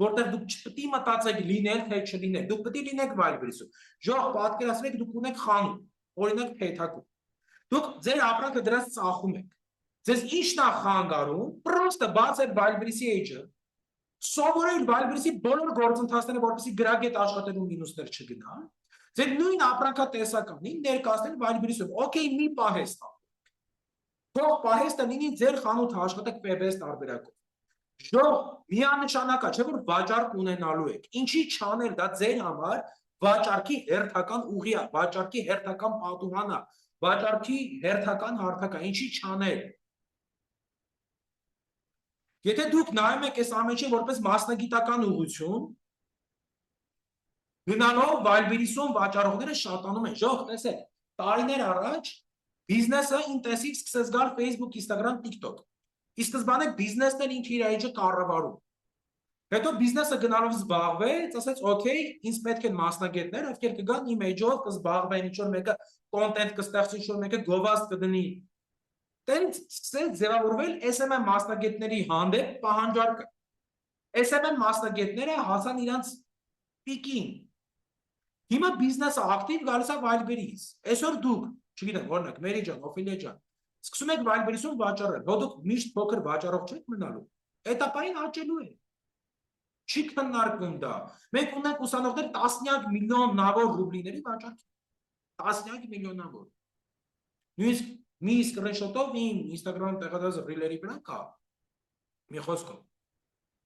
որտեղ դուք չպետք է մտածեք լինել թե չլինել, դուք պետք է լինեք Firebase-ում։ Ժող պատկերացրեք դուք ունեք խանութ, օրինակ փեթակում։ Դուք ձեր ապրանքը դրանց ծախում եք։ Ձեզ ի՞նչն է խանգարում, պրոստը բացել Firebase-ի էջը, սովորել Firebase-ի բոլոր գործընթացները, որպեսզի գրագետ աշխատելու մինուսներ չգնան, ձեր նույն ապրանքատեսականին ներկայացնել Firebase-ում, օքեյ, մի պահեստ։ Թող պահեստը լինի ձեր խանութը աշխատեք PBS տարբերակով։ Ժող միանշանակ է, չէ՞ որ վաճառք ունենալու եք։ Ինչի չանել, դա ձեր համար վաճառքի հերթական ուղի է, վաճառքի հերթական պատուհան է, վաճառքի հերթական հարթակ է, ինչի չանել։ Եթե դուք նայում եք այս ամենին որպես մասնագիտական ուղղություն, գնալով Firebase-ում վաճառողները շատանում են։ Ժող, տեսեք, տարիներ առաջ բիզնեսը ինտենսիվ սկսեց գալ Facebook, Instagram, TikTok։ Ի սկզբանե բիզնեսն էլ ինքը իր էջը կառավարում։ Հետո բիզնեսը գնալով զբաղվեց, ասեց, օքեյ, ինձ պետք են մասնագետներ, ովքեր կգան իմ էջով, կզբաղվեն, ինչ որ մեկը կոնտենտ կստեղծի, ինչ որ մեկը գովազդ կդնի։ Տենց սկսեց ձևավորվել SMM մասնագետների հանդեպ պահանջարկը։ SMM մասնագետները հասան իրանց պիկին։ Հիմա բիզնեսը ակտիվ գալիս է Firebase-ից։ Այսօր դուք, չգիտեմ, օրինակ, Մերի ջան, Օֆիլիա ջան, սկսում եք Firebase-ում վաճառել, հո դուք միշտ փոքր վաճառող չեք մնալու։ Էտապային աճելու է։ Չի քննարկվում դա։ Մենք ունենք ուսանողներ տասնյակ միլիոնավոր ռուբլիների վաճառքի։ Տասնյակ միլիոնավոր։ Նույնիսկ մի սկրինշոտով իմ Instagram-ում տեղադրած ռիլերի վրա կա։ Մի խոսքով։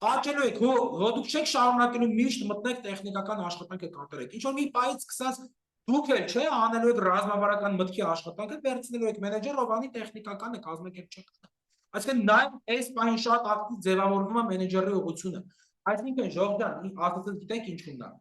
Աճելու եք, հո դուք չեք շարունակելու միշտ մտնեք տեխնիկական աշխատանքը կատարեք։ Ինչ որ մի պայից սկսած դուք էլ չէ անելու եք ռազմավարական մտքի աշխատանքը, վերցնելու եք մենեջեր, ով անի տեխնիկականը կազմակերպչական։ Այսինքն նաև այս պահին շատ ակտիվ ձևավորվում է մենեջերի ուղղությունը։ Այսինքն Ժողովրդան, ասածս գիտեք ինչու՞մն է։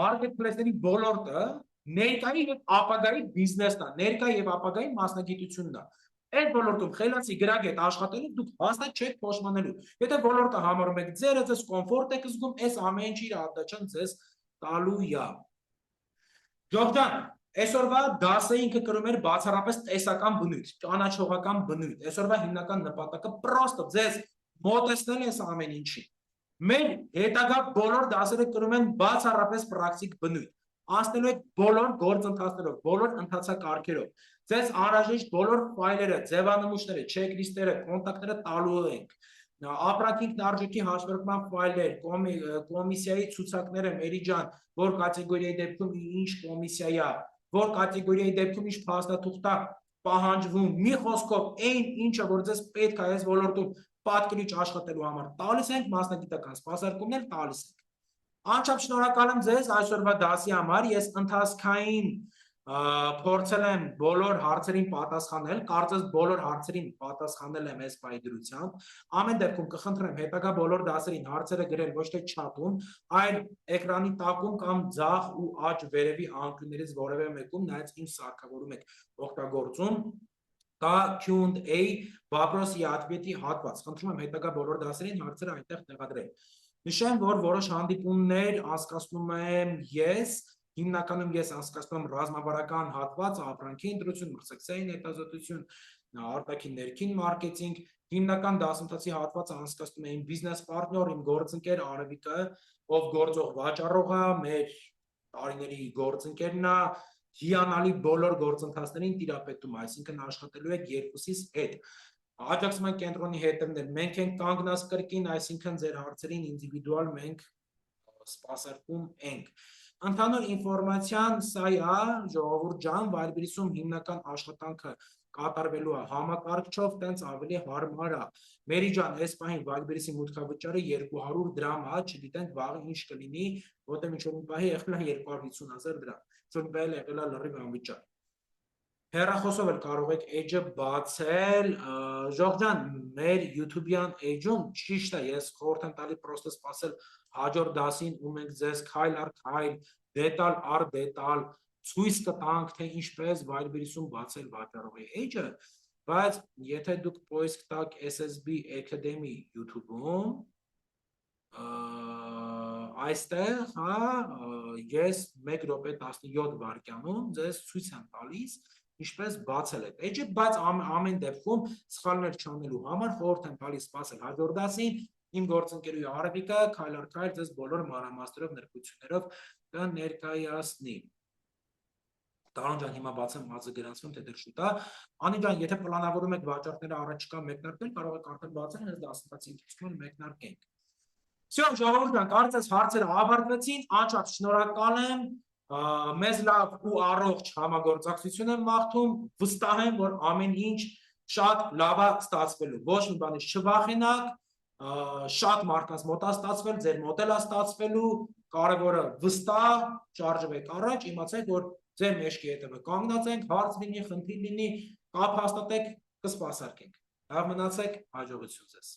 Մարքեթփլեյսների ոլորտը ներկայի եւ ապագայի բիզնեսն է, ներկա եւ ապագայի մասնագիտությունն է։ Այդ ոլորտում խելացի գրագետ աշխատելու դուք հաստատ չեք փոշմանելու։ Եթե ոլորտը համարում եք ձերը, ձեզ կոմֆորտ եք զգում, այս ամեն ինչի իր արտաչան ձեզ տալու է։ Ժողովրդան, այսօրվա դասը ինքը կրում էր բացառապես տեսական բնույթ, ճանաչողական բնույթ։ Այսօրվա հիմնական նպատակը պրոստը ձեզ մոտեցնել այս ամեն ինչի։ Մեր հետագա բոլոր դասերը կրում են բացառապես պրակտիկ բնույթ։ Անցնելու եք բոլոր գործընթացներով, բոլոր ընթացակարգերով։ Ձեզ անհրաժեշտ բոլոր ֆայլերը, ձևանմուշները, չեկլիստերը, կոնտակտները տալու ենք։ Ապրանքին արժեքի հաշվարկման ֆայլեր, կոմիսիայի ցուցակները, Մերի ջան, որ կատեգորիայի դեպքում ինչ կոմիսիա է, որ կատեգորիայի դեպքում ինչ փաստաթուղթ է պահանջվում, մի խոսքով այն ինչը որ ձեզ պետք է այս ոլորտում պատկերիչ աշխատելու համար տալիս ենք, մասնագիտական սպասարկումներ տալիս ենք։ Անչափ շնորհակալ եմ ձեզ այսօրվա դասի համար, ես ընթացքային փորձել եմ բոլոր հարցերին պատասխանել, կարծես բոլոր հարցերին պատասխանել եմ այս պայդրությամբ։ Ամեն դեպքում կխնդրեմ հետագա բոլոր դասերին հարցերը գրել ոչ թե չաթում, այլ էկրանի տակում կամ ձախ ու աջ վերևի անկյուններից որևէ մեկում, նայած ինչ սարքավորում եք օգտագործում, կա Q&A վопросы и ответы հատված։ Խնդրում եմ հետագա բոլոր դասերին հարցերը այնտեղ տեղադրել։ Նշեմ, որ որոշ հանդիպումներ անցկացնում եմ ես, հիմնականում ես անցկացնում եմ ռազմավարական հատված, ապրանքի ընտրություն, մրցակցային հետազոտություն, արտաքին ներքին մարքեթինգ, հիմնական դասընթացի հատվածը անցկացնում եմ բիզնես պարտներ, իմ գործընկեր Արևիկը, ով գործող վաճառող է, մեր տարիների գործընկերն է, հիանալի բոլոր գործընթացներին տիրապետում, այսինքն աշխատելու եք երկուսիս հետ։ Աջակցման կենտրոնի հետևներ մենք ենք կանգնած կրկին, այսինքն ձեր հարցերին ինդիվիդուալ մենք սպասարկում ենք։ Ընդհանուր ինֆորմացիան սա է, ժողովուրդ ջան, Wildberries-ում հիմնական աշխատանքը կատարվելու է համակարգչով, տենց ավելի հարմար է։ Մերի ջան, այս պահին Wildberries-ի մուտքավճարը 200 դրամ է, չգիտենք վաղը ինչ կլինի, որտեղ ինչ-որ մի պահի եղել է 250,000 դրամ, ինչ-որ մի պահի եղել է լրիվ անվճար։ Հեռախոսով էլ կարող եք edge-ը բացել, Ժող ջան, մեր YouTube-յան edge-ում ճիշտ է, ես խորհուրդ եմ տալի պրոստը սպասել հաջորդ դասին, ու մենք ձեզ քայլ առ քայլ, դետալ առ դետալ ցույց կտանք, թե ինչպես Wildberries-ում բացել վաճառողի edge-ը, բայց եթե դուք post տակ SSB Academy YouTube-ում, այստեղ, հա, ես 1 րոպե 17 վայրկյանում ձեզ ցույց եմ տալիս, ինչպես բացել եք edge-ը, բայց ամեն դեպքում սխալներ չանելու համար խորհուրդ եմ տալիս սպասել հաջորդ դասին, իմ գործընկերուհի Արևիկը քայլ առ քայլ ձեզ բոլոր մանրամասներով նրբություններով կներկայացնի։ Տարոն ջան, հիմա բացեմ մածը գրանցվում, թե դեռ շուտ է։ Անի ջան, եթե պլանավորում եք վաճառքները առաջիկա մեկնարկել, կարող եք արդեն բացել, հենց դասընթացի ընթացքում մեկնարկենք։ Всё, ժողովուրդ ջան, կարծես հարցերը ավարտվեցին, անչափ շնորհակալ եմ, մեզ լավ ու առողջ համագործակցություն եմ մաղթում, վստահ եմ, որ ամեն ինչ շատ լավ է ստացվելու, ոչ մի բանից չվախենաք, շատ մարդկանց մոտ է ստացվել, ձեր մոտ էլ է ստացվելու, կարևորը վստահ շարժվեք առաջ, իմացեք, որ ձեր մեջքի հետևը կանգնած ենք, հարց լինի, խնդիր լինի, կապ հաստատեք, կսպասարկենք։ Լավ մնացեք, հաջողություն ձեզ։